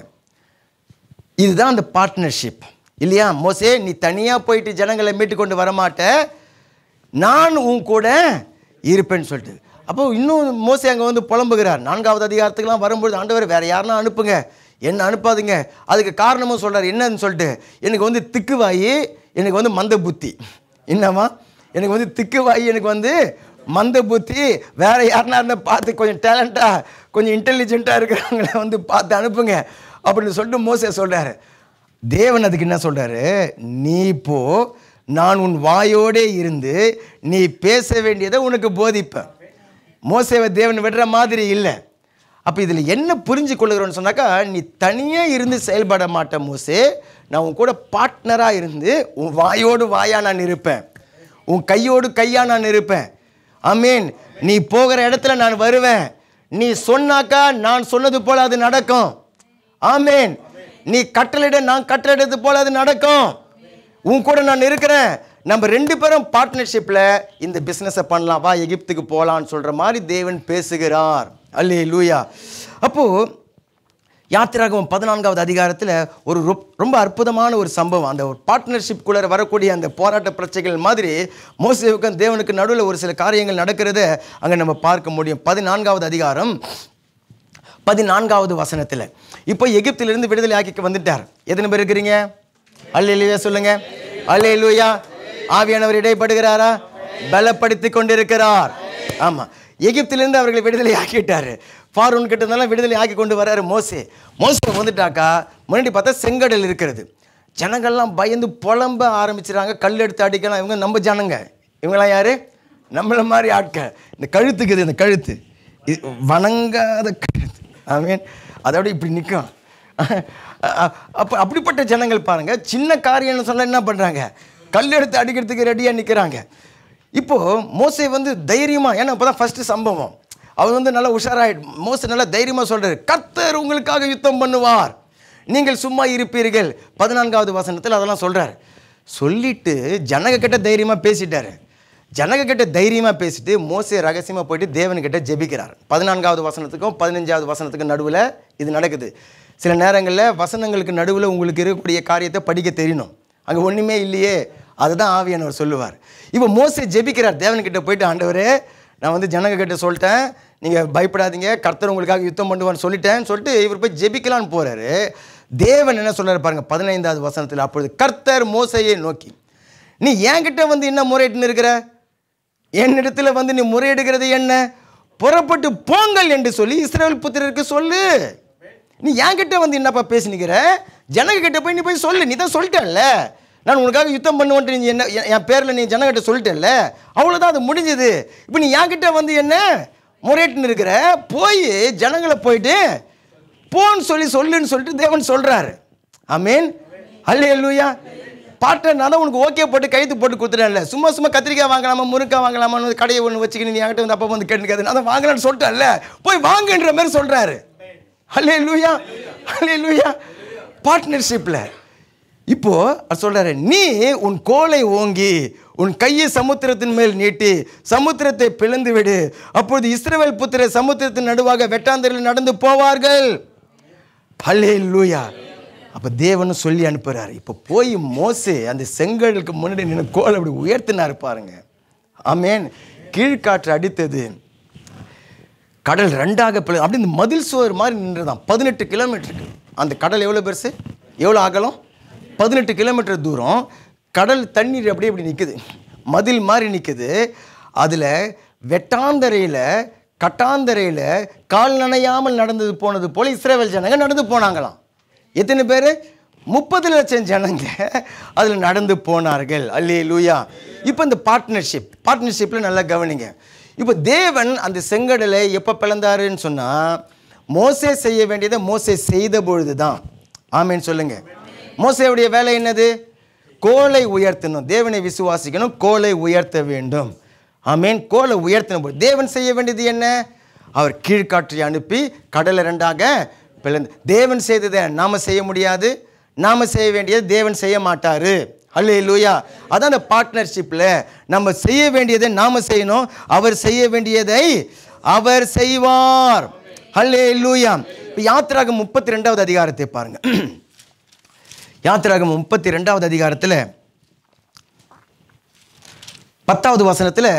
S2: இதுதான் அந்த பார்ட்னர்ஷிப் இல்லையா? மோசே, நீ தனியாக போயிட்டு ஜனங்களை மீட்டு கொண்டு வரமாட்ட, நான் உன் கூட இருப்பேன்னு சொல்லிட்டு. அப்போ இன்னும் மோசே அங்கே வந்து புலம்புகிறார். 4வது அதிகாரத்துக்கெலாம் வரும்பொழுது, ஆண்டவர் வேறு யாருன்னா அனுப்புங்க, என்ன அனுப்பாதுங்க. அதுக்கு காரணமும் சொல்கிறார். என்னன்னு சொல்லிட்டு, எனக்கு வந்து திக்குவாயி, எனக்கு வந்து மந்த புத்தி. என்னம்மா, எனக்கு வந்து திக்குவாயி, எனக்கு வந்து மந்த புத்தி, வேறு யாருன்னா இருந்தால் பார்த்து கொஞ்சம் டேலண்ட்டாக கொஞ்சம் இன்டெலிஜென்ட்டாக இருக்கிறவங்கள வந்து பார்த்து அனுப்புங்க அப்படின்னு சொல்லிட்டு மோசே சொல்கிறாரு. தேவன் அதுக்கு என்ன சொல்கிறாரு, நீ போ, நான் உன் வாயோடே இருந்து நீ பேச வேண்டியதை உனக்கு போதிப்பேன். மோசேவை தேவன் விடுற மாதிரி இல்லை. அப்போ இதில் என்ன புரிஞ்சு கொள்ளுகிறோன்னு சொன்னாக்கா, நீ தனியாக இருந்து செயல்பட மாட்டேன் மோசே, நான் உன் கூட பார்ட்னராக இருந்து உன் வாயோடு வாயாக நான் இருப்பேன், உன் கையோடு கையாக நான் இருப்பேன். ஆமீன். நீ போகிற இடத்துல நான் வருவேன், நீ சொன்னாக்கா நான் சொன்னது போல் அது நடக்கும். ஆமீன். நீ கட்டளையிட நான் கட்டளையிட்டது போல் அது நடக்கும். உன் கூட நான் இருக்கிறேன். நம்ம 2 பேரும் பார்ட்னர்ஷிப்பில் இந்த பிஸ்னஸை பண்ணலாம், வா எகிப்துக்கு போகலான்னு சொல்கிற மாதிரி தேவன் பேசுகிறார். அல்லேலூயா. அப்போது யாத்திராகமம் 14வது அதிகாரத்தில் ஒரு ரொம்ப அற்புதமான ஒரு சம்பவம். அந்த ஒரு பார்ட்னர்ஷிப்குள்ளே வரக்கூடிய அந்த போராட்ட பிரச்சனைகள் மாதிரி மோசேவுக்கும் தேவனுக்கு நடுவில் ஒரு சில காரியங்கள் நடக்கிறத அங்கே நம்ம பார்க்க முடியும். 14வது அதிகாரம் 14வது வசனத்தில், இப்போ எகிப்திலிருந்து விடுதலை ஆக்கிக்க வந்துட்டார். எத்தனை பேர் இருக்கிறீங்க? அல்லேலூயா சொல்லுங்க. அல்லேலூயா. ஆவியானவர் இடைப்படுகிறாரா? பலப்படுத்தி கொண்டிருக்கிறார். ஆமாம், எகிப்திலிருந்து அவர்களை விடுதலை ஆக்கிட்டார். ஃபாரூன் கிட்ட இருந்தாலும் விடுதலை ஆக்கி கொண்டு வர்றாரு மோசே. மோசே வந்துட்டாக்கா முன்னாடி பார்த்தா செங்கடல் இருக்கிறது. ஜனங்கள்லாம் பயந்து புலம்ப ஆரம்பிச்சிடறாங்க, கல் எடுத்து அடிக்கலாம். இவங்க நம்ம ஜனங்க, இவங்களாம் யார்? நம்மள மாதிரி ஆட்கள். இந்த கழுத்துக்குது, இந்த கழுத்து இது வணங்காத கழுத்து. ஐ மீன் அதோட இப்படி நிற்கும். அப்போ அப்படிப்பட்ட ஜனங்கள் பாருங்கள், சின்ன காரியம்னு சொன்னால் என்ன பண்ணுறாங்க, கல் எடுத்து அடிக்கிறதுக்கு ரெடியாக நிற்கிறாங்க. இப்போது மோசே வந்து தைரியமாக, ஏன்னா இப்போ தான் ஃபஸ்ட்டு சம்பவம், அவர் வந்து நல்லா உஷாராயிடு. மோசே நல்லா தைரியமாக சொல்கிறார், கர்த்தர் உங்களுக்காக யுத்தம் பண்ணுவார், நீங்கள் சும்மா இருப்பீர்கள். 14வது வசனத்தில் அதெல்லாம் சொல்கிறார். சொல்லிவிட்டு ஜனகிட்ட தைரியமாக பேசிட்டார். ஜனகிட்ட தைரியமாக பேசிட்டு மோசே ரகசியமாக போயிட்டு தேவன்கிட்ட ஜெபிக்கிறார். 14வது வசனத்துக்கும் 15வது வசனத்துக்கும் நடுவில் இது நடக்குது. சில நேரங்களில் வசனங்களுக்கு நடுவில் உங்களுக்கு இருக்கக்கூடிய காரியத்தை படிக்க தெரியணும். அங்கே ஒன்றுமே இல்லையே, அதுதான் ஆவியானவர் சொல்லுவார். இப்போ மோசே ஜெபிக்கிறார் தேவன்கிட்ட போயிட்டு, ஆண்டவரே நான் வந்து ஜனகிட்ட சொல்லிட்டேன், நீங்கள் பயப்படாதீங்க, கர்த்தர் உங்களுக்காக யுத்தம் பண்ணுவான்னு சொல்லிட்டேன்னு சொல்லிட்டு இவர் போய் ஜெபிக்கலான்னு போகிறாரு. தேவன் என்ன சொல்கிறார் பாருங்கள் 15வது வசனத்தில், அப்பொழுது கர்த்தர் மோசையை நோக்கி, நீ என்கிட்ட வந்து என்ன முறையிட்டுன்னு இருக்கிற, என்னிடத்தில் வந்து நீ முறையிடுகிறது என்ன, புறப்பட்டு போங்கள் என்று சொல்லி இஸ்ரவேல் புத்திரருக்கு சொல்லு. நீ என்கிட்ட வந்து என்னப்பா பேசினிக்கிற, ஜனகிட்ட போய் நீ போய் சொல்லு, நீ தான் சொல்லிட்டேன்ல நான் உனக்காக யுத்தம் பண்ணுவேன்ட்டு, நீ என்ன என் பேரில் நீ ஜனகிட்ட சொல்லிட்டேன்ல, அவ்வளோதான், அது முடிஞ்சுது. இப்போ நீ என்கிட்ட வந்து என்ன முறையிட்டுன்னு இருக்கிற, போய் ஜனங்களை போயிட்டு போன்னு சொல்லுன்னு சொல்லிட்டு தேவன் சொல்கிறாரு. ஆமீன். அல்லேலூயா. பாட்டை நான் தான் உனக்கு ஓகே போட்டு கைத்து போட்டு கொடுத்துட்டேன்ல, சும்மா சும்மா கத்திரிக்காய் வாங்கலாமா முருக்காய் வாங்கலாமான்னு கடையை ஒன்று வச்சுக்கின்னு நீ என்கிட்ட வந்து அப்போ வந்து கேட்டுக்காது, நான் தான் வாங்கலான்னு சொல்லிட்டேன்ல, போய் வாங்கன்ற மாதிரி சொல்கிறாரு. அல்லேலூயா. அல்லேலூயா. பார்ட்னர்ஷிப்பில் இப்போது சொல்கிறாரு, நீ உன் கோலை ஓங்கி உன் கையை சமுத்திரத்தின் மேல் நீட்டி சமுத்திரத்தை பிளந்து விடு, அப்பொழுது இஸ்ரவேல் புத்திரர் சமுத்திரத்தின் நடுவாக வெட்டாந்தரையில் நடந்து போவார்கள். அல்லேலூயா. அப்போ தேவனும் சொல்லி அனுப்புகிறார். இப்போ போய் மோசே அந்த செங்கடலுக்கு முன்னாடி நின்று கோலை அப்படி உயர்த்தினார் பாருங்க. ஆமேன். கீழ்காற்று அடித்தது, கடல் 2ஆக அப்படி இந்த மதில் சுவர் மாதிரி நின்றுதான். 18 கிலோமீட்டருக்கு அந்த கடல் எவ்வளோ பெருசு, எவ்வளோ அகலம், 18 கிலோமீட்டர் தூரம் கடல் தண்ணீர் அப்படியே இப்படி நிற்குது, மதில் மாதிரி நிற்குது. அதில் வெட்டாந்தரையில் கட்டாந்தரையில் கால் நனையாமல் நடந்தது போனது போல இஸ்ரவேல் ஜனங்க நடந்து போனாங்களாம். எத்தனை பேர்? 30 லட்சம் ஜனங்க அதில் நடந்து போனார்கள். அல்லேலூயா. இப்போ இந்த பார்ட்னர்ஷிப்பில் நல்லா கவனிங்க. இப்போ தேவன் அந்த செங்கடலை எப்போ பிளந்தாருன்னு சொன்னால், மோசே செய்ய வேண்டியதை மோசே செய்த பொழுது தான். ஆமேன்னு சொல்லுங்க. மோசேவுடைய வேலை என்னது? கோலை உயர்த்தணும். தேவனை விசுவாசிக்கணும், கோலை உயர்த்த வேண்டும். ஆமேன். கோலை உயர்த்தின போது தேவன் செய்ய வேண்டியது என்ன? அவர் கீழ்காற்றை அனுப்பி கடலை 2ஆக பிளந்து. தேவன் செய்ததை நாம் செய்ய முடியாது, நாம் செய்ய வேண்டியது தேவன் செய்ய மாட்டார். அல்லேலூயா. அதான் அந்த பார்ட்னர்ஷிப்பில் நம்ம செய்ய வேண்டியதை நாம் செய்யணும், அவர் செய்ய வேண்டியதை அவர் செய்வார். அல்லேலூயா. இப்போ யாத்திராகமம் 32வது அதிகாரத்தை பாருங்க. யாத்திராகமம் 32வது அதிகாரத்தில் 10வது வசனத்தில்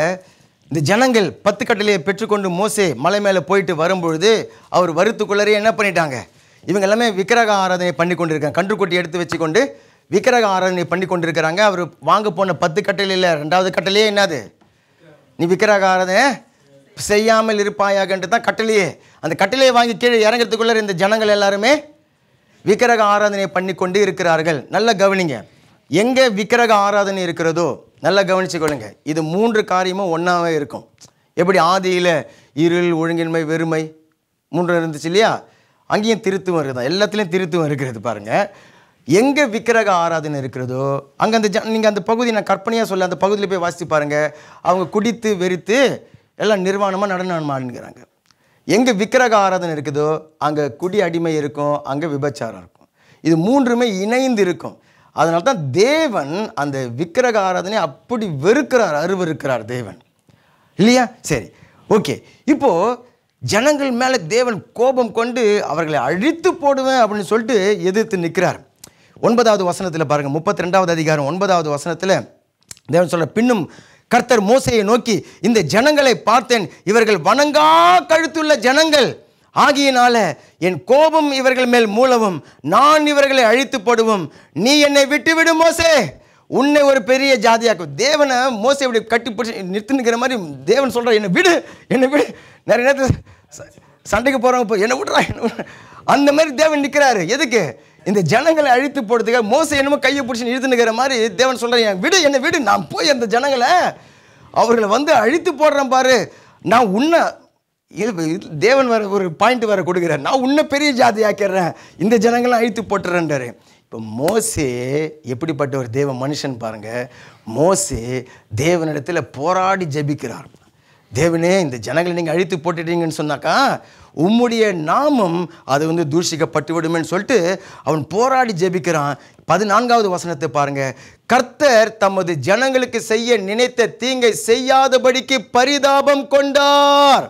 S2: இந்த ஜனங்கள் 10 கட்டளையை பெற்றுக்கொண்டு மோசே மலை மேலே போயிட்டு வரும்பொழுது அவர் வருத்துக்குள்ளரே என்ன பண்ணிட்டாங்க? இவங்க எல்லாமே விக்கிரக ஆராதனை பண்ணி கொண்டிருக்காங்க. கன்றுக்குட்டி எடுத்து வச்சுக்கொண்டு விக்கிரக ஆராதனை பண்ணி கொண்டிருக்கிறாங்க. அவர் வாங்க போன 10 கட்டளையில் 2வது கட்டளையே என்னது? நீ விக்கிரக ஆராதனை செய்யாமல் இருப்பாயாகன்ட்டு தான் கட்டளையே. அந்த கட்டளையை வாங்கி கீழே இறங்கிறதுக்குள்ளே இந்த ஜனங்கள் எல்லாருமே விக்கிரக ஆராதனை பண்ணி கொண்டு இருக்கிறார்கள். நல்லா கவனிங்க. எங்கே விக்கிரக ஆராதனை இருக்கிறதோ நல்லா கவனிச்சு கொள்ளுங்க. இது 3 காரியமும் ஒன்றாவே இருக்கும். எப்படி ஆதியில் இருள், ஒழுங்கின்மை, வெறுமை 3 இருந்துச்சு இல்லையா? அங்கேயும் திருத்துவம் இருக்குதான். எல்லாத்துலேயும் திருத்துவம் இருக்கிறது பாருங்கள். எங்கே விக்கிரக ஆராதனை இருக்கிறதோ அங்கே அந்த நீங்கள் அந்த பகுதி நான் கற்பனையாக சொல்ல, அந்த பகுதியில் போய் வாசித்து பாருங்கள். அவங்க குடித்து வெறித்து எல்லாம் நிர்வாணமாக நடனம் ஆடுங்கிறாங்க. எங்கே விக்கிரக ஆராதனை இருக்குதோ அங்கே குடி அடிமை இருக்கும், அங்கே விபச்சாரம் இருக்கும். இது 3மே இணைந்து இருக்கும். அதனால தான் தேவன் அந்த விக்கிரக ஆராதனை அப்படி வெறுக்கிறார், அருவருக்கிறார் தேவன் இல்லையா? சரி, ஓகே. இப்போது ஜனங்கள் மேலே தேவன் கோபம் கொண்டு அவர்களை அழித்து போடுவேன் அப்படின்னு சொல்லிட்டு எதிர்த்து நிற்கிறார். 9வது வசனத்தில் பாருங்கள். 32வது அதிகாரம் 9வது வசனத்தில் தேவன் சொல்ற, பின்னும் கர்த்தர் மோசேயை நோக்கி, இந்த ஜனங்களை பார்த்தேன், இவர்கள் வணங்கா கழுத்துள்ள ஜனங்கள் ஆகியனால என் கோபம் இவர்கள் மேல் மூலவும் நான் இவர்களை அழித்து போடுவோம். நீ என்னை விட்டுவிடு மோசே, உன்னை ஒரு பெரிய ஜாதியாக்கும். தேவனை மோசே இப்படி கட்டி பிடிச்சி நிறுத்துனுக்கிற மாதிரி தேவன் சொல்கிறார், என்னை விடு, என்னை விடு. நிறைய நேரத்தில் சண்டைக்கு போகிறவங்க என்னை விடுறா, என்ன விடுற, அந்த மாதிரி தேவன் நிற்கிறாரு. எதுக்கு? இந்த ஜனங்களை அழித்து போடுறதுக்காக. மோசே என்னமோ கையை பிடிச்சி நிறுத்துனுக்கிற மாதிரி தேவன் சொல்கிறேன், விடு, என்னை விடு, நான் போய் அந்த ஜனங்களை அவர்களை வந்து அழித்து போடுறேன் பாரு. நான் உன்னை தேவன் வேறு ஒரு பாயிண்ட் வேறு கொடுக்குறார், நான் உன்னை பெரிய ஜாதி ஆக்கிடுறேன், இந்த ஜனங்களை அழித்து போட்டுறேன்றாரு. இப்போ மோசே எப்படிப்பட்ட ஒரு தேவ மனுஷன் பாருங்கள். மோசே தேவனிடத்தில் போராடி ஜெபிக்கிறார். தேவனே, இந்த ஜனங்களை நீங்கள் அழித்து போட்டுட்டீங்கன்னு சொன்னாக்கா உம்முடைய நாமம் அது வந்து தூஷிக்கப்பட்டு விடுமேன்னு சொல்லிட்டு அவன் போராடி ஜெபிக்கிறான். 14வது வசனத்தை பாருங்க. கர்த்தர் தமது ஜனங்களுக்கு செய்ய நினைத்த தீங்கை செய்யாதபடிக்கு பரிதாபம் கொண்டார்.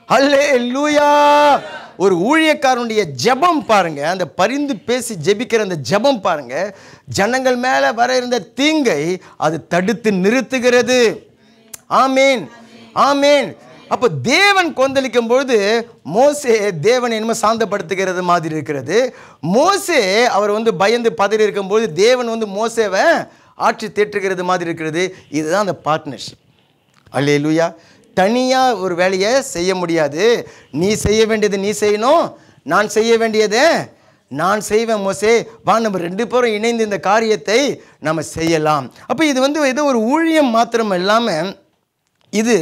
S2: அல்லேலூயா. ஒரு ஊழியக்காரனுடைய ஜெபம் பாருங்க, அந்த பரிந்து பேசி ஜெபிக்கிற அந்த ஜெபம் பாருங்க, ஜனங்கள் மேலே வர இருந்த தீங்கை அது தடுத்து நிறுத்துகிறது. ஆமீன், ஆமீன். அப்போ தேவன் கொந்தளிக்கும் பொழுது மோசே தேவனை என்னமோ சாந்தப்படுத்துகிறது மாதிரி இருக்கிறது. மோசே அவர் வந்து பயந்து பதறி இருக்கும்போது தேவன் வந்து மோசேவை ஆட்சி தேற்றுகிறது மாதிரி இருக்கிறது. இதுதான் அந்த பார்ட்னர்ஷிப். அல்லேலூயா. தனியாக ஒரு வேலையை செய்ய முடியாது. நீ செய்ய வேண்டியது நீ செய்யணும், நான் செய்ய வேண்டியதை நான் செய்வேன். மோசே வா, நம்ம 2 பேரும் இணைந்து இந்த காரியத்தை நம்ம செய்யலாம். அப்போ இது வந்து ஏதோ ஒரு ஊழியம் மாத்திரம் இல்லாமல் இது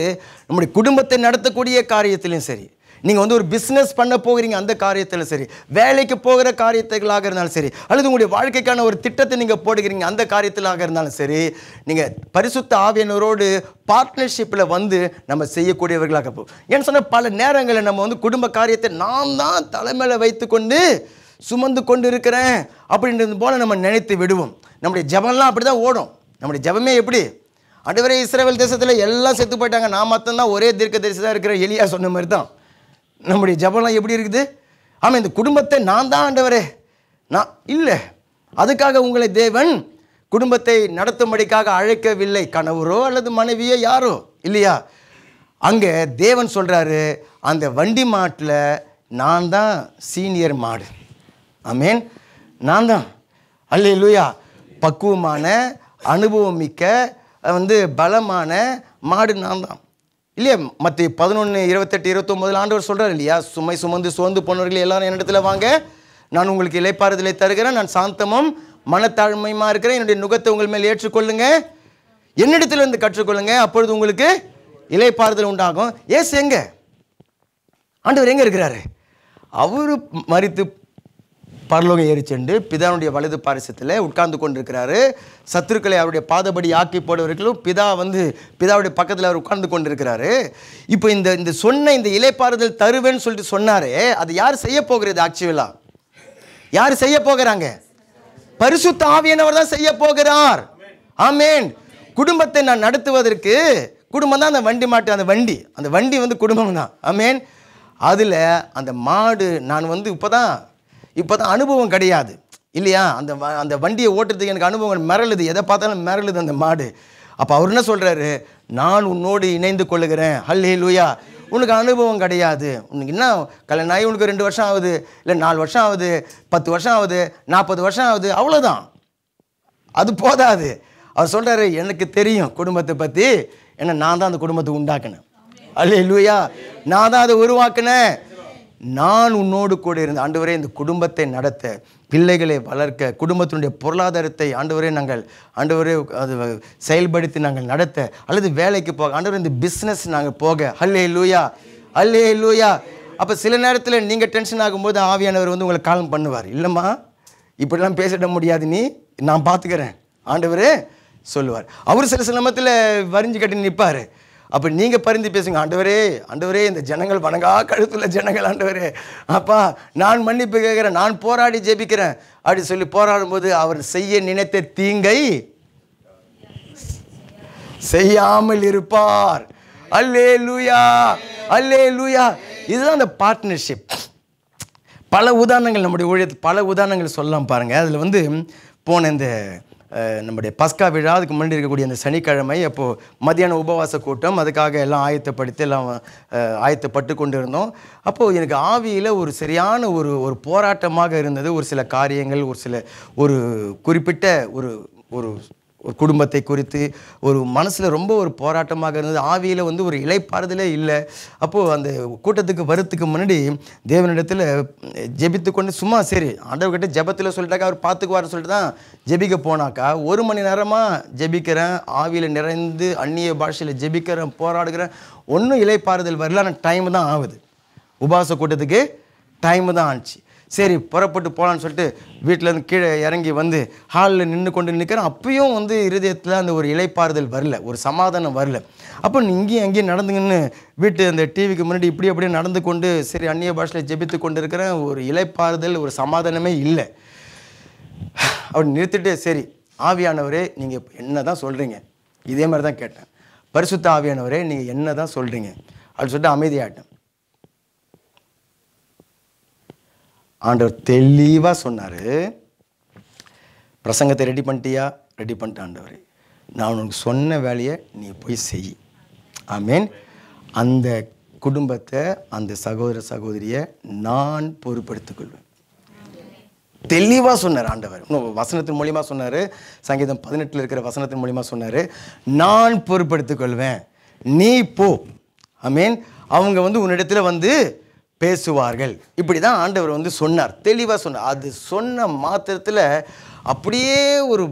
S2: நம்முடைய குடும்பத்தை நடத்தக்கூடிய காரியத்திலையும் சரி, நீங்கள் வந்து ஒரு பிஸ்னஸ் பண்ண போகிறீங்க அந்த காரியத்திலும் சரி, வேலைக்கு போகிற காரியத்துகளாக இருந்தாலும் சரி, அல்லது உங்களுடைய வாழ்க்கைக்கான ஒரு திட்டத்தை நீங்கள் போடுகிறீங்க அந்த காரியத்திலாக இருந்தாலும் சரி, நீங்கள் பரிசுத்த ஆவியானவரோடு பார்ட்னர்ஷிப்பில் வந்து நம்ம செய்யக்கூடியவர்களாக போகும். ஏன்னு சொன்னால் பல நேரங்களில் நம்ம வந்து குடும்ப காரியத்தை நான் தான் தலைமையில் வைத்து கொண்டு சுமந்து கொண்டு இருக்கிறேன் அப்படின்றது போல் நம்ம நினைத்து விடுவோம். நம்முடைய ஜபம்லாம் அப்படி தான் ஓடும். நம்முடைய ஜபமே எப்படி? ஆண்டவரே, இஸ்ரவேல் தேசத்தில் எல்லாம் செத்து போயிட்டாங்க, நான் மட்டும்தான் ஒரே தீர்க்கதரிசி தான் இருக்கிற எலியா சொன்ன மாதிரி தான் நம்முடைய ஜபம்லாம் எப்படி இருக்குது? ஆமாம், இந்த குடும்பத்தை நான் தான் ஆண்டவரே, நான் இல்லை. அதுக்காக உங்களை தேவன் குடும்பத்தை நடத்தும்படிக்காக அழைக்கவில்லை. கணவரோ அல்லது மனைவியோ யாரோ இல்லையா? அங்கே தேவன் சொல்கிறாரு, அந்த வண்டி மாட்டில் நான் தான் சீனியர் மாடு. ஆமேன், நான் தான். அல்லேலூயா. பக்குவமான அனுபவம் மிக்க வந்து பலமான மாடு நான் தான் இல்லையா? மத்திய 11:28-29 ஆண்டவர் சொல்கிறார் இல்லையா, சுமை சுமந்து சோர்ந்து போனவர்கள் எல்லாரும் என்னிடத்துல வாங்க, நான் உங்களுக்கு இளைப்பாறுதலை தருகிறேன், நான் சாந்தமும் மனத்தாழ்மையுமா இருக்கிறேன், என்னுடைய நுகத்தை உங்கள் மேல் ஏற்றுக்கொள்ளுங்க, என்னிடத்துல இருந்து கற்றுக்கொள்ளுங்க, அப்பொழுது உங்களுக்கு இளைப்பாறுதல் உண்டாகும். ஏசு எங்க? ஆண்டவர் எங்கே இருக்கிறாரு? அவரு மரித்து பரலோகம் ஏறி சென்று பிதாவுடைய வலது பாரிசத்தில் உட்கார்ந்து கொண்டிருக்கிறாரு. சத்துருக்களை அவருடைய பாதபடி ஆக்கி போடுவவர்களும் பிதாவுடைய பக்கத்தில் அவர் உட்கார்ந்து கொண்டிருக்கிறாரு. இப்போ இந்த சொன்ன இந்த இளைப்பாறுதல் தருவேன்னு சொல்லிட்டு சொன்னாரே, அது யார் செய்ய போகிறது? ஆக்சுவலா யார் செய்ய போகிறாங்க? பரிசுத்த ஆவியானவர் தான் செய்ய போகிறார். ஆமென். குடும்பத்தை நான் நடத்துவதற்கு, குடும்பம் தான் அந்த வண்டி மாட்டு, அந்த வண்டி வந்து குடும்பம் தான். ஆமென். அதில் அந்த மாடு நான் வந்து இப்போ தான் அனுபவம் கிடையாது இல்லையா, அந்த வண்டியை ஓட்டுறதுக்கு எனக்கு அனுபவம் மிரளுது, எதை பார்த்தாலும் மிரளுது அந்த மாடு. அப்போ அவர் என்ன சொல்கிறாரு? நான் உன்னோடு இணைந்து கொள்ளுகிறேன். ஹல்லேலூயா. உனக்கு அனுபவம் கிடையாது, உனக்கு என்ன கல்யாணம் ஆகி உனக்கு 2 வருஷம் ஆகுது, இல்லை 4 வருஷம் ஆகுது, 10 வருஷம் ஆகுது, 40 வருஷம் ஆகுது, அவ்வளோதான், அது போதாது. அவர் சொல்கிறாரு, எனக்கு தெரியும் குடும்பத்தை பற்றி, ஏன்னா நான் தான் அந்த குடும்பத்தை உண்டாக்கினேன். அல்லேலூயா. நான் தான் அதை உருவாக்கினேன். நான் உன்னோடு கூட இருந்த ஆண்டவரே, இந்த குடும்பத்தை நடத்த, பிள்ளைகளை வளர்க்க, குடும்பத்தினுடைய பொருளாதாரத்தை ஆண்டவரே அது செயல்படுத்தி நாங்கள் நடத்த, அல்லது வேலைக்கு போக, ஆண்டவரே இந்த பிஸ்னஸ் நாங்கள் போக. அல்லேலூயா, அல்லேலூயா. அப்போ சில நேரத்தில் நீங்கள் டென்ஷன் ஆகும்போது ஆவியானவர் வந்து உங்களை காலம் பண்ணுவார். இல்லைம்மா, இப்படிலாம் பேசிட முடியாது, நான் பார்த்துக்கிறேன் ஆண்டவரே சொல்லுவார். அவர் சில சமயத்தில் வரிஞ்சு கட்டி நிற்பார். அப்போ நீங்கள் பரிந்து பேசுங்க, ஆண்டவரே இந்த ஜனங்கள் வணங்கா கழுத்துள்ள ஜனங்கள், ஆண்டவரே அப்பா நான் மன்னிப்பு கேட்குறேன், நான் போராடி ஜெபிக்கிறேன் அப்படி சொல்லி போராடும்போது அவர் செய்ய நினைத்த தீங்கை செய்யாமல் இருப்பார். அல்லேலூயா, அல்லேலூயா. இதுதான் அந்த பார்ட்னர்ஷிப். பல உதாரணங்கள் நம்முடைய ஊழியத்தில் பல உதாரணங்கள் சொல்லலாம் பாருங்கள். அதில் வந்து போன இந்த நம்முடைய பஸ்கா விழா, அதுக்கு முன்னாடி இருக்கக்கூடிய அந்த சனிக்கிழமை, அப்போது மத்தியான உபவாச கூட்டம், அதுக்காக எல்லாம் ஆயத்தப்பட்டு கொண்டு இருந்தோம். அப்போது எனக்கு ஆவியில் ஒரு சரியான ஒரு போராட்டமாக இருந்தது. ஒரு சில காரியங்கள், ஒரு குறிப்பிட்ட ஒரு குடும்பத்தை குறித்து ஒரு மனசில் ரொம்ப ஒரு போராட்டமாக இருந்தது. ஆவியில் வந்து ஒரு இளைப்பாறுதலே இல்லை. அப்போது அந்த கூட்டத்துக்கு வரத்துக்கு முன்னாடி தேவனிடத்தில் ஜெபித்து கொண்டு சும்மா சரி ஆண்டவர்கிட்ட ஜெபத்தில் சொல்லிட்டாக்கா அவர் பார்த்துக்குவார்னு சொல்லிட்டு தான் ஜெபிக்க போனாக்கா 1 மணி நேரமாக ஜெபிக்கிறேன், ஆவியில் நிறைந்து அந்நிய பாஷையில் ஜெபிக்கிறேன், போராடுகிறேன், ஒன்றும் இளைப்பாறுதல் வரல. ஆனால் டைம் தான் ஆகுது, உபவாச கூட்டத்துக்கு டைம் தான் ஆச்சு. சரி புறப்பட்டு போகலான்னு சொல்லிட்டு வீட்டிலேருந்து கீழே இறங்கி வந்து ஹாலில் நின்று கொண்டு நிற்கிறேன். அப்பயும் வந்து இருதயத்தில் அந்த ஒரு இளைப்பாறுதல் வரல, ஒரு சமாதானம் வரல. அப்போ இங்கேயும் அங்கேயும் நடந்துங்கன்னு வீட்டு அந்த டிவிக்கு முன்னாடி இப்படி அப்படியே நடந்து கொண்டு சரி அந்நிய பாஷையில் ஜெபித்து கொண்டு இருக்கிறேன். ஒரு இளைப்பாறுதல், ஒரு சமாதானமே இல்லை. அப்படி நிறுத்திட்டு சரி ஆவியானவரே நீங்கள் என்ன தான் சொல்கிறீங்க, இதே மாதிரி தான் கேட்டேன். பரிசுத்த ஆவியானவரே நீங்கள் என்ன தான் சொல்கிறீங்க அப்படின்னு சொல்லிட்டு அமைதியாகிட்டேன். ஆண்டவர் தெளிவாக சொன்னார், பிரசங்கத்தை ரெடி பண்ணிட்டியா? ரெடி பண்ணிட்டேன் ஆண்டவரே, நான் உனக்கு சொன்ன வேலையை நீ போய் செய். ஆமேன். அந்த குடும்பத்தை, அந்த சகோதர சகோதரியை நான் பொறுப்படுத்திக் கொள்வேன். தெளிவாக சொன்னார் ஆண்டவர். வசனத்தின் மூலியமாக சொன்னார், சங்கீதம் 18 இருக்கிற வசனத்தின் மூலியமாக சொன்னார், நான் பொறுப்படுத்திக் கொள்வேன், நீ போ. ஆமேன். அவங்க வந்து உன்னிடத்தில் வந்து பேசுவார்கள். இப்படி தான் ஆண்டவர் வந்து சொன்னார், தெளிவாக சொன்னார். அது சொன்ன மாத்திரத்தில் அப்படியே ஒரு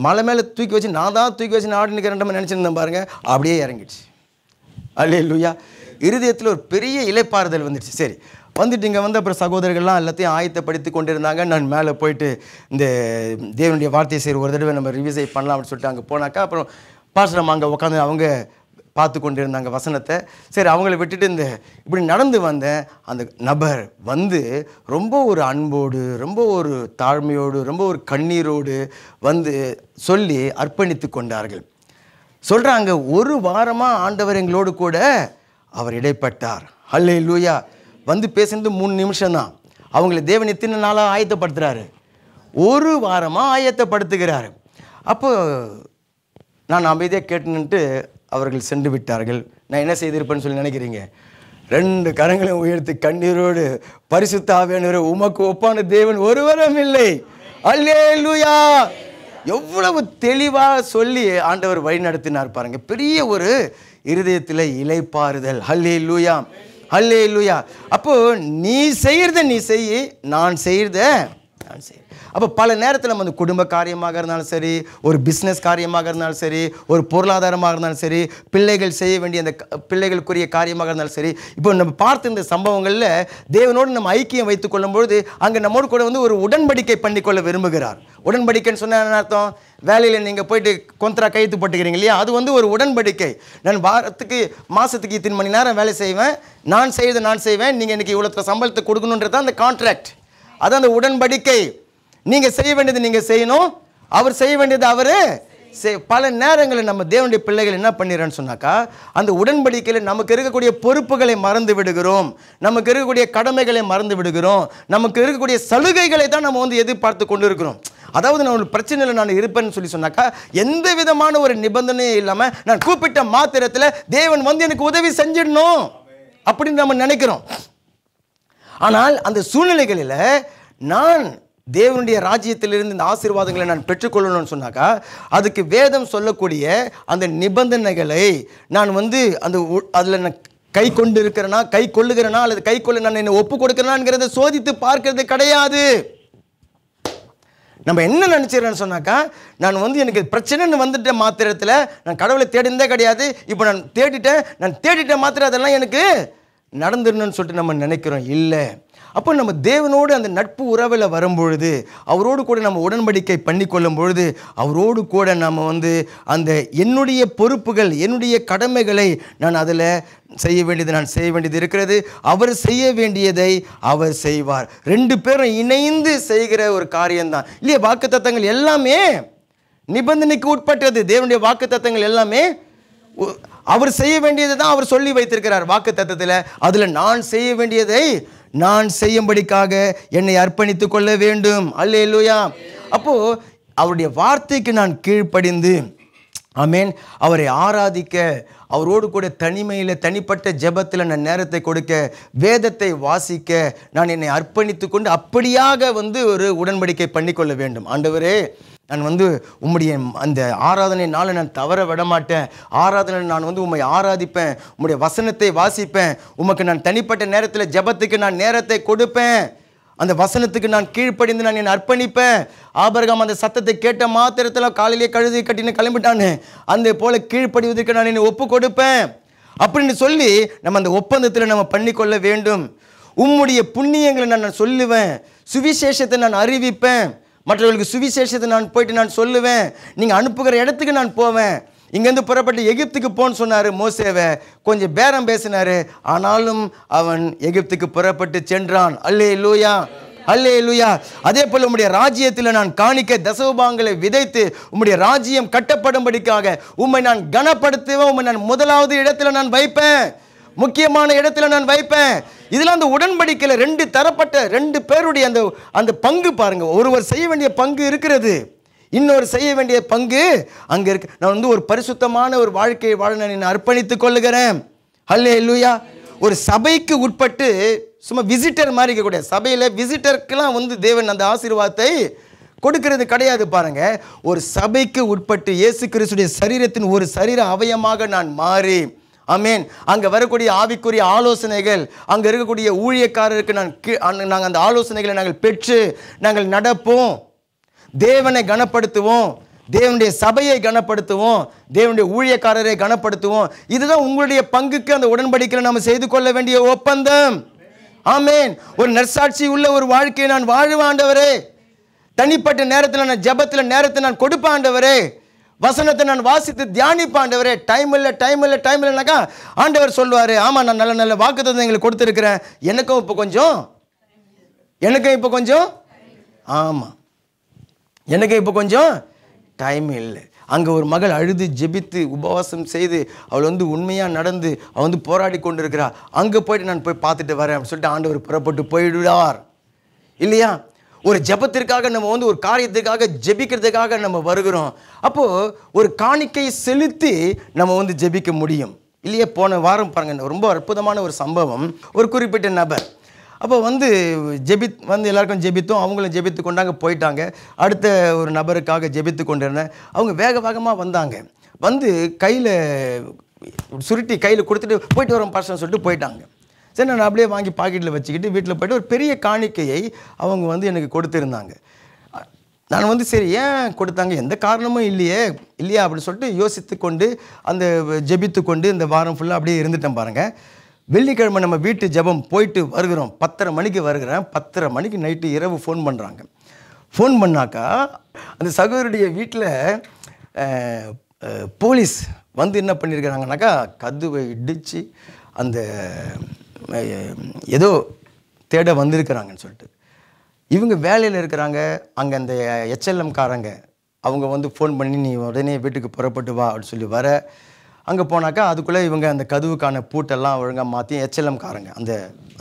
S2: மலை மேலே தூக்கி வச்சு நான் தான் தூக்கி வச்சு நாடு நிற்கிறேன் நினச்சிருந்தேன் பாருங்கள், அப்படியே இறங்கிடுச்சு. அல்லேலூயா. இருதயத்தில் ஒரு பெரிய இளைப்பாறுதல் வந்துடுச்சு. சரி வந்துட்டு இங்கே வந்து அப்புறம் சகோதரர்கள்லாம் எல்லாத்தையும் ஆயத்தப்படுத்தி கொண்டு இருந்தாங்க. நான் மேலே போயிட்டு இந்த தேவனுடைய வார்த்தையை சரி ஒரு தடவை நம்ம ரிவிசை பண்ணலாம் அப்படின்னு சொல்லிட்டு அங்கே போனாக்கா அப்புறம் பாஸ்டர் அங்கே உட்காந்து அவங்க பார்த்து கொண்டு இருந்தாங்க வசனத்தை. சரி அவங்கள விட்டுட்டு இப்படி நடந்து வந்தேன். அந்த நபர் வந்து ரொம்ப ஒரு அன்போடு, ரொம்ப ஒரு தாழ்மையோடு, ரொம்ப ஒரு கண்ணீரோடு வந்து சொல்லி அர்ப்பணித்து கொண்டார்கள். சொல்கிறாங்க, 1 வாரமாக ஆண்டவர் எங்களோடு கூட அவர் இடைப்பட்டார். அல்லேலூயா. வந்து பேசுனது 3 நிமிஷம் தான். அவங்கள தேவன் எத்தனை நாளாக ஆயத்தப்படுத்துகிறாரு? 1 வாரமாக ஆயத்தப்படுத்துகிறாரு. அப்போ நான் அமைதியாக கேட்டுன்னுட்டு அவர்கள் சென்று விட்டார்கள். நான் என்ன செய்திருப்பேன்னு சொல்லி நினைக்கிறீங்க? 2 கரங்களை உயர்த்தி கண்ணீரோடு, பரிசுத்த ஆவியானவரே உமக்கு ஒப்பான தேவன் ஒருவரும் இல்லை. அல்லேலூயா. எவ்வளவு தெளிவாக சொல்லி ஆண்டவர் வழி நடத்தினார் பாருங்க. பெரிய ஒரு இருதயத்தில் இளைப்பாறுதல். ஹல்லேலூயா, ஹல்லேலூயா. அப்போ நீ செய்யறத நீ செய், நான் செய்யறத நான் செய். அப்போ பல நேரத்தில் நம்ம அந்த குடும்ப காரியமாக இருந்தாலும் சரி, ஒரு பிஸ்னஸ் காரியமாக இருந்தாலும் சரி, ஒரு பொருளாதாரமாக இருந்தாலும் சரி, பிள்ளைகள் செய்ய வேண்டிய அந்த பிள்ளைகளுக்குரிய காரியமாக இருந்தாலும் சரி, இப்போ நம்ம பார்த்த இந்த சம்பவங்களில் தேவனோடு நம்ம ஐக்கியம் வைத்துக் கொள்ளும்பொழுது அங்கே நம்மோடு கூட வந்து ஒரு உடன்படிக்கை பண்ணிக்கொள்ள விரும்புகிறார். உடன்படிக்கைன்னு சொன்ன அர்த்தம், வேலையில் நீங்கள் போயிட்டு கொந்தரா கையெழுத்து போட்டுக்கிறீங்க இல்லையா, அது வந்து ஒரு உடன்படிக்கை. நான் வாரத்துக்கு மாதத்துக்கு இத்தனை மணி நேரம் வேலை செய்வேன், நான் செய்வதை நான் செய்வேன், நீங்கள் இன்றைக்கி இவ்வளோ சம்பளத்தை கொடுக்கணுன்றது தான் அந்த கான்ட்ராக்ட், அதான் அந்த உடன்படிக்கை. நீங்கள் செய்ய வேண்டியது நீங்கள் செய்யணும், அவர் செய்ய வேண்டியது அவர் பல நேரங்களில் நம்ம தேவனுடைய பிள்ளைகள் என்ன பண்ணிடுறேன்னு சொன்னாக்கா, அந்த உடன்படிக்கையில் நமக்கு இருக்கக்கூடிய பொறுப்புகளை மறந்து விடுகிறோம், நமக்கு இருக்கக்கூடிய கடமைகளை மறந்து விடுகிறோம், நமக்கு இருக்கக்கூடிய சலுகைகளை தான் நம்ம வந்து எதிர்பார்த்து கொண்டு இருக்கிறோம். அதாவது நான் ஒரு பிரச்சனையில் நான் இருப்பேன்னு சொல்லி சொன்னாக்கா, எந்த விதமான ஒரு நிபந்தனையும் இல்லாமல் நான் கூப்பிட்ட மாத்திரத்தில் தேவன் வந்து எனக்கு உதவி செஞ்சிடணும் அப்படின்னு நம்ம நினைக்கிறோம். ஆனால் அந்த சூழ்நிலைகளில் நான் தேவனுடைய ராஜ்யத்திலிருந்து இந்த ஆசீர்வாதங்களை நான் பெற்றுக்கொள்ளணும்னு சொன்னாக்கா, அதுக்கு வேதம் சொல்லக்கூடிய அந்த நிபந்தனைகளை நான் வந்து அந்த அதில் நான் கை கொண்டு இருக்கிறேனா, கை கொள்ளுகிறேனா, அல்லது கை கொள்ள நான் என்னை ஒப்பு கொடுக்கிறேனாங்கிறத சோதித்து பார்க்கறது கிடையாது. நம்ம என்ன நினச்சிடறேன்னு சொன்னாக்கா, நான் வந்து எனக்கு பிரச்சனைன்னு வந்துட்ட மாத்திரத்தில் நான் கடவுளை தேடினதே கிடையாது, இப்போ நான் தேடிட்டேன் மாத்திரம் அதெல்லாம் எனக்கு நடந்துடணும்னு சொல்லிட்டு நம்ம நினைக்கிறோம். இல்லை, அப்போ நம்ம தேவனோடு அந்த நட்பு உறவில் வரும்பொழுது, அவரோடு கூட நம்ம உடன்படிக்கை பண்ணி கொள்ளும் பொழுது, அவரோடு கூட நம்ம வந்து அந்த என்னுடைய பொறுப்புகள், என்னுடைய கடமைகளை நான் அதில் செய்ய வேண்டியது நான் செய்ய வேண்டியது இருக்கிறது, அவர் செய்ய வேண்டியதை அவர் செய்வார். ரெண்டு பேரும் இணைந்து செய்கிற ஒரு காரியம்தான் இல்லையா. வாக்குத்தத்தங்கள் எல்லாமே நிபந்தனைக்கு உட்பட்டது. தேவனுடைய வாக்குத்தத்தங்கள் எல்லாமே அவர் செய்ய வேண்டியது தான் அவர் சொல்லி வைத்திருக்கிறார் வாக்குத்தத்தத்தில். அதில் நான் செய்ய வேண்டியதை நான் செய்யும்படிக்காக என்னை அர்ப்பணித்துக் கொள்ள வேண்டும். அல்லேலூயா. அப்போது அவருடைய வார்த்தைக்கு நான் கீழ்ப்படிந்து, ஆமேன், அவரை ஆராதிக்க, அவரோடு கூட தனிமையில் தனிப்பட்ட ஜெபத்தில் நான் நேரத்தை கொடுக்க, வேதத்தை வாசிக்க நான் என்னை அர்ப்பணித்து கொண்டு அப்படியாக வந்து ஒரு உடன்படிக்கை பண்ணிக்கொள்ள வேண்டும். ஆண்டவரே, நான் வந்து உம்முடைய அந்த ஆராதனை நாளை நான் தவற விட மாட்டேன், ஆராதனை நான் வந்து உம்மை ஆராதிப்பேன், உம்முடைய வசனத்தை வாசிப்பேன், உமக்கு நான் தனிப்பட்ட நேரத்தில் ஜெபத்துக்கு நான் நேரத்தை கொடுப்பேன், அந்த வசனத்துக்கு நான் கீழ்ப்படிந்து நான் என்னை அர்ப்பணிப்பேன். ஆபிரகாம் அந்த சத்தத்தை கேட்ட மாத்திரத்தில் காலையிலே கழுதி கட்டின்னு கிளம்பிட்டானு, அந்த போல கீழ்ப்படிவதற்கு நான் என்னை ஒப்பு கொடுப்பேன் அப்படின்னு சொல்லி நம்ம அந்த ஒப்பந்தத்தில் நம்ம பண்ணிக்கொள்ள வேண்டும். உம்முடைய புண்ணியங்களை நான் சொல்லுவேன், சுவிசேஷத்தை நான் அறிவிப்பேன், மற்றவர்களுக்கு சுவிசேஷத்தை நான் போயிட்டு நான் சொல்லுவேன், நீங்கள் அனுப்புகிற இடத்துக்கு நான் போவேன். இங்கேருந்து புறப்பட்டு எகிப்துக்கு போன்னு சொன்னார் மோசேவை, கொஞ்சம் பேரம் பேசினார், ஆனாலும் அவன் எகிப்துக்கு புறப்பட்டு சென்றான். அல்லேலூயா, அல்லேலூயா. அதே போல் உம்முடைய ராஜ்யத்தில் நான் காணிக்க தசமபாகங்களை விதைத்து உம்முடைய ராஜ்யம் கட்டப்படும்படிக்காக உம்மை நான் கனப்படுத்துவேன், உம்மை நான் முதலாவது இடத்துல நான் வைப்பேன், முக்கியமான இடத்துல நான் வைப்பேன். இதில் அந்த உடன்படிக்கையில் ரெண்டு தரப்பட்ட ரெண்டு பேருடைய அந்த அந்த பங்கு பாருங்க. ஒருவர் செய்ய வேண்டிய பங்கு இருக்கிறது, இன்னொரு செய்ய வேண்டிய பங்கு அங்கே இருக்கு. நான் வந்து ஒரு பரிசுத்தமான ஒரு வாழ்க்கையை வாழ நான் அர்ப்பணித்துக் கொள்ளுகிறேன். அல்லேலூயா. ஒரு சபைக்கு உட்பட்டு சும்மா விசிட்டர் மாதிரி இருக்கக்கூடிய சபையில் விசிட்டருக்கெல்லாம் வந்து தேவன் அந்த ஆசீர்வாதத்தை கொடுக்கிறது கிடையாது பாருங்க. ஒரு சபைக்கு உட்பட்டு இயேசு கிறிஸ்துடைய சரீரத்தின் ஒரு சரீர அவயமாக நான் மாறி, ஆமேன், அங்கே வரக்கூடிய ஆவிக்குரிய ஆலோசனைகள், அங்கே இருக்கக்கூடிய ஊழியக்காரருக்கு நாங்கள் அந்த ஆலோசனைகளை நாங்கள் பெற்று நாங்கள் நடப்போம், தேவனை கனப்படுத்துவோம், தேவனுடைய சபையை கனப்படுத்துவோம், தேவனுடைய ஊழியக்காரரை கனப்படுத்துவோம். இதுதான் உங்களுடைய பங்குக்கு அந்த உடன்படிக்கையில் நாம் செய்து கொள்ள வேண்டிய ஒப்பந்தம். ஆமேன். ஒரு நற்சாட்சி உள்ள ஒரு வாழ்க்கையை நான் வாழுவேன் ஆண்டவரே, தனிப்பட்ட நேரத்தில் நான் ஜெபத்தில் நேரத்தை நான் கொடுப்பேன் ஆண்டவரே, வசனத்தை நான் வாசித்து தியானிப்பேன் ஆண்டவரே. டைம் இல்லைனாக்கா ஆண்டவர் சொல்லுவார், ஆமாம் நான் நல்ல நல்ல வாக்குத்தத்தங்களை எங்களுக்கு கொடுத்துருக்கிறேன், எனக்கும் இப்போ கொஞ்சம் ஆமாம் எனக்கு இப்போ கொஞ்சம் டைம் இல்லை. அங்கே ஒரு மகள் அழுது ஜெபித்து உபவாசம் செய்து அவள் வந்து உண்மையாக நடந்து அவள் வந்து போராடி கொண்டு இருக்கிறா, அங்கே போய்ட்டு நான் போய் பார்த்துட்டு வரேன் அப்படின்னு சொல்லிட்டு ஆண்டவர் புறப்பட்டு போயிடுவார் இல்லையா. ஒரு ஜெபத்திற்காக நம்ம வந்து ஒரு காரியத்துக்காக ஜெபிக்கிறதுக்காக நம்ம வருகிறோம். அப்போது ஒரு காணிக்கை செலுத்தி நம்ம வந்து ஜெபிக்க முடியும் இல்லையா. போன வாரம் பாருங்க, ரொம்ப அற்புதமான ஒரு சம்பவம். ஒரு குறிப்பிட்ட நபர் அப்போ வந்து எல்லாருக்கும் ஜெபித்தோம், அவங்களும் ஜெபித்து கொண்டாங்க, போயிட்டாங்க. அடுத்த ஒரு நபருக்காக ஜெபித்து கொண்டிருந்தேன். அவங்க வேகமாக வந்தாங்க. வந்து கையில் சுருட்டி கையில் கொடுத்துட்டு போயிட்டு வரோம் பாஸ்டர்னு சொல்லிட்டு போயிட்டாங்க. சரி, நான் அப்படியே வாங்கி பாக்கெட்டில் வச்சுக்கிட்டு வீட்டில் போய்ட்டு ஒரு பெரிய காணிக்கையை அவங்க வந்து எனக்கு கொடுத்துருந்தாங்க. நான் வந்து சரி ஏன் கொடுத்தாங்க, எந்த காரணமும் இல்லையா அப்படின்னு சொல்லிட்டு யோசித்து கொண்டு அந்த ஜெபித்து கொண்டு இந்த வாரம் ஃபுல்லாக அப்படியே இருந்துட்டேன் பாருங்கள். வெள்ளிக்கிழமை நம்ம வீட்டு ஜெபம் போயிட்டு வருகிறோம். 10:30 மணிக்கு வருகிறேன். 10:30 மணிக்கு நைட்டு இரவு ஃபோன் பண்ணுறாங்க. ஃபோன் பண்ணாக்கா அந்த சகோதரியுடைய வீட்டில் போலீஸ் வந்து என்ன பண்ணியிருக்கிறாங்கனாக்கா கதவை இடித்து அந்த ஏதோ தேட வந்திருக்கிறாங்கன்னு சொல்லிட்டு இவங்க வேலையில் இருக்கிறாங்க. அங்கே அந்த HLM-காரங்க அவங்க வந்து ஃபோன் பண்ணி நீ உடனே வீட்டுக்கு புறப்பட்டு வா அப்படின்னு சொல்லி வர அங்கே போனாக்கா அதுக்குள்ளே இவங்க அந்த கதவுக்கான பூட்டெல்லாம் ஒழுங்காக மாற்றி HLM-காரங்க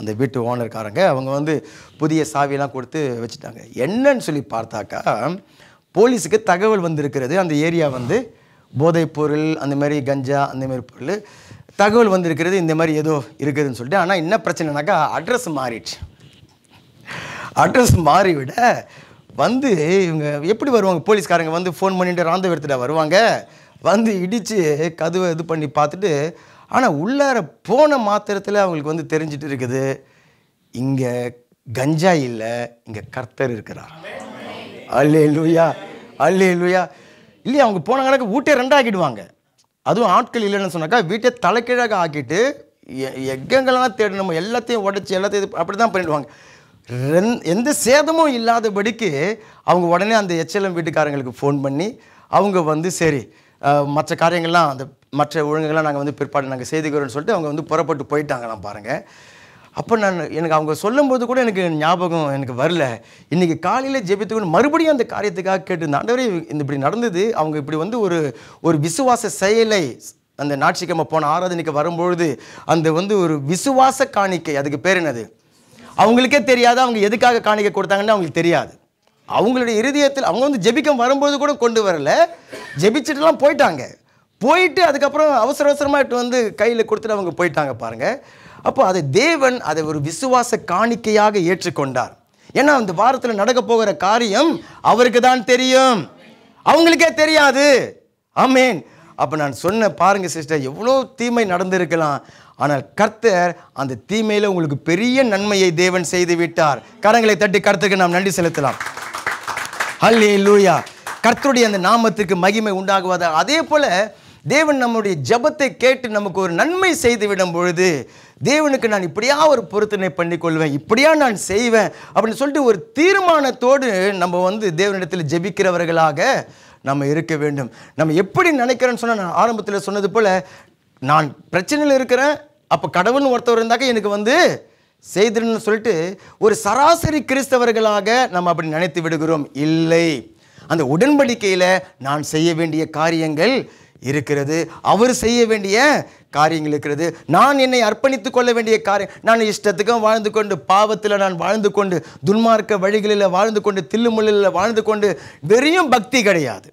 S2: அந்த வீட்டு ஓனர்காரங்க அவங்க வந்து புதிய சாவியெல்லாம் கொடுத்து வச்சுட்டாங்க. என்னன்னு சொல்லி பார்த்தாக்கா போலீஸுக்கு தகவல் வந்திருக்கிறது, அந்த ஏரியா வந்து போதைப்பொருள் அந்த மாதிரி கஞ்சா அந்த மாதிரி பொருள் தகவல் வந்திருக்கிறது, இந்த மாதிரி ஏதோ இருக்குதுன்னு சொல்லிட்டு. ஆனால் என்ன பிரச்சனைனாக்கா அட்ரஸ் மாறிடுச்சு. அட்ரஸ் மாறிவிட வந்து இவங்க எப்படி வருவாங்க, போலீஸ்காரங்க வந்து ஃபோன் பண்ணிட்டு ராந்தவரத்தில் வருவாங்க, வந்து இடித்து கதவை இது பண்ணி பார்த்துட்டு. ஆனால் உள்ளார போன மாத்திரத்தில் அவங்களுக்கு வந்து தெரிஞ்சிட்டு இருக்குது, இங்கே கஞ்சா இல்லை, இங்கே கர்த்தர் இருக்கிறார். அல்லேலூயா, அல்லேலூயா. இல்லையா, அவங்க போனாங்கன்னாக்கா வீட்டை ரெண்டாக்கிடுவாங்க. அதுவும் ஆட்கள் இல்லைன்னு சொன்னாக்கா வீட்டை தலைக்கீழாக ஆக்கிட்டு எங்கெங்கெல்லாம் தேடணுமோ எல்லாத்தையும் உடச்சி எல்லாத்தையும் அப்படி தான் பண்ணிடுவாங்க. எந்த சேதமும் இல்லாதபடிக்கு அவங்க உடனே அந்த HLM வீட்டுக்காரங்களுக்கு ஃபோன் பண்ணி அவங்க வந்து சரி மற்ற காரியங்கள்லாம் அந்த மற்ற ஒழுங்குகள்லாம் நாங்கள் வந்து பிற்பாடு நாங்கள் செய்துக்கிறோன்னு சொல்லிட்டு அவங்க வந்து புறப்பட்டு போயிட்டாங்களாம் பாருங்கள். அப்போ எனக்கு அவங்க சொல்லும்போது கூட எனக்கு ஞாபகம் எனக்கு வரல. இன்றைக்கி காலையில் ஜெபித்துக்கொண்டு மறுபடியும் அந்த காரியத்துக்காக கேட்டு ஆண்டவரே இப்படி நடந்தது. அவங்க இப்படி வந்து ஒரு விசுவாச செயலை அந்த ஞாயிற்றுக்கிழமை போன ஆராதனைக்கு வரும்பொழுது அந்த வந்து ஒரு விசுவாச காணிக்கை, அதுக்கு பேர் என்னது அவங்களுக்கே தெரியாது. அவங்க எதுக்காக காணிக்கை கொடுத்தாங்கன்னு அவங்களுக்கு தெரியாது. அவங்களுடைய இருதயத்தில் அவங்க வந்து ஜெபிக்க வரும்போது கூட கொண்டு வரல, ஜெபிச்சுட்டுலாம் போயிட்டாங்க. போயிட்டு அதுக்கப்புறம் அவசரமாக வந்து கையில் கொடுத்துட்டு அவங்க போயிட்டாங்க பாருங்கள். அப்போ அதை தேவன் அதை ஒரு விசுவாச காணிக்கையாக ஏற்றுக்கொண்டார். ஏன்னா அந்த வாரத்தில் நடக்க போகிற காரியம் அவருக்கு தான் தெரியும், அவங்களுக்கே தெரியாது. ஆமேன். அப்போ நான் சொன்ன பாருங்க சிஸ்டர், எவ்வளோ தீமை நடந்திருக்கலாம், ஆனால் கர்த்தர் அந்த தீமையில் உங்களுக்கு பெரிய நன்மையை தேவன் செய்து விட்டார். கரங்களை தட்டி கர்த்தருக்கு நாம் நன்றி செலுத்தலாம். ஹல்லேலூயா. கர்த்தருடைய அந்த நாமத்துக்கு மகிமை உண்டாகுவதா. அதே போல தேவன் நம்முடைய ஜெபத்தை கேட்டு நமக்கு ஒரு நன்மை செய்து விடும் பொழுது தேவனுக்கு நான் இப்படியா ஒரு பொருத்தனை பண்ணிக்கொள்வேன், இப்படியா நான் செய்வேன் அப்படின்னு சொல்லிட்டு ஒரு தீர்மானத்தோடு நம்ம வந்து தேவனிடத்தில் ஜெபிக்கிறவர்களாக நம்ம இருக்க வேண்டும். நம்ம எப்படி நினைக்கிறோன்னு சொன்னால், நான் ஆரம்பத்தில் சொன்னது போல் நான் பிரச்சனையில் இருக்கிறேன், அப்போ கடவுள்னு ஒருத்தவர் இருந்தாக்க எனக்கு வந்து செய்துன்னு சொல்லிட்டு ஒரு சராசரி கிறிஸ்தவர்களாக நம்ம அப்படி நினைத்து விடுகிறோம். இல்லை, அந்த உடன்படிக்கையில் நான் செய்ய வேண்டிய காரியங்கள் இருக்கிறது, அவர் செய்ய வேண்டிய காரியங்கள் இருக்கிறது. நான் என்னை அர்ப்பணித்துக் கொள்ள வேண்டிய காரியம். நான் இஷ்டத்துக்கும் வாழ்ந்து கொண்டு பாவத்தில் நான் வாழ்ந்து கொண்டு துன்மார்க்க வழிகளில் வாழ்ந்து கொண்டு தில்லுமுள்ளில் வாழ்ந்து கொண்டு வெறும் பக்தி கிடையாது,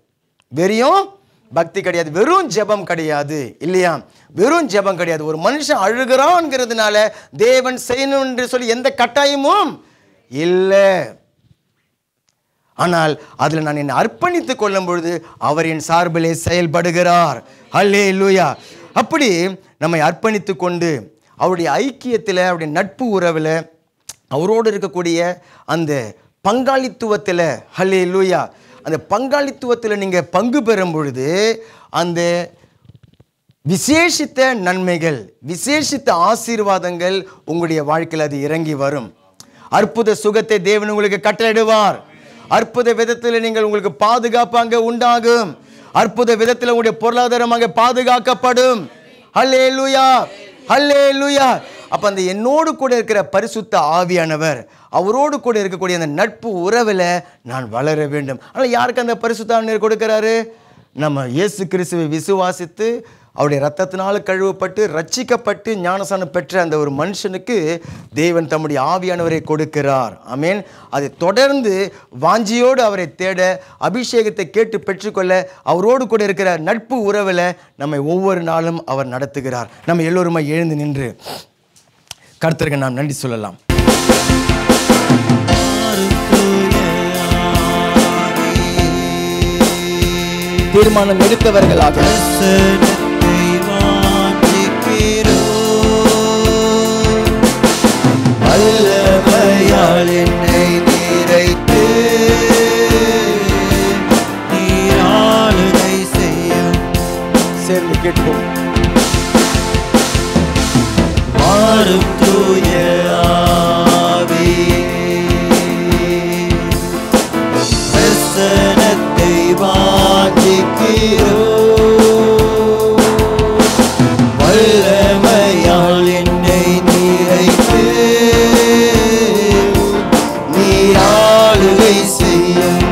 S2: வெறும் பக்தி கிடையாது, வெறும் ஜெபம் கிடையாது. இல்லையா, வெறும் ஜெபம் கிடையாது. ஒரு மனுஷன் அழுகிறான்ங்கிறதுனால தேவன் செய்யணும் என்று சொல்லி எந்த கட்டாயமும் இல்லை. ஆனால் அதில் நான் என்னை அர்ப்பணித்துக் கொள்ளும் பொழுது அவர் என் சார்பிலே செயல்படுகிறார். ஹல்லேலூயா. அப்படி நம்மை அர்ப்பணித்து கொண்டு அவருடைய ஐக்கியத்தில், அவருடைய நட்பு உறவில், அவரோடு இருக்கக்கூடிய அந்த பங்காளித்துவத்தில், ஹல்லேலூயா, அந்த பங்காளித்துவத்தில் நீங்கள் பங்கு பெறும் பொழுது அந்த விசேஷித்த நன்மைகள், விசேஷித்த ஆசீர்வாதங்கள் உங்களுடைய வாழ்க்கையில் அது இறங்கி வரும். அற்புத சுகத்தை தேவன் உங்களுக்கு கட்டளையிடுவார். அற்புத விதத்தில் நீங்கள் உங்களுக்கு பாதுகாப்பு அங்கே உண்டாகும். அற்புத விதத்தில் உங்களுடைய பொருளாதாரம் அங்கே பாதுகாக்கப்படும். ஹல்லேலூயா, ஹல்லேலூயா. அப்போ அந்த என்னோடு கூட இருக்கிற பரிசுத்த ஆவியானவர், அவரோடு கூட இருக்கக்கூடிய அந்த நட்பு உறவில் நான் வளர வேண்டும். ஆனால் யாருக்கு அந்த பரிசுத்த ஆவியானவர் கொடுக்கிறாரு? நம்ம இயேசு கிறிஸ்துவை விசுவாசித்து அவருடைய இரத்தத்தினால் கழுவப்பட்டு ரட்சிக்கப்பட்டு ஞானஸ்நானம் பெற்ற அந்த ஒரு மனுஷனுக்கு தேவன் தம்முடைய ஆவியானவரை கொடுக்கிறார். ஆமென். அதை தொடர்ந்து வாஞ்சியோடு அவரை தேட, அபிஷேகத்தை கேட்டு பெற்றுக்கொள்ள, அவரோடு கூட இருக்கிற நட்பு உறவில் நம்மை ஒவ்வொரு நாளும் அவர் நடத்துகிறார். நம்ம எல்லோருமே எழுந்து நின்று கர்த்தருக்கு நாம் நன்றி சொல்லலாம். தீர்மானம் எடுத்தவர்களாக
S1: வல்லமையால் என்னை நிறைத்து நீர் ஆளுகை செய்யும்.
S2: சேர்ந்து கேட்போம்.
S1: மாறும் தூய ஆவியே, பிரசன்னத்தை வாஞ்சிக்கிறோம். வல்லமையால் என்னை நிறைத்து நீர் ஆளுகை செய்யும்.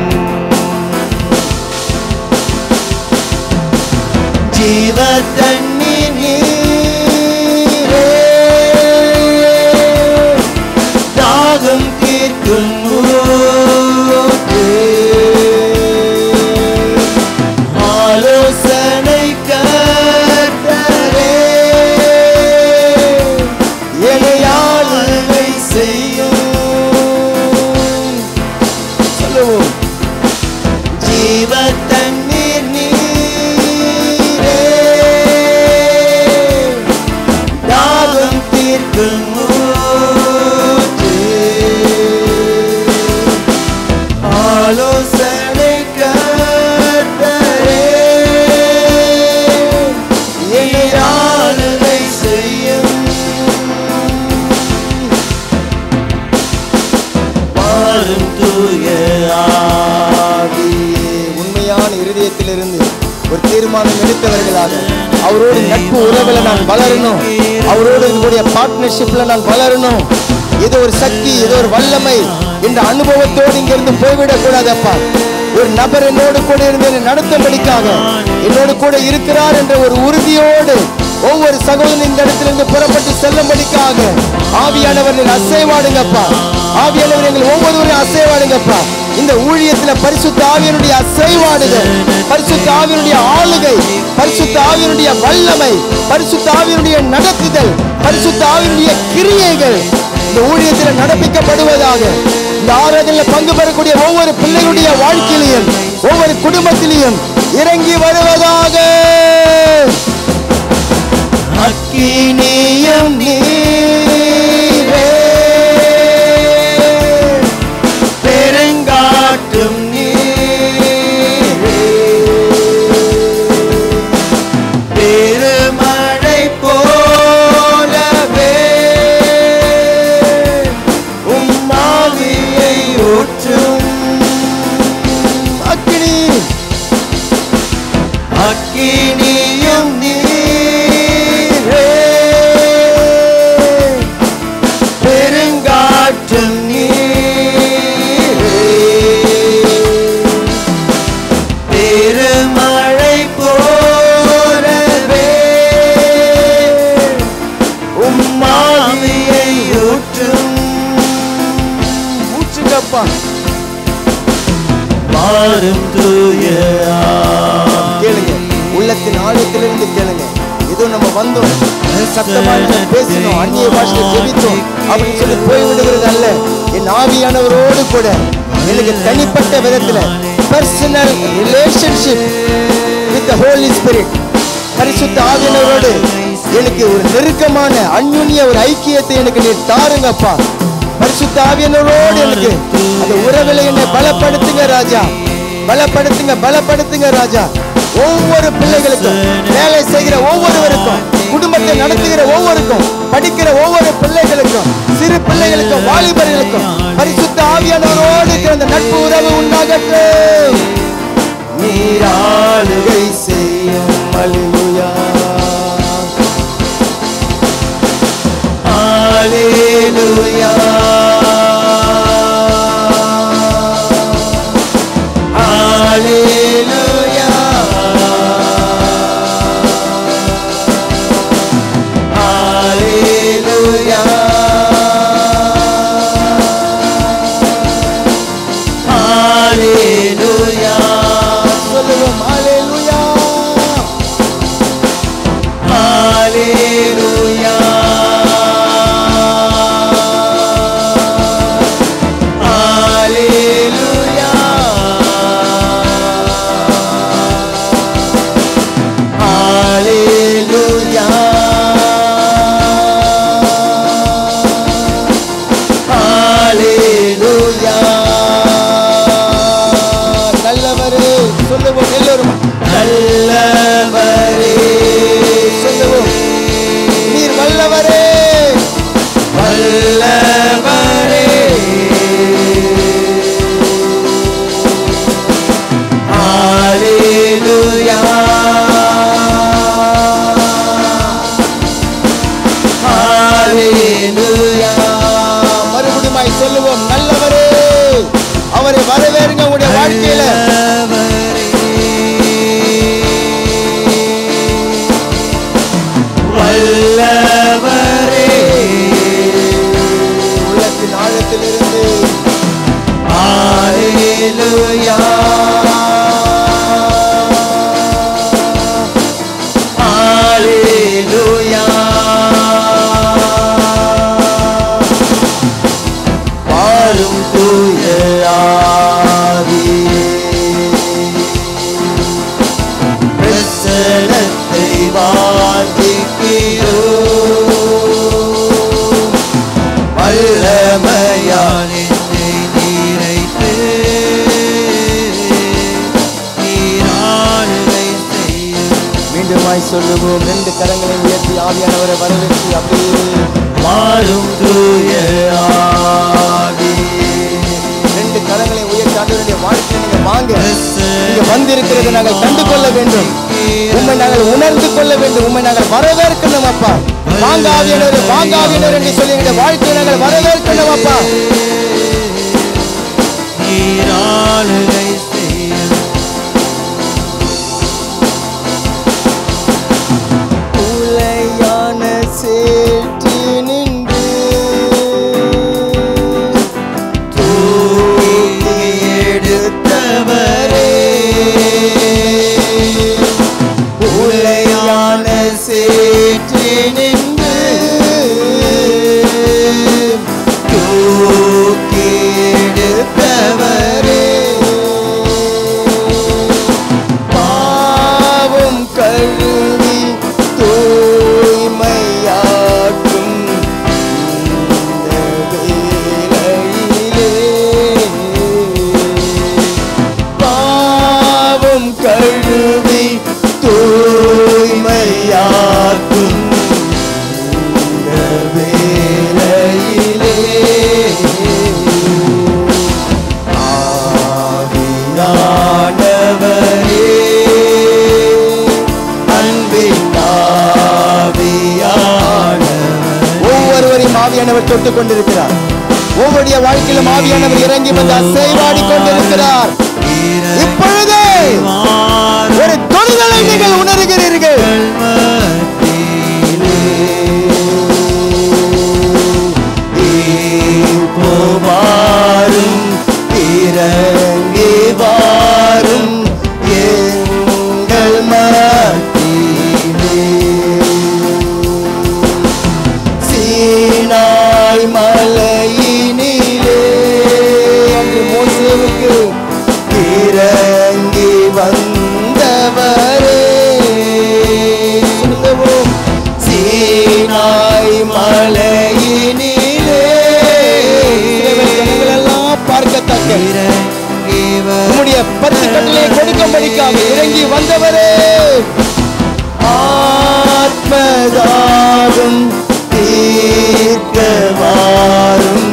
S1: ஜீவ தண்ணீர் நீரே, தாகம் தீர்க்கும் ஊற்று. ஆலோசனை கர்த்தரே, என்னை ஆளுகை செய்யும்.
S2: சொல்லுவோம்.
S1: ஜீவ தண்ணீர் நீரே, தாகம் தீர்க்கும் ஊற்று. ஆலோசனை கர்த்தரே, என்னை ஆளுகை செய்யும். மாறும் தூய ஆவியே,
S2: உண்மையான இருதயத்திலிருந்து ஒரு தீர்மானம் எடுத்தவர்களாக அவரோடு நட்பு உறவுல நான் வளரணும், அவரோடு இருக்கக்கூடிய பார்ட்னர்ஷிப்ல நான் வளரணும். இது ஒரு சக்தி, இது ஒரு வல்லமை என்ற அனுபவத்தோடு இங்கிருந்து போய்விடக் கூடாதப்பா. ஒரு நபர் என்னோடு கூட இருந்து என்னை நடத்தும்படிக்காக, என்னோடு கூட இருக்கிறார் என்ற ஒரு உறுதியோடு ஒவ்வொரு சகோதரன் இந்த இடத்திலிருந்து புறப்பட்டு செல்லும்படிக்காக ஆவியானவர் நீங்கள் அசைவாடுங்கப்பா. ஆவியானவர் எங்கள் ஒவ்வொருவரையும் அசைவாடுங்கப்பா. இந்த ஊழியத்துல பரிசுத்த ஆவியனுடைய அசைவாடுகள், பரிசுத்த ஆவியனுடைய ஆளுகை, பரிசுத்த ஆவியனுடைய வல்லமை, பரிசுத்த ஆவியனுடைய நடத்துதல், பரிசுத்த ஆவியனுடைய கிரியைகள் இந்த ஊழியத்தில் நடப்பிக்கப்படுவதாக. இந்த ஆராதனையில் பங்கு பெறக்கூடிய ஒவ்வொரு பிள்ளைகளுடைய வாழ்க்கையிலையும் ஒவ்வொரு குடும்பத்திலையும் இறங்கி வருவதாக.
S1: அக்கினியும் நீரே, பெருங்காற்றும் நீரே, பெருமழை போலவே உம் ஆவியை ஊற்றும். அக்கினியும் நீரே, பெருங்காற்றும் நீரே, பெருமழை போலவே உம் ஆவியை ஊற்றும்.
S2: ஊற்றுங்கப்பா.
S1: மாறும் தூய
S2: கேளுங்க, உள்ளத்தின் ஆழத்திலிருந்து கேளுங்க. ஏதோ நம்ம வந்தோம், சத்தமா பேசணும், அந்நிய பாஷையை ஜெபித்தோம் அப்படின்னு சொல்லி போய்விடுகிறது அல்ல. என் ஆவியானவரோடு கூட எனக்கு தனிப்பட்ட விதத்துல personal relationship with holy spirit, பரிசுத்த ஆவியானவரோடு எனக்கு ஒரு நெருக்கமான அந்யுன்ய ஒரு ஐக்கியத்தை எனக்கு நீ தாருங்கப்பா. பரிசுத்த ஆவியானவரோடு எனக்கு அந்த உறவில என்னை பலப்படுத்துங்க ராஜா, பலப்படுத்துங்க, பலப்படுத்துங்க ராஜா. ஒவ்வொரு பிள்ளைகளுக்கும், வேலை செய்கிற ஒவ்வொருவருக்கும், குடும்பத்தை நடத்துகிற ஒவ்வொருக்கும், படிக்கிற ஒவ்வொரு பிள்ளைகளுக்கும், சிறு பிள்ளைகளுக்கும், வாலிபர்களுக்கும் பரிசுத்த ஆவியானவரோடு இருக்கிற அந்த நட்பு உறவு உண்டாகட்டும்.
S1: நீர் ஆளுகை செய்யும். அல்லேலூயா, அல்லேலூயா, அல்லேலூயா, அல்லேலூயா, அல்லேலூயா.
S2: சொல்லுவோம் அல்லேலூயா,
S1: அல்லேலூயா,
S2: வல்லவரே வல்லவரே ஹalleluya ஹalleluya மறுபடியும் சொல்லுவோம் நல்லவரே அவரை வரவேறுங்க உங்களுடைய வாழ்க்கையில வல்லவரே உள்ளத்தின் ஆழத்திலிருந்து ஹalleluya ஹalleluya வாரும் தூய ஆவியே பிரசன்னத்தை வாஞ்சிக்கிறோம் வல்லமையால் என்னை நிறைத்து நீராளுகை செய்யும். மீண்டுமாய் சொல்லுவோம். 2 கரங்களை உயர்த்தி ஆவியானவரை வரவேற்று அப்படியே வாரும் தூய ஆவியே. 2 கரங்களை உயர்த்தி ஆண்டவருடைய வாழ்க்கையை நீங்க வாங்க. நீங்க வந்திருக்கிறது நாங்கள் கண்டு கொள்ள வேண்டும். உம்மை நாங்கள் உணர்ந்து கொள்ள வேண்டும். உம்மை நாங்கள் வரவேற்கணும் அப்பா. வாங்க ஆவியானவரே, வாங்க ஆவியானவரே என்று சொல்லி எங்களுடைய வாழ்க்கையை நாங்கள் வரவேற்கணும் அப்பா. நீராளுகை செய்யும். உலையான சேற்றி நின்று தூக்கி எடுத்தவரே உலையான சேற்றி நின்று தூக்கி எடுத்தவரே பாவம் கழுவி தூய்மையாக்கும் இந்த வேளையிலே பாவம் கழுவி தூய்மையாக்கும் இந்த வேளையிலே ஆவியானவரே அன்பின் ஆவியானவர் ஒவ்வொருவரையும் ஆவியானவர் தொட்டுக் கொண்டிருக்கிறார். ஒவ்வொருடைய வாழ்க்கையிலும் ஆவியானவர் இறங்கி வந்து அசைவாடி கொண்டிருக்கிறார். இப்பொழுது ஒரு தொடுதலை நீங்கள் உணர்கிறீர்கள். வாரும் இறங்கி வாரும் எங்கள் மத்தியிலே சீனாய் மலையினிலே அங்கு மோசேவுக்கு இறங்கி வந்தவரே சொல்லுவோம். சீனாய் மலையினிலே எல்லாம் பார்க்கத்தக்க உம்முடைய 10 கட்டளையை கொடுக்கும்படிக்காக இறங்கி வந்தவரே ஆத்மதாகம் தீர்க்க வாரும்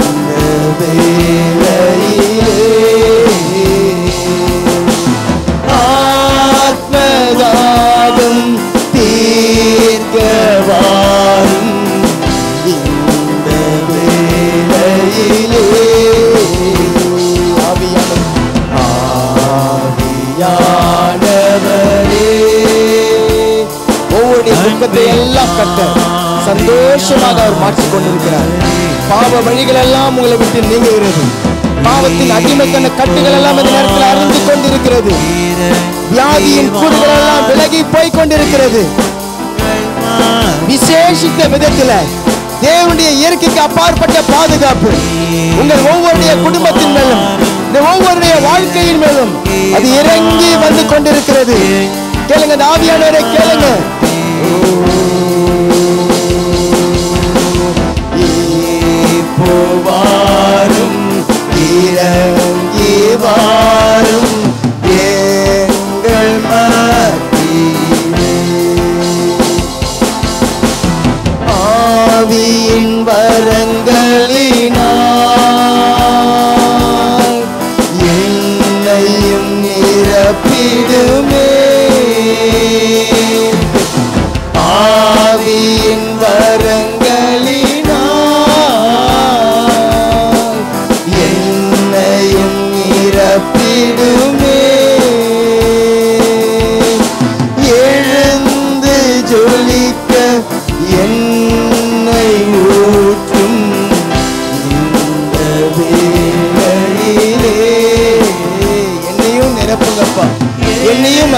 S2: இந்த வேளையிலே ஆத்மதாகம் தீர்க்க வாரும் இந்த வேளையிலே ஆவியானவரே ஒவ்வொரு துக்கத்தை எல்லாம் கட்ட சந்தோஷமாக அவர் மாற்றிக் கொண்டிருக்கிறார். பாவ வழிகள் எல்லாம் உங்களை விட்டு நீங்குகிறது. பாவத்தின் அடிமைக்கான கட்டுகள் எல்லாம் இந்த நேரத்தில் அறிந்து கொண்டிருக்கிறது. வியாதியின் கூடுகள் எல்லாம் விலகி போய் கொண்டிருக்கிறது. விசேஷித்த விதத்தில் தேவனுடைய இயற்கைக்கு அப்பாற்பட்ட பாதுகாப்பு உங்கள் ஒவ்வொருடைய குடும்பத்தின் மேலும் ஒவ்வொருடைய வாழ்க்கையின் மேலும் அது இறங்கி வந்து கொண்டிருக்கிறது. கேளுங்க, ஆவியானவரை கேளுங்க. வாரும் இறங்கி வாரும் எங்கள் மத்தியிலே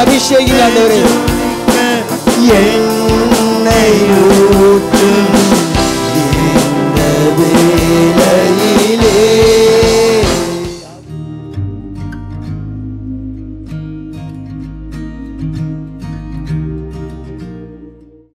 S1: அபிஷேகிங்க ஆண்டவரே.